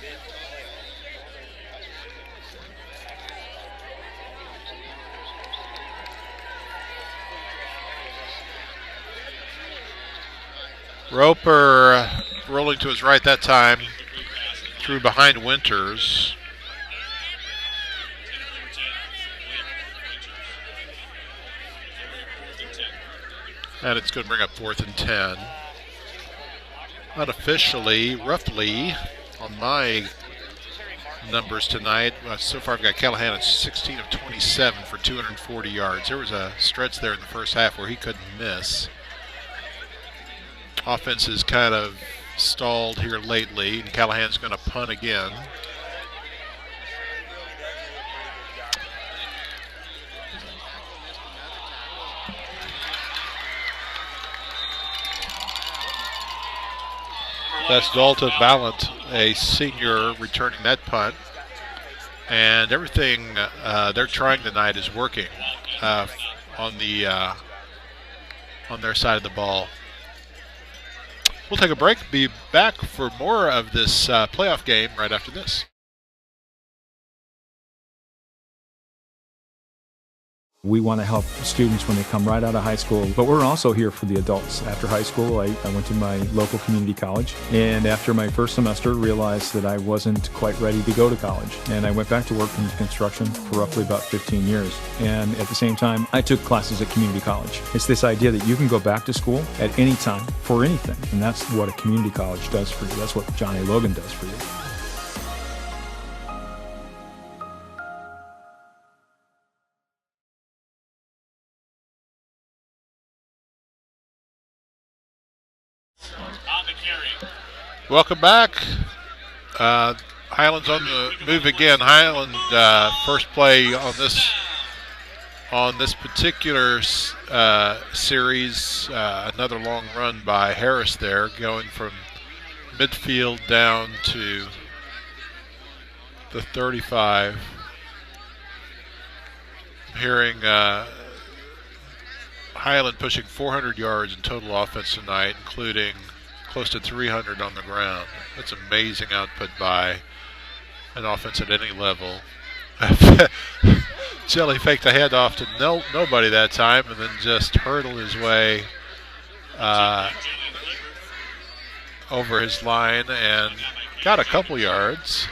Roper rolling to his right that time, threw behind Winters. And it's going to bring up 4th and 10. Unofficially, roughly, on my numbers tonight, so far I've got Callahan at 16 of 27 for 240 yards. There was a stretch there in the first half where he couldn't miss. Offense is kind of stalled here lately, and Callahan's going to punt again. That's Dalton Ballant, a senior, returning that punt. And everything they're trying tonight is working on their side of the ball. We'll take a break, be back for more of this playoff game right after this. We want to help students when they come right out of high school, but we're also here for the adults. After high school, I went to my local community college, and after my first semester, realized that I wasn't quite ready to go to college. And I went back to work in construction for roughly about 15 years. And at the same time, I took classes at community college. It's this idea that you can go back to school at any time for anything, and that's what a community college does for you. That's what John A. Logan does for you. Welcome back. Highland's on the move again. Highland first play on this particular series. Another long run by Harris there, going from midfield down to the 35. I'm hearing Highland pushing 400 yards in total offense tonight, including close to 300 on the ground. That's amazing output by an offense at any level. Jelly faked a handoff to nobody that time and then just hurdled his way over his line and got a couple yards.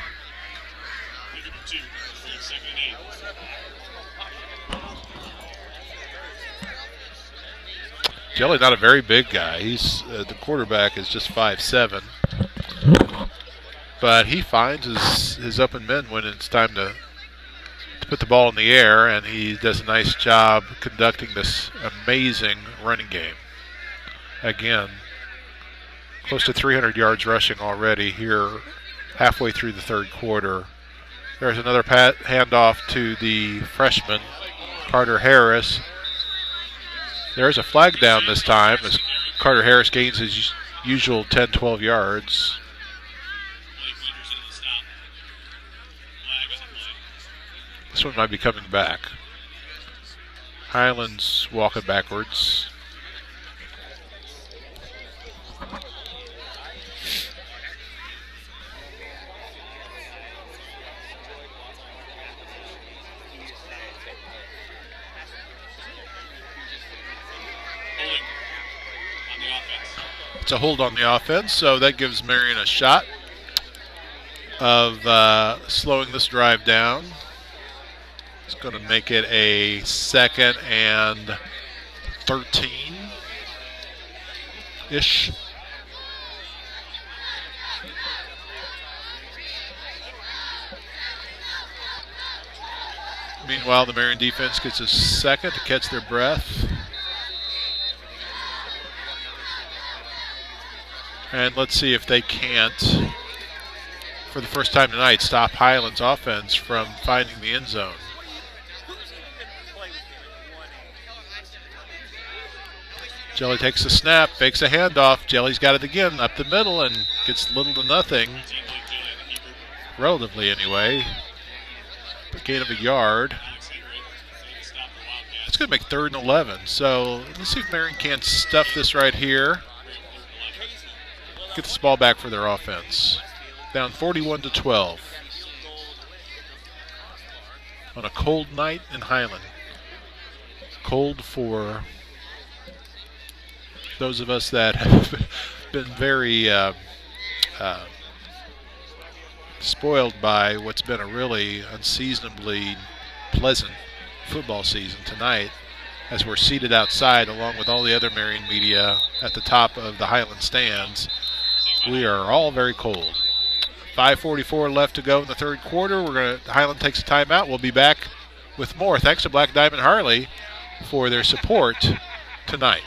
Jelly not a very big guy. He's the quarterback is just 5'7", but he finds his open men when it's time to put the ball in the air, and he does a nice job conducting this amazing running game. Again, close to 300 yards rushing already here, halfway through the third quarter. There's another handoff to the freshman, Carter Harris. There's a flag down this time as Carter Harris gains his usual 10-12 yards. This one might be coming back. Highland's walking backwards. It's a hold on the offense, so that gives Marion a shot of slowing this drive down. It's going to make it a 2nd and 13-ish. Meanwhile, the Marion defense gets a second to catch their breath. And let's see if they can't, for the first time tonight, stop Highland's offense from finding the end zone. Jelly takes the snap, fakes a handoff. Jelly's got it again up the middle and gets little to nothing, relatively anyway. A gain of a yard. It's going to make 3rd and 11. So let's see if Marion can't stuff this right here. Get this ball back for their offense. Down 41-12 on a cold night in Highland. Cold for those of us that have been very spoiled by what's been a really unseasonably pleasant football season. Tonight as we're seated outside along with all the other Marion media at the top of the Highland stands. We are all very cold. 5:44 left to go in the third quarter. Highland takes a timeout. We'll be back with more. Thanks to Black Diamond Harley for their support tonight.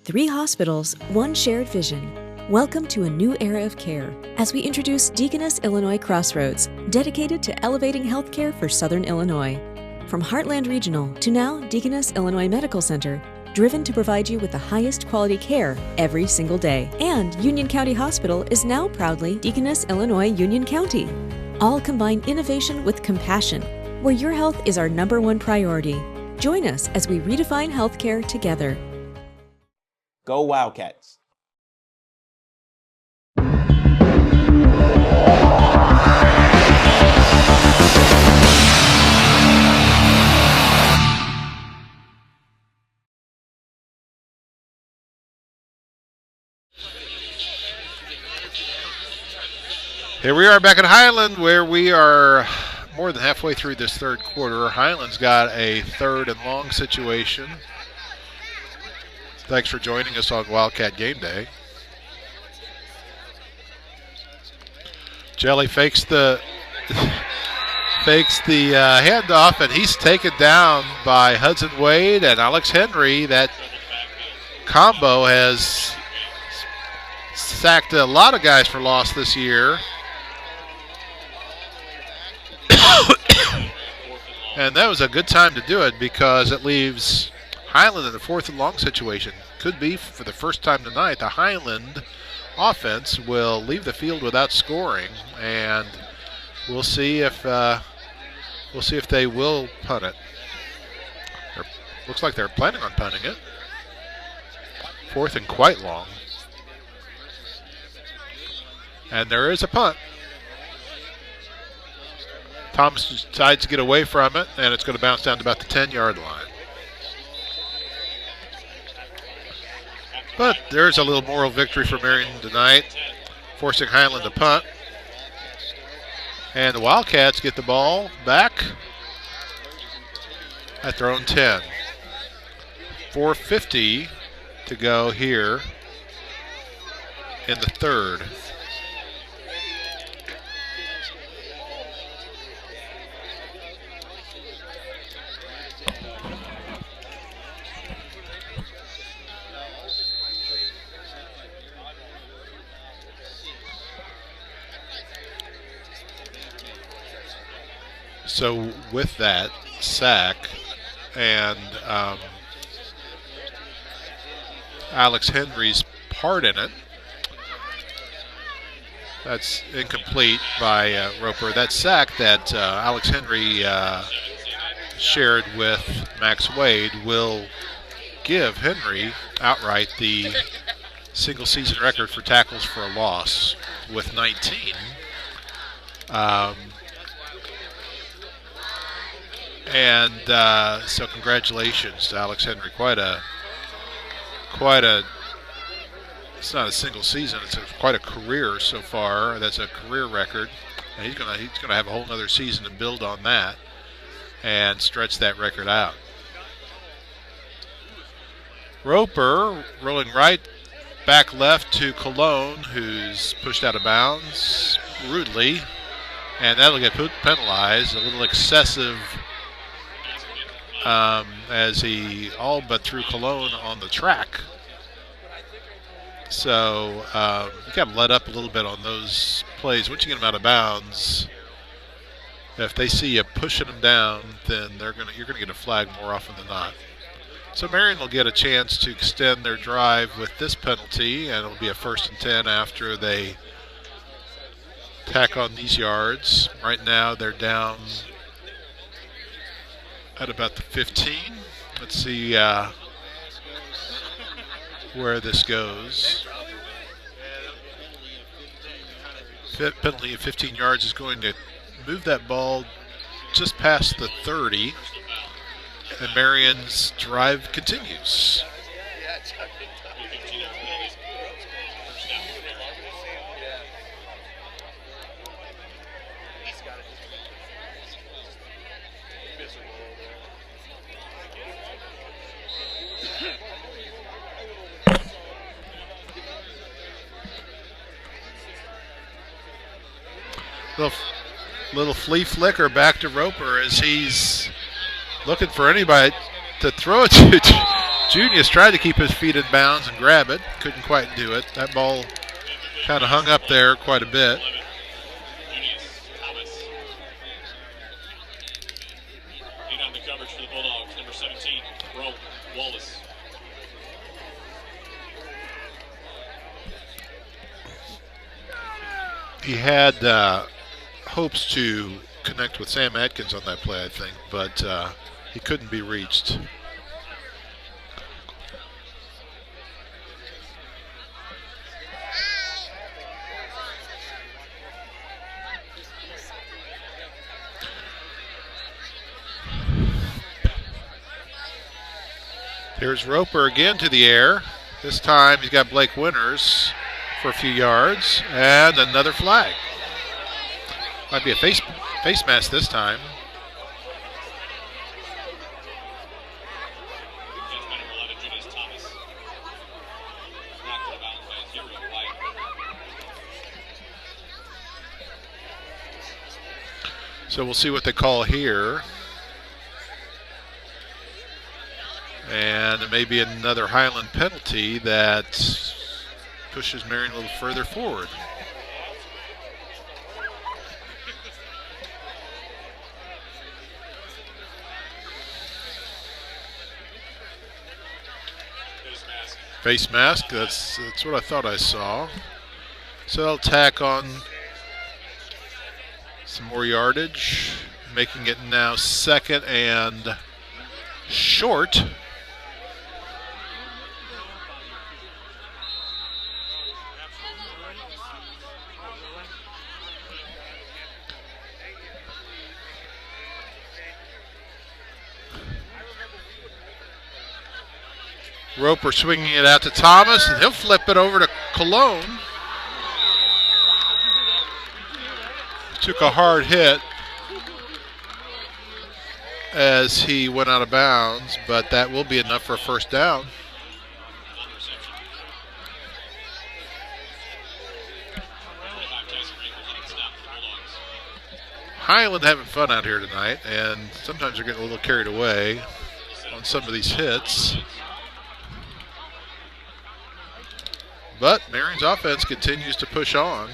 3 hospitals, 1 shared vision. Welcome to a new era of care as we introduce Deaconess Illinois Crossroads, dedicated to elevating healthcare for Southern Illinois. From Heartland Regional to now Deaconess Illinois Medical Center, driven to provide you with the highest quality care every single day. And Union County Hospital is now proudly Deaconess Illinois Union County. All combine innovation with compassion, where your health is our #1 priority. Join us as we redefine healthcare together. Go Wildcats. Here we are back at Highland, where we are more than halfway through this third quarter. Highland's got a 3rd and long situation. Thanks for joining us on Wildcat Game Day. Jelly fakes the handoff, and he's taken down by Hudson Wade and Alex Henry. That combo has sacked a lot of guys for loss this year. And that was a good time to do it because it leaves Highland in the 4th and long situation. Could be for the first time tonight. The Highland offense will leave the field without scoring, and we'll see if they will punt it. Looks like they're planning on punting it. 4th and quite long. And there is a punt. Thomas decides to get away from it, and it's going to bounce down to about the 10-yard line. But there's a little moral victory for Marion tonight, forcing Highland to punt. And the Wildcats get the ball back at their own 10. 4:50 to go here in the third. So with that sack and Alex Henry's part in it, that's incomplete by Roper. That sack that Alex Henry shared with Max Wade will give Henry outright the single season record for tackles for a loss with 19. So congratulations to Alex Henry. Quite a. It's not a single season. It's quite a career so far. That's a career record, and he's gonna have a whole other season to build on that and stretch that record out. Roper rolling right, back left to Cologne, who's pushed out of bounds rudely, and that'll get penalized. A little excessive. As he all but threw Cologne on the track. So you got to let up a little bit on those plays. Once you get them out of bounds, if they see you pushing them down, then you're going to get a flag more often than not. So Marion will get a chance to extend their drive with this penalty, and it'll be a 1st and 10 after they tack on these yards. Right now they're down at about the 15. Let's see where this goes. Penalty of 15 yards is going to move that ball just past the 30, and Marion's drive continues. Little flea flicker back to Roper as he's looking for anybody to throw it to. Junius tried to keep his feet in bounds and grab it. Couldn't quite do it. That ball kind of hung up there quite a bit. On the coverage for the Bulldogs, number 17, Rope Wallace. He had hopes to connect with Sam Atkins on that play, I think, but he couldn't be reached. Here's Roper again to the air. This time he's got Blake Winters for a few yards, and another flag. Might be a face mask this time. So we'll see what they call here. And it may be another Highland penalty that pushes Marion a little further forward. Face mask, that's what I thought I saw. So they'll tack on some more yardage, making it now 2nd and short. Roper swinging it out to Thomas, and he'll flip it over to Cologne. Took a hard hit as he went out of bounds, but that will be enough for a first down. Highland having fun out here tonight, and sometimes they're getting a little carried away on some of these hits. But Marion's offense continues to push on.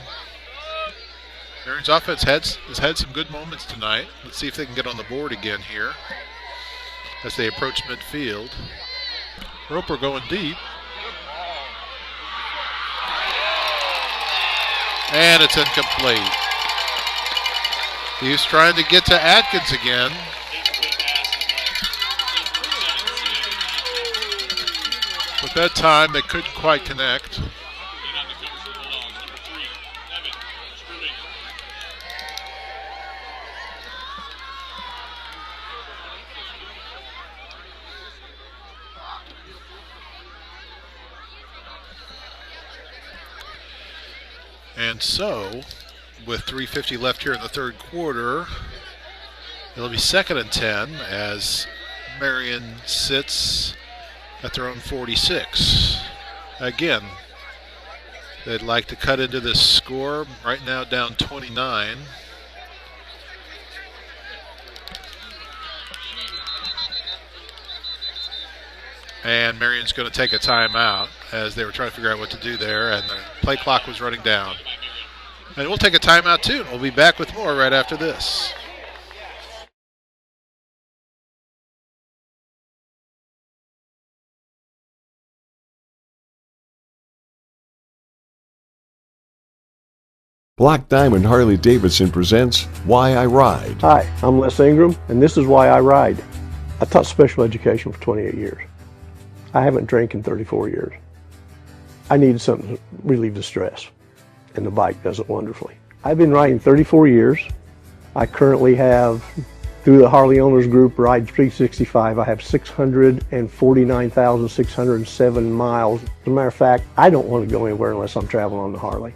Marion's offense has had some good moments tonight. Let's see if they can get on the board again here as they approach midfield. Roper going deep. And it's incomplete. He's trying to get to Atkins again. But that time they couldn't quite connect. And so, with 3:50 left here in the third quarter, it'll be 2nd and 10 as Marion sits at their own 46. Again, they'd like to cut into this score. Right now down 29. And Marion's going to take a timeout as they were trying to figure out what to do there, and the play clock was running down. And we'll take a timeout too. We'll be back with more right after this. Black Diamond Harley-Davidson presents Why I Ride. Hi, I'm Les Ingram, and this is why I ride. I taught special education for 28 years. I haven't drank in 34 years. I needed something to relieve the stress, and the bike does it wonderfully. I've been riding 34 years. I currently have, through the Harley Owners Group, Ride 365, I have 649,607 miles. As a matter of fact, I don't want to go anywhere unless I'm traveling on the Harley.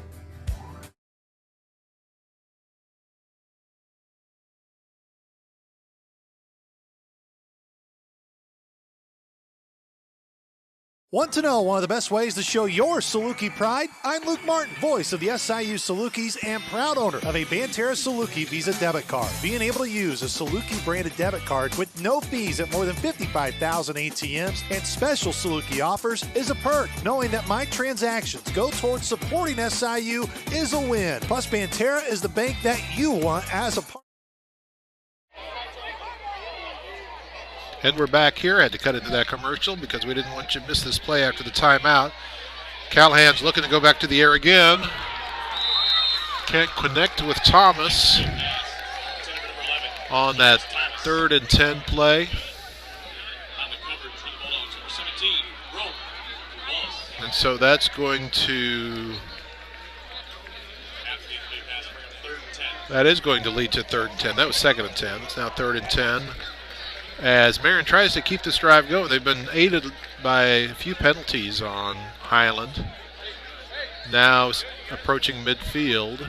Want to know one of the best ways to show your Saluki pride? I'm Luke Martin, voice of the SIU Salukis and proud owner of a Banterra Saluki Visa debit card. Being able to use a Saluki branded debit card with no fees at more than 55,000 ATMs and special Saluki offers is a perk. Knowing that my transactions go towards supporting SIU is a win. Plus, Banterra is the bank that you want as a partner. And we're back here. I had to cut into that commercial because we didn't want you to miss this play after the timeout. Callahan's looking to go back to the air again. Can't connect with Thomas on that 3rd and 10 play. And so that's going to... That is going to lead to 3rd and 10. That was 2nd and 10. It's now 3rd and 10. As Marion tries to keep this drive going, they've been aided by a few penalties on Highland. Now approaching midfield.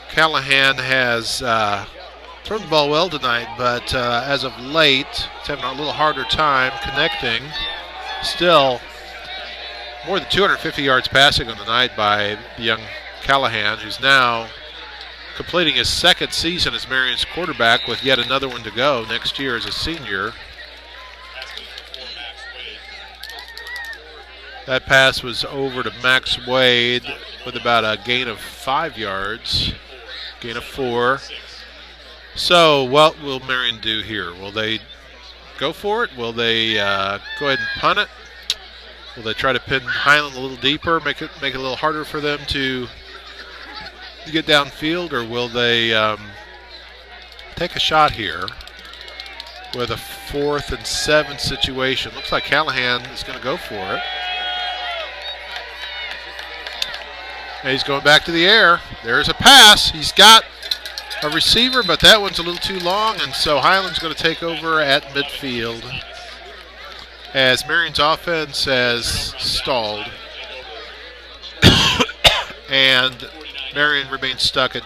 Callahan has thrown the ball well tonight, but as of late, he's having a little harder time connecting. Still, more than 250 yards passing on the night by the young Callahan, who's now completing his 2nd season as Marion's quarterback with yet another one to go next year as a senior. That pass was over to Max Wade with about a gain of 5 yards, gain of 4. So what will Marion do here? Will they go for it? Will they go ahead and punt it? Will they try to pin Highland a little deeper, make it a little harder for them to get downfield, or will they take a shot here with a 4th and 7 situation? Looks like Callahan is going to go for it. And he's going back to the air. There's a pass. He's got a receiver, but that one's a little too long, and so Highland's going to take over at midfield as Marion's offense has stalled. And Marion remains stuck at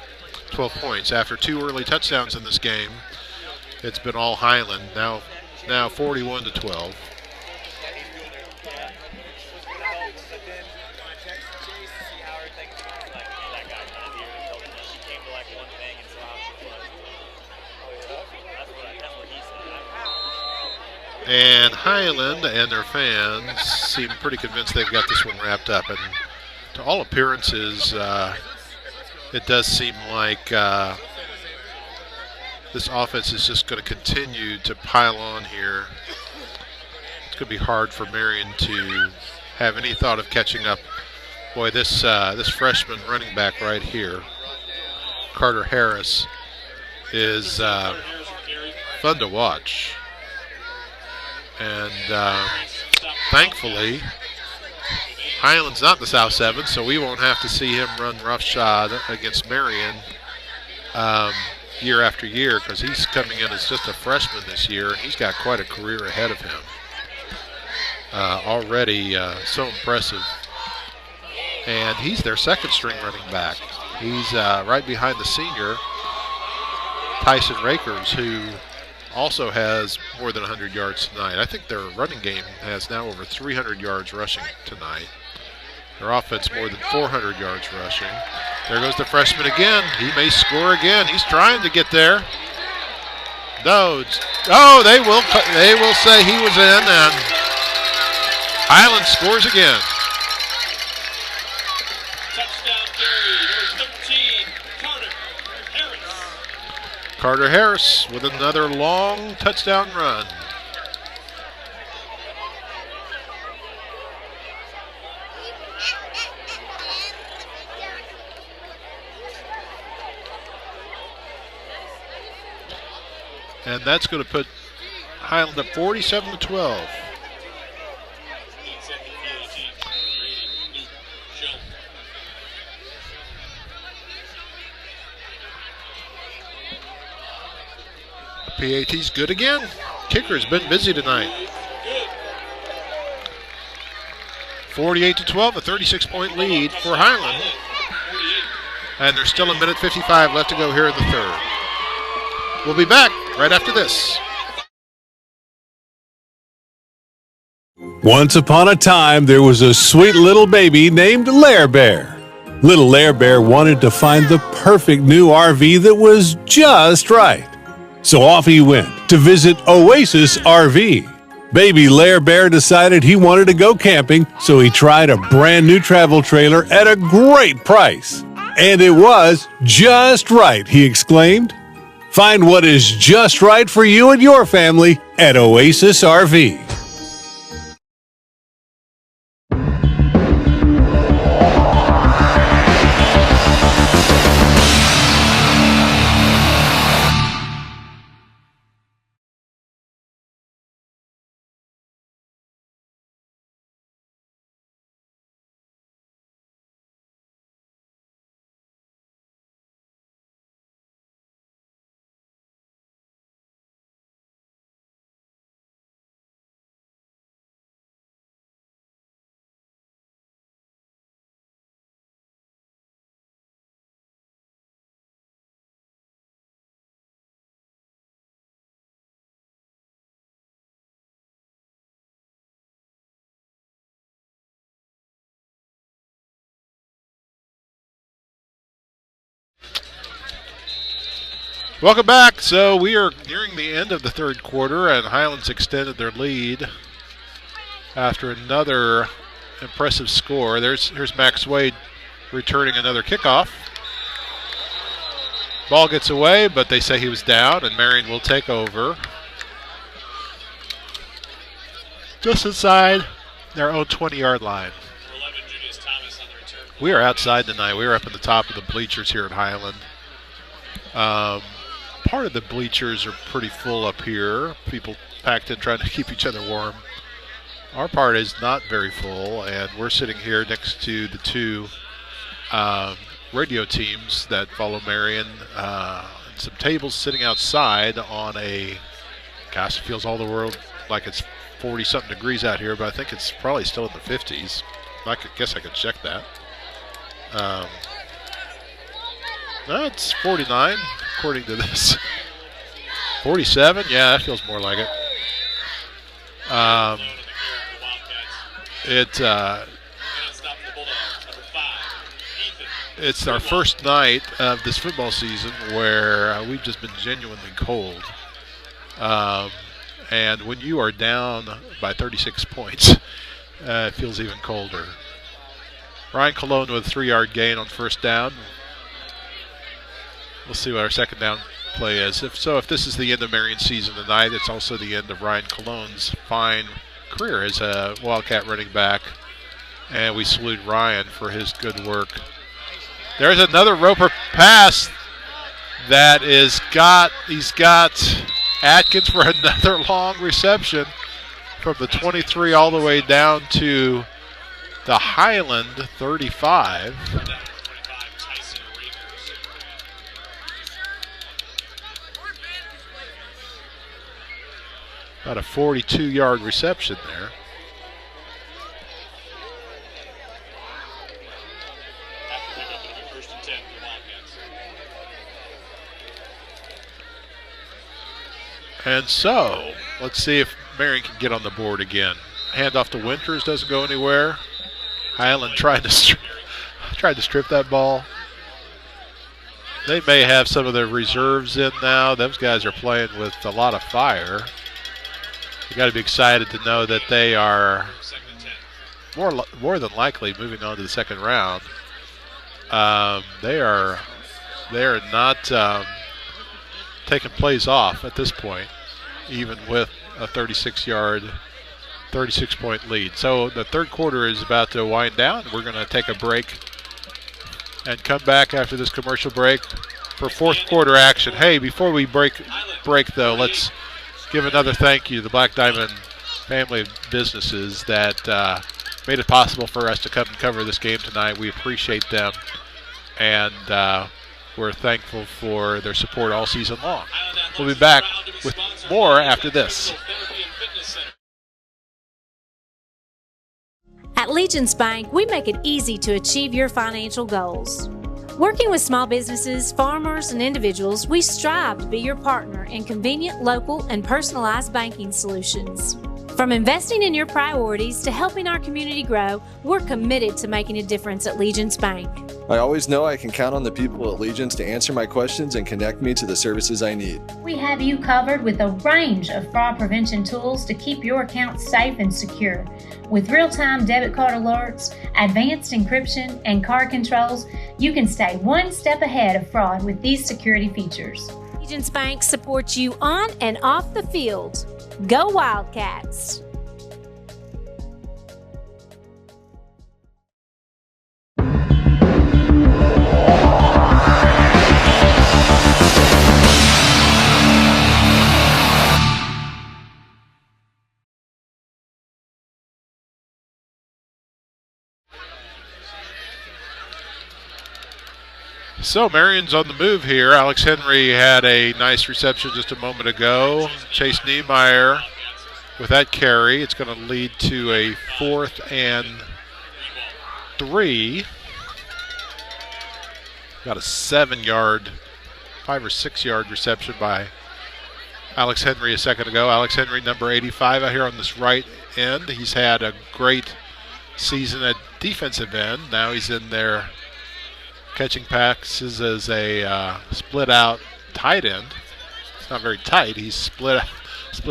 12 points. After 2 early touchdowns in this game, it's been all Highland. Now 41-12. And Highland and their fans seem pretty convinced they've got this one wrapped up. And to all appearances, it does seem like this offense is just going to continue to pile on here. It's going to be hard for Marion to have any thought of catching up. Boy, this freshman running back right here, Carter Harris, is fun to watch. And thankfully, Highland's not the South 7, so we won't have to see him run roughshod against Marion year after year, because he's coming in as just a freshman this year, and he's got quite a career ahead of him. Already so impressive. And he's their 2nd string running back. He's right behind the senior, Tyson Rakers, who also has more than 100 yards tonight. I think their running game has now over 300 yards rushing tonight. Their offense more than 400 yards rushing. There goes the freshman again. He may score again. He's trying to get there. No. Oh, they will say he was in, and Highland scores again. Touchdown carry, number 13, Carter Harris. Carter Harris with another long touchdown run. And that's going to put Highland up 47-12. PAT's good again. Kicker's been busy tonight. 48-12, a 36-point lead for Highland. And there's still a minute 55 left to go here in the 3rd. We'll be back right after this. Once upon a time, there was a sweet little baby named Lair Bear. Little Lair Bear wanted to find the perfect new RV that was just right. So off he went to visit Oasis RV. Baby Lair Bear decided he wanted to go camping, so he tried a brand new travel trailer at a great price. And it was just right, he exclaimed. Find what is just right for you and your family at Oasis RV. Welcome back. So we are nearing the end of the third quarter, and Highland's extended their lead after another impressive score. Here's Max Wade returning another kickoff. Ball gets away, but they say he was down, and Marion will take over. Just inside their own 20-yard line. We are outside tonight. We are up at the top of the bleachers here at Highland. Part of the bleachers are pretty full up here. People packed in trying to keep each other warm. Our part is not very full, and we're sitting here next to the two radio teams that follow Marion. Some tables sitting outside on a, gosh, it feels all the world like it's 40-something degrees out here, but I think it's probably still in the 50s. I guess I could check that. No, it's 49, according to this. 47? Yeah, that feels more like it. It's our first night of this football season where we've just been genuinely cold. And when you are down by 36 points, it feels even colder. Ryan Colon with a 3-yard gain on first down. We'll see what our second down play is. If this is the end of Marion's season tonight, it's also the end of Ryan Colon's fine career as a Wildcat running back. And we salute Ryan for his good work. There's another Roper pass that he's got Atkins for another long reception from the 23 all the way down to the Highland 35. About a 42-yard reception there. And so, let's see if Marion can get on the board again. Handoff to Winters, doesn't go anywhere. Highland tried to strip that ball. They may have some of their reserves in now. Those guys are playing with a lot of fire. You got to be excited to know that they are more than likely moving on to the second round. They are not taking plays off at this point, even with a 36-point lead. So the third quarter is about to wind down. We're going to take a break and come back after this commercial break for fourth quarter action. Hey, before we break though, let's give another thank you to the Black Diamond family of businesses that made it possible for us to come and cover this game tonight. We appreciate them, and we're thankful for their support all season long. We'll be back with more after this. At Legence Bank, we make it easy to achieve your financial goals. Working with small businesses, farmers, and individuals, we strive to be your partner in convenient, local, and personalized banking solutions. From investing in your priorities to helping our community grow, we're committed to making a difference at Legence Bank. I always know I can count on the people at Legence to answer my questions and connect me to the services I need. We have you covered with a range of fraud prevention tools to keep your accounts safe and secure. With real-time debit card alerts, advanced encryption, and card controls, you can stay one step ahead of fraud with these security features. Legence Bank supports you on and off the field. Go Wildcats! So Marion's on the move here. Alex Henry had a nice reception just a moment ago. Chase Niemeyer with that carry. It's going to lead to a 4th and 3. Got a 7-yard, 5 or 6 yard reception by Alex Henry a second ago. Alex Henry, number 85 out here on this right end. He's had a great season at defensive end. Now he's in there catching passes as a split out tight end. It's not very tight. He's split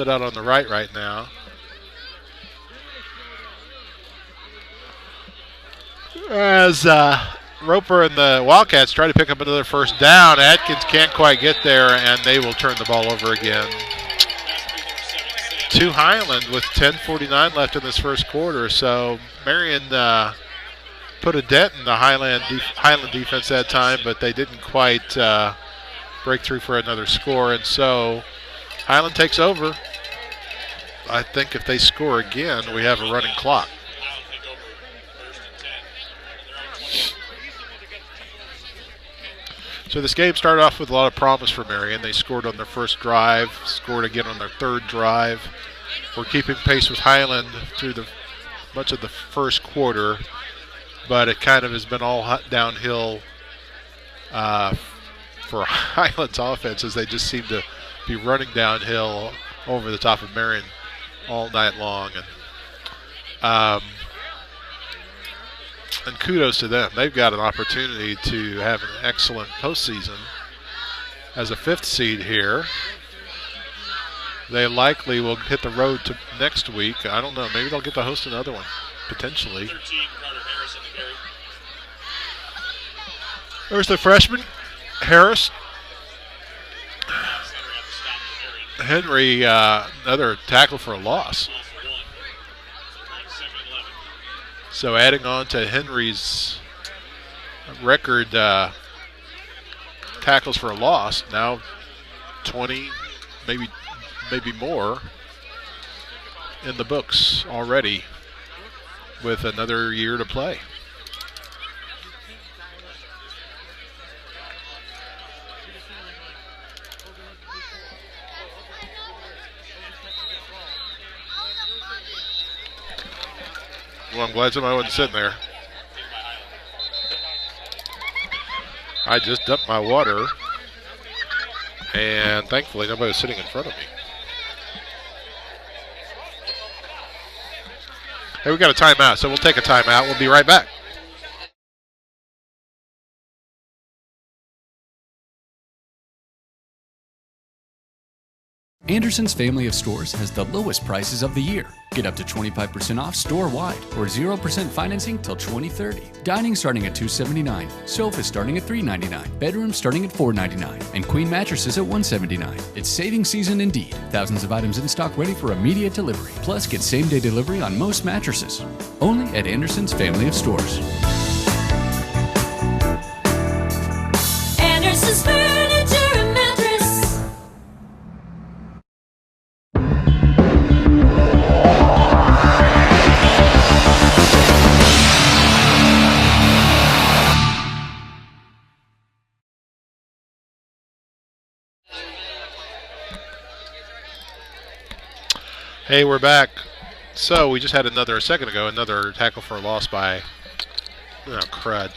out on the right now. As Roper and the Wildcats try to pick up another first down, Atkins can't quite get there, and they will turn the ball over again. To Highland with 10:49 left in this first quarter. So Marion put a dent in the Highland defense that time, but they didn't quite break through for another score, and so Highland takes over. I think if they score again, we have a running clock. So this game started off with a lot of promise for Marion. They scored on their first drive, scored again on their third drive. We're keeping pace with Highland through much of the first quarter, but it kind of has been all downhill for Highland's offense, as they just seem to be running downhill over the top of Marion all night long. And kudos to them. They've got an opportunity to have an excellent postseason as a 5th seed here. They likely will hit the road to next week. I don't know. Maybe they'll get to host another one, potentially. There's the freshman, Harris. Henry, another tackle for a loss. So adding on to Henry's record tackles for a loss, now 20, maybe more in the books already with another year to play. Well, I'm glad somebody wasn't sitting there. I just dumped my water, and thankfully nobody was sitting in front of me. Hey, we got a timeout, so we'll take a timeout. We'll be right back. Anderson's family of stores has the lowest prices of the year. Get up to 25% off store-wide or 0% financing till 2030. Dining starting at $279, sofas starting at $399, bedrooms starting at $499, and queen mattresses at $179. It's saving season indeed. Thousands of items in stock ready for immediate delivery. Plus, get same-day delivery on most mattresses. Only at Anderson's family of stores. Anderson's Furniture and Mattress. Hey, we're back. So we just had a second ago, another tackle for a loss by, oh crud,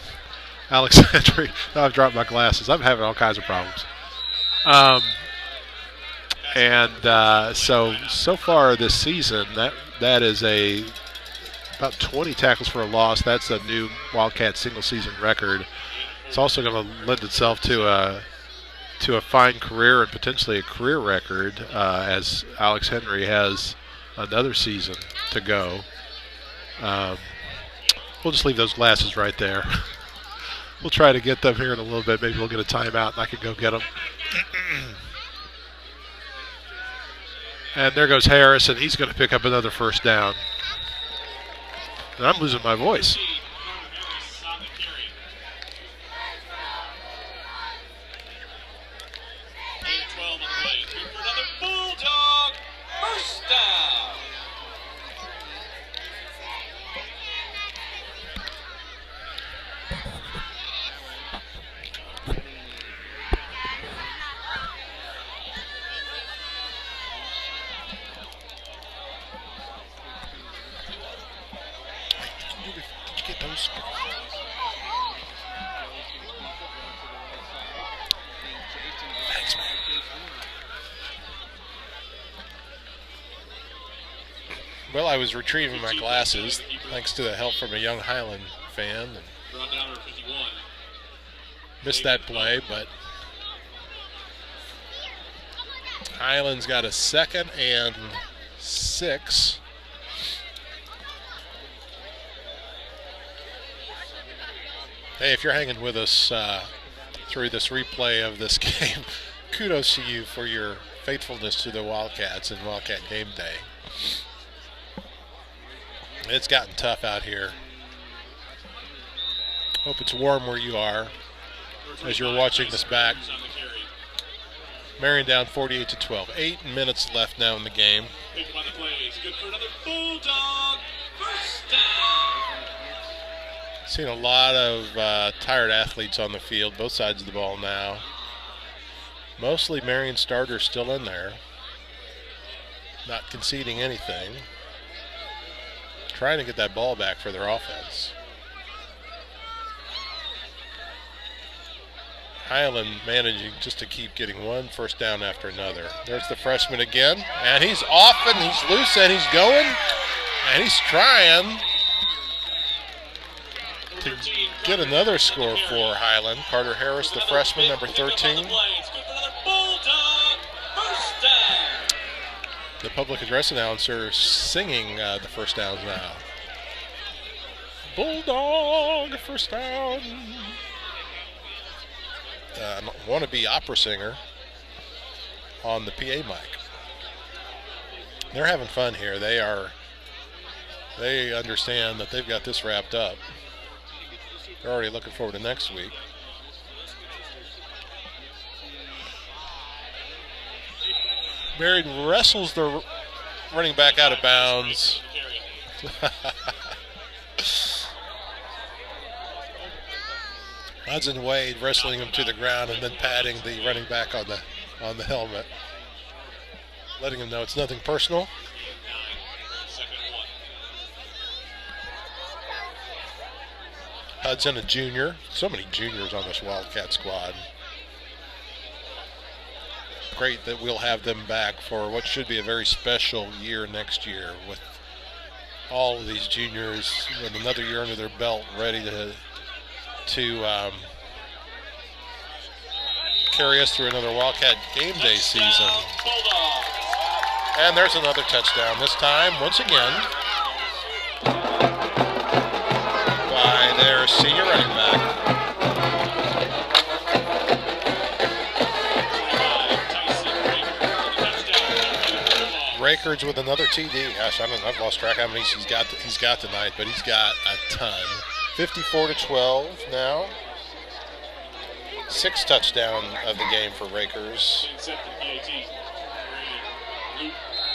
Alex Henry. I've dropped my glasses. I'm having all kinds of problems. And so far this season, that is about 20 tackles for a loss. That's a new Wildcat single-season record. It's also going to lend itself to a fine career and potentially a career record, as Alex Henry has another season to go. We'll just leave those glasses right there. We'll try to get them here in a little bit. Maybe we'll get a timeout and I can go get them. And there goes Harris, and he's going to pick up another first down. And I'm losing my voice. Well, I was retrieving my glasses thanks to the help from a young Highland fan. And missed that play, but Highland's got a 2nd and 6. Hey, if you're hanging with us through this replay of this game, kudos to you for your faithfulness to the Wildcats and Wildcat Game Day. It's gotten tough out here. Hope it's warm where you are as you're watching this back. Marion down 48-12. 8 minutes left now in the game. Pick up on the plays. Good for another Bulldog. First down. Seen a lot of tired athletes on the field, both sides of the ball now. Mostly Marion starters still in there. Not conceding anything. Trying to get that ball back for their offense. Highland managing just to keep getting one first down after another. There's the freshman again, and he's off and he's loose and he's going, and he's trying to get another score for Highland. Carter Harris, the freshman, number 13. The public address announcer singing the first downs now. Bulldog, first down. Wannabe opera singer on the PA mic. They're having fun here. They understand that they've got this wrapped up. They're already looking forward to next week. Marion wrestles the running back out of bounds. Hudson Wade wrestling him to the ground and then patting the running back on the helmet, letting him know it's nothing personal. Hudson, a junior. So many juniors on this Wildcat squad. Great that we'll have them back for what should be a very special year next year, with all of these juniors with another year under their belt, ready to carry us through another Wildcat Game Day season. And there's another touchdown, this time once again by their senior running back. Rakers with another TD. Gosh, I've lost track how many he's got tonight, but he's got a ton. 54-12 now. 6th touchdown of the game for Rakers.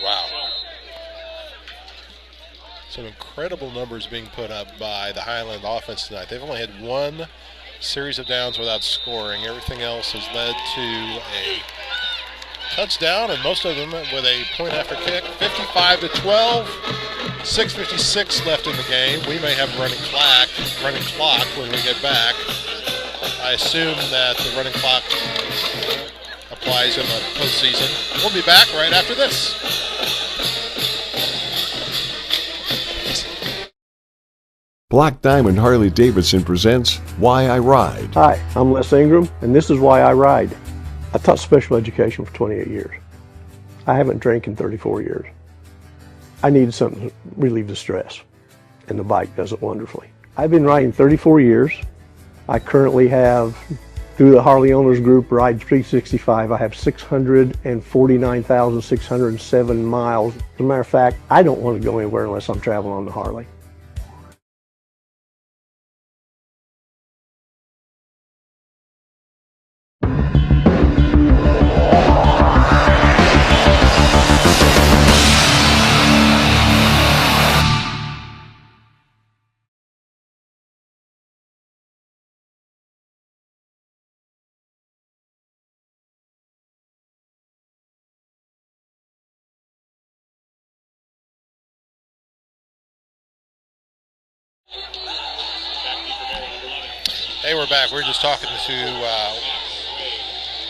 Wow. Some incredible numbers being put up by the Highland offense tonight. They've only had one series of downs without scoring. Everything else has led to a touchdown, and most of them with a point after kick. 55-12, 6:56 left in the game. We may have a running clock when we get back. I assume that the running clock applies in the postseason. We'll be back right after this. Black Diamond Harley-Davidson presents Why I Ride. Hi, I'm Les Ingram, and this is why I ride. I taught special education for 28 years. I haven't drank in 34 years. I needed something to relieve the stress, and the bike does it wonderfully. I've been riding 34 years. I currently have, through the Harley Owners Group, Ride 365, I have 649,607 miles. As a matter of fact, I don't want to go anywhere unless I'm traveling on the Harley. Hey, we're back. We were just talking to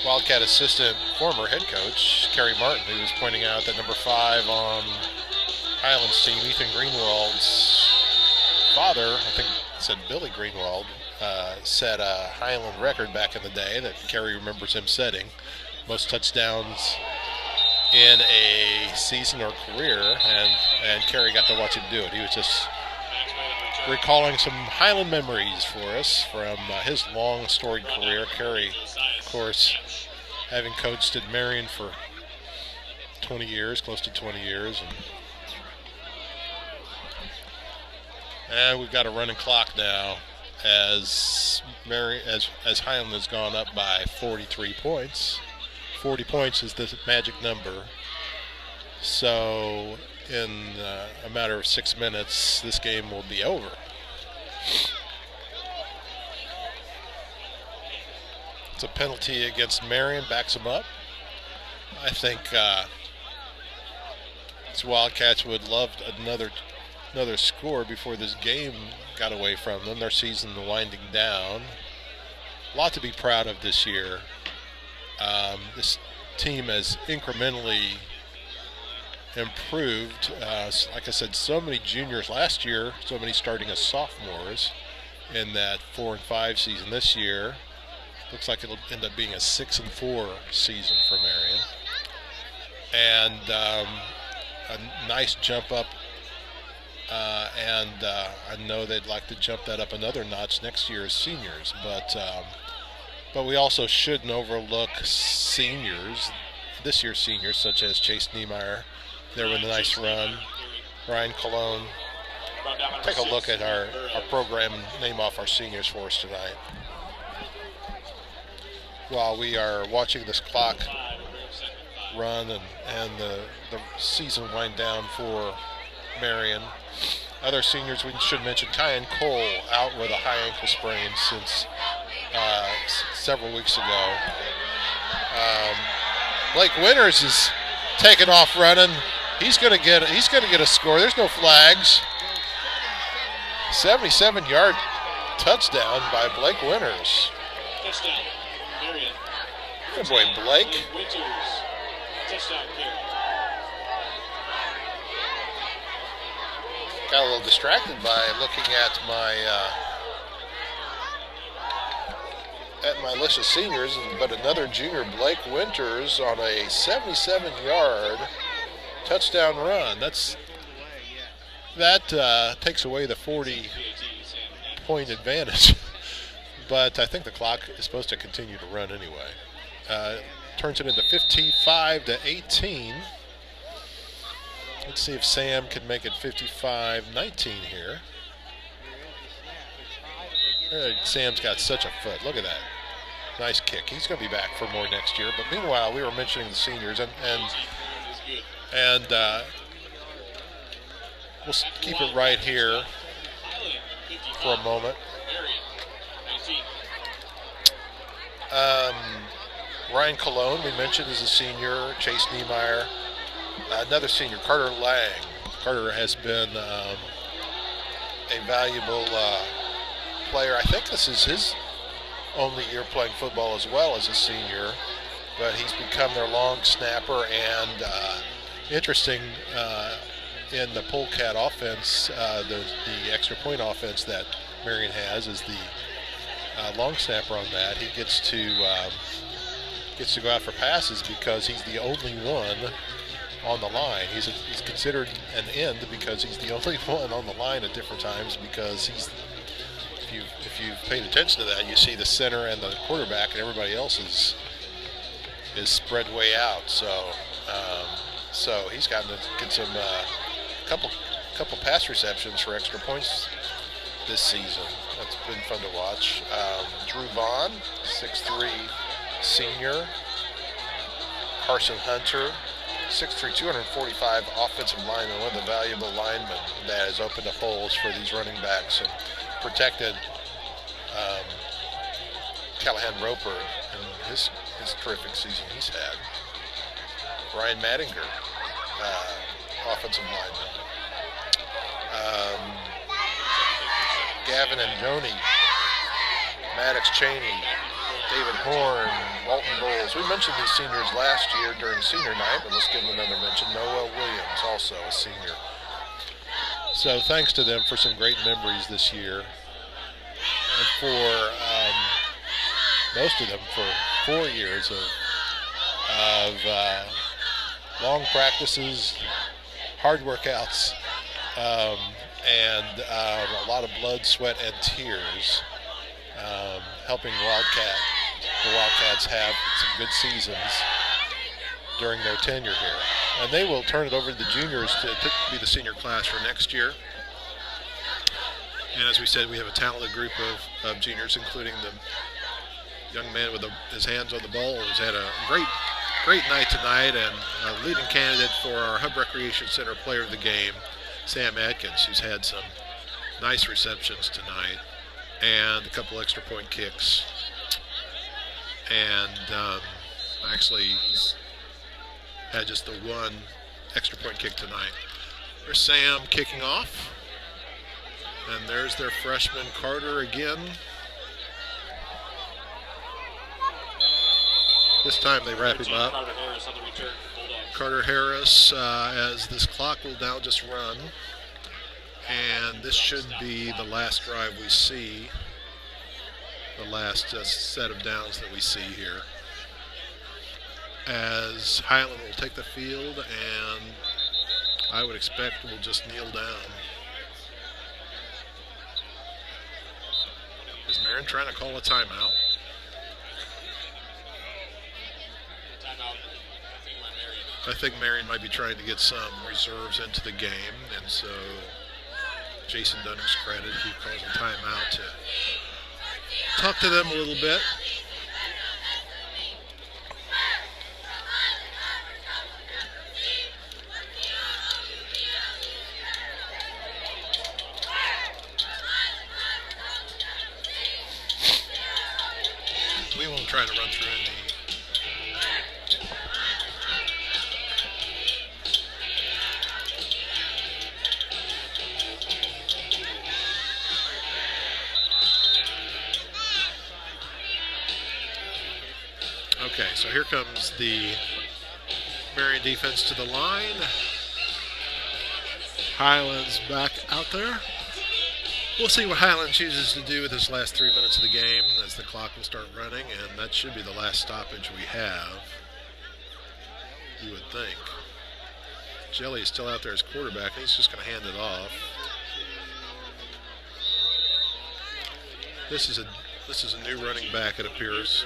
Wildcat assistant, former head coach, Kerry Martin, who was pointing out that number 5 on Highland's team, Ethan Greenwald's father, I think it said Billy Greenwald, set a Highland record back in the day that Kerry remembers him setting. Most touchdowns in a season or career, and Kerry got to watch him do it. He was just recalling some Highland memories for us from his long storied career. Kerry, of course, having coached at Marion for 20 years, close to 20 years. And we've got a running clock now as Highland has gone up by 43 points. 40 points is the magic number. So in a matter of 6 minutes, this game will be over. It's a penalty against Marion, backs them up. I think these Wildcats would love another score before this game got away from them. Their season winding down. A lot to be proud of this year. This team has incrementally improved. Like I said, so many juniors last year, so many starting as sophomores in that 4 and 5 season. This year looks like it'll end up being a 6 and 4 season for Marion, and a nice jump up, and I know they'd like to jump that up another notch next year as seniors, but we also shouldn't overlook seniors, this year's seniors, such as Chase Niemeyer there with a nice run, Ryan Cologne. Take a look at our program and name off our seniors for us tonight. While we are watching this clock run and the season wind down for Marion, other seniors we should mention, Kyan Cole out with a high ankle sprain since several weeks ago. Blake Winters is taking off running. He's gonna get a score. There's no flags. 77-yard touchdown by Blake Winters. Touchdown, Marion. Good boy, Blake. Touchdown, Kerry. Got a little distracted by looking at my list of seniors, but another junior, Blake Winters, on a 77-yard touchdown run. That takes away the 40-point advantage, but I think the clock is supposed to continue to run anyway. Turns it into 55-18. Let's see if Sam can make it 55-19 here. Sam's got such a foot. Look at that. Nice kick. He's going to be back for more next year. But meanwhile, we were mentioning the seniors, and we'll keep it right here for a moment. Ryan Cologne, we mentioned, is a senior. Chase Niemeyer, another senior, Carter Lang. Carter has been a valuable player. I think this is his only year playing football as well as a senior. but he's become their long snapper. And interesting, in the Polecat offense, the extra point offense that Marion has is the long snapper on that. He gets to go out for passes because he's the only one on the line. He's considered an end because he's the only one on the line at different times, because he's, if you've paid attention to that, you see the center and the quarterback, and everybody else is spread way out. So he's gotten to get some couple pass receptions for extra points this season. That's been fun to watch. Drew Vaughn, 6'3", senior. Carson Hunter, 6'3", 245 offensive lineman, one of the valuable linemen that has opened up holes for these running backs and protected Callahan Roper in his terrific season he's had. Ryan Mattinger, offensive lineman. Gavin and Joni, Maddox Cheney, David Horn, Walton Bowles. We mentioned these seniors last year during senior night, but let's give them another mention. Noel Williams, also a senior. So thanks to them for some great memories this year. And for most of them for 4 years of long practices, hard workouts, and a lot of blood, sweat, and tears, helping the Wildcats have some good seasons during their tenure here. And they will turn it over to the juniors to be the senior class for next year. And as we said, we have a talented group of juniors, including the young man with his hands on the ball who's had a great night tonight, and a leading candidate for our Hub Recreation Center Player of the Game, Sam Atkins, who's had some nice receptions tonight and a couple extra point kicks. And actually, he's had just the one extra point kick tonight. There's Sam kicking off. And there's their freshman Carter again. This time they wrap him up. Carter Harris, as this clock will now just run. And this should be the last drive we see. The last set of downs that we see here. As Highland will take the field, and I would expect we'll just kneel down. Is Marion trying to call a timeout? I think Marion might be trying to get some reserves into the game, and so Jason Dunning's credit, he calls a timeout to talk to them a little bit. We won't try to run through any. Okay, so here comes the Marion defense to the line. Highland's back out there. We'll see what Highland chooses to do with this last 3 minutes of the game as the clock will start running, and that should be the last stoppage we have, you would think. Jelly is still out there as quarterback, and he's just going to hand it off. This is a new running back, it appears.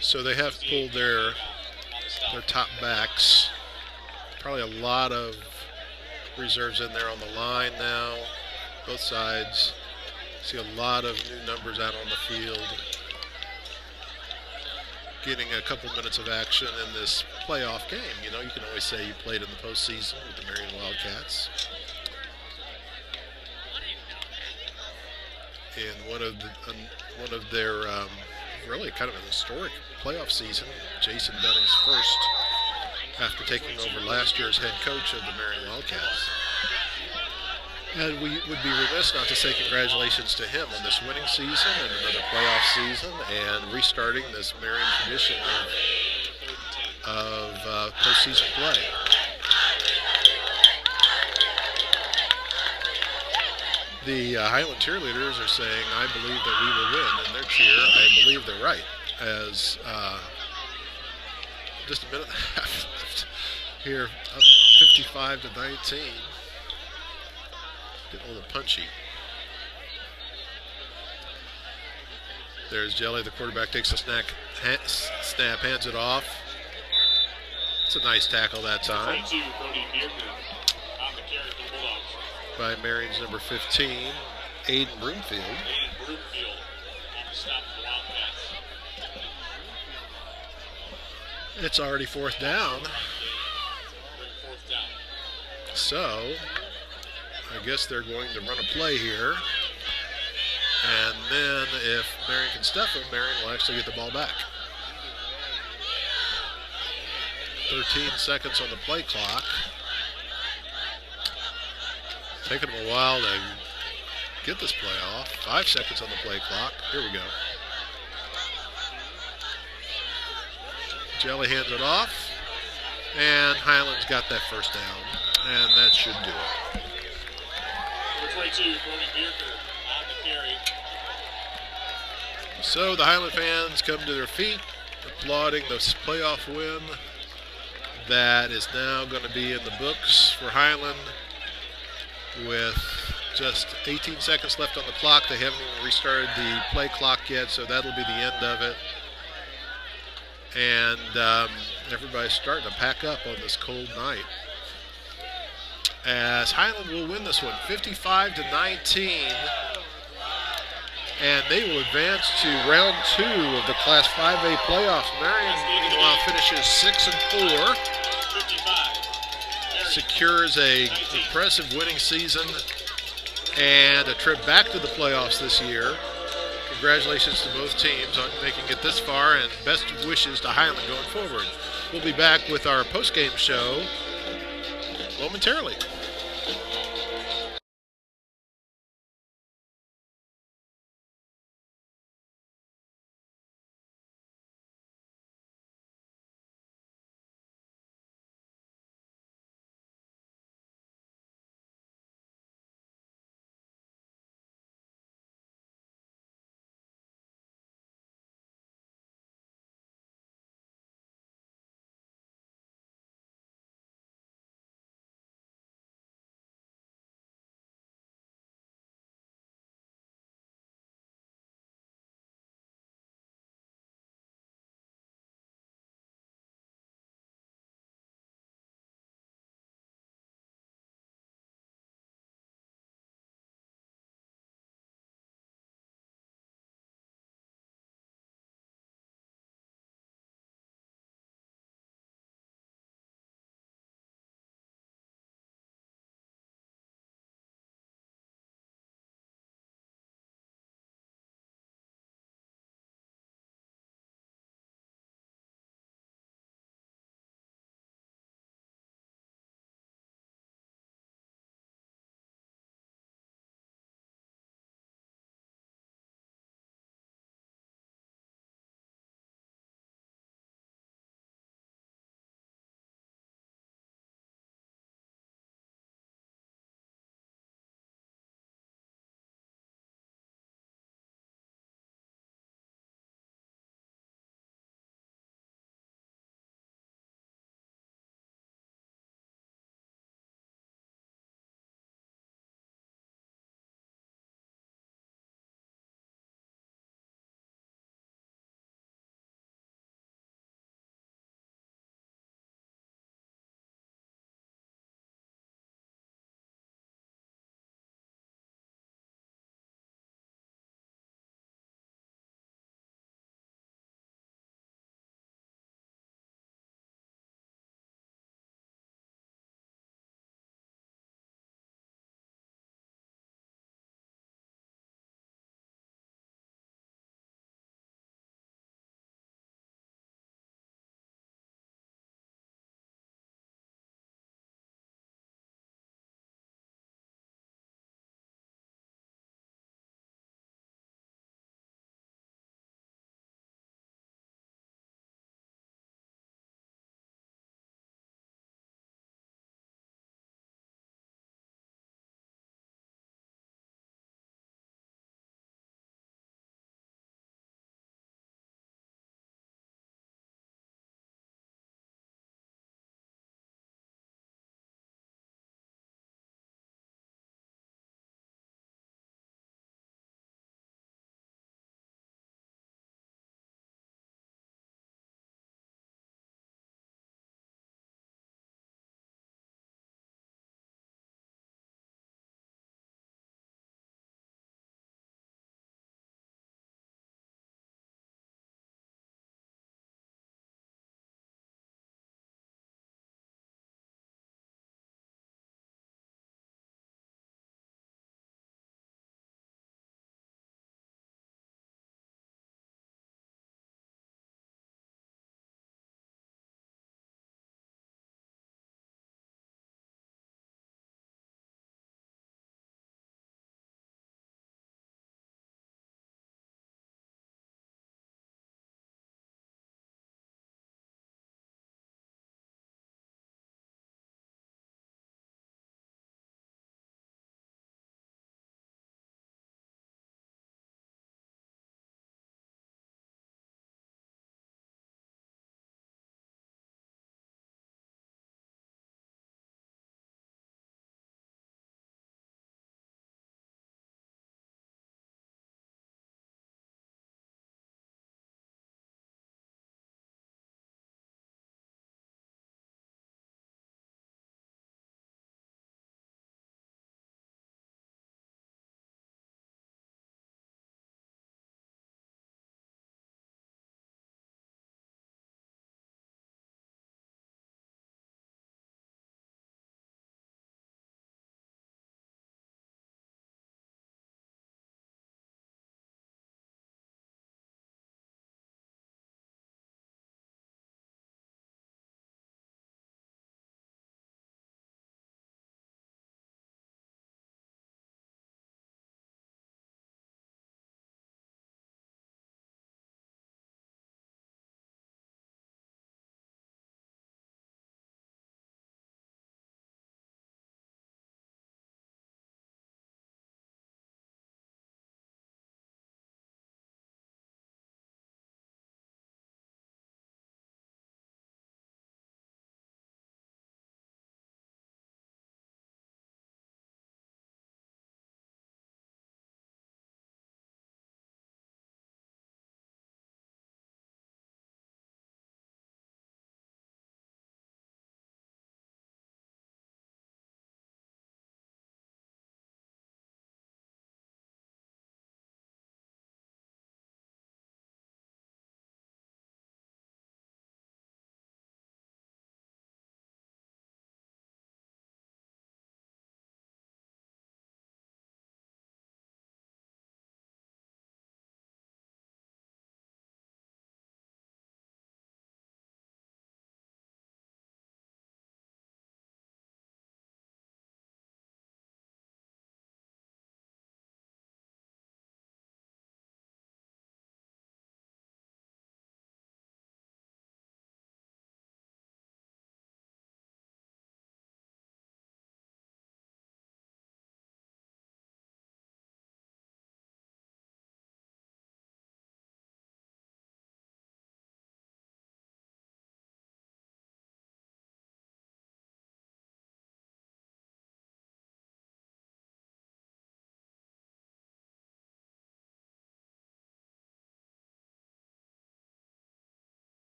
So they have pulled their top backs. Probably a lot of reserves in there on the line now, both sides. See a lot of new numbers out on the field. Getting a couple minutes of action in this playoff game. You know, you can always say you played in the postseason with the Marion Wildcats. In one of their really kind of an historic playoff season, Jason Dunning's first after taking over last year's head coach of the Marion Wildcats. And we would be remiss not to say congratulations to him on this winning season and another playoff season and restarting this Marion tradition of postseason play. The Highland cheerleaders are saying, I believe that we will win, and their cheer, I believe they're right, as just a minute and a half left here, up 55-19. Getting a little punchy. There's Jelly, the quarterback, takes a snap, hands it off. It's a nice tackle that time by Marion's number 15, Aiden Broomfield. It's already fourth down. So, I guess they're going to run a play here. And then if Marion can stuff him, Marion will actually get the ball back. 13 seconds on the play clock. Taking them a while to get this play off. 5 seconds on the play clock. Here we go. Jelly hands it off. And Highland's got that first down. And that should do it. Number 22, Brody Bierker on the carry. So the Highland fans come to their feet, applauding this playoff win that is now going to be in the books for Highland. With just 18 seconds left on the clock, they haven't even restarted the play clock yet, so that'll be the end of it. And everybody's starting to pack up on this cold night, as Highland will win this one 55-19, and they will advance to round 2 of the Class 5A playoffs. Marion, meanwhile, finishes 6-4. Secures a impressive winning season and a trip back to the playoffs this year. Congratulations to both teams on making it this far, and best wishes to Highland going forward. We'll be back with our post-game show momentarily.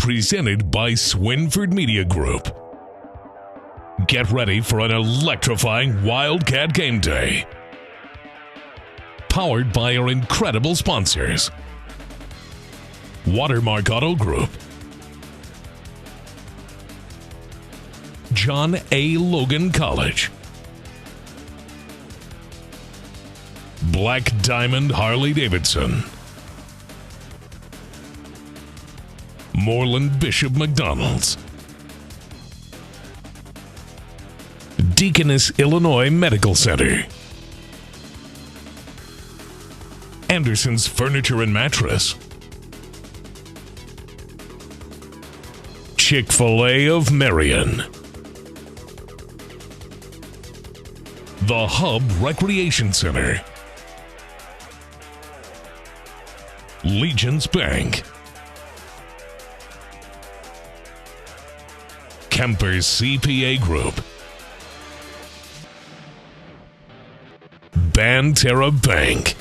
presented by Swinford Media Group. Get ready for an electrifying Wildcat game day. Powered by our incredible sponsors: Watermark Auto Group, John A. Logan College, Black Diamond Harley-Davidson, Moreland-Bishop McDonald's, Deaconess Illinois Medical Center, Anderson's Furniture and Mattress, Chick-fil-A of Marion, The Hub Recreation Center, Legence Bank, Kemper CPA Group, Banterra Bank,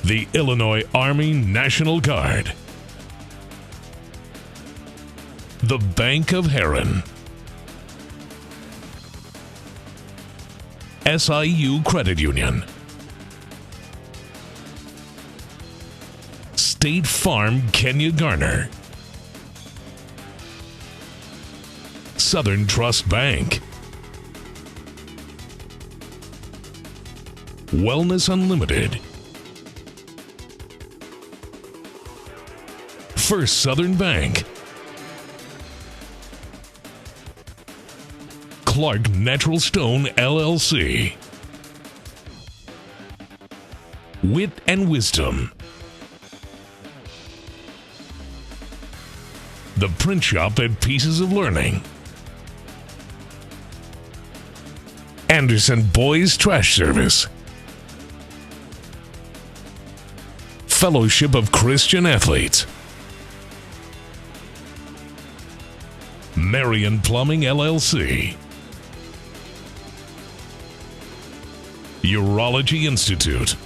the Illinois Army National Guard, the Bank of Herrin, SIU Credit Union, State Farm Kenya Garner, SouthernTrust Bank, Wellness Unlimited, First Southern Bank, Clark Natural Stone LLC, Wit and Wisdom, The Print Shop at Pieces of Learning, Anderson Boys Trash Service, Fellowship of Christian Athletes, Marion Plumbing LLC, Urology Institute,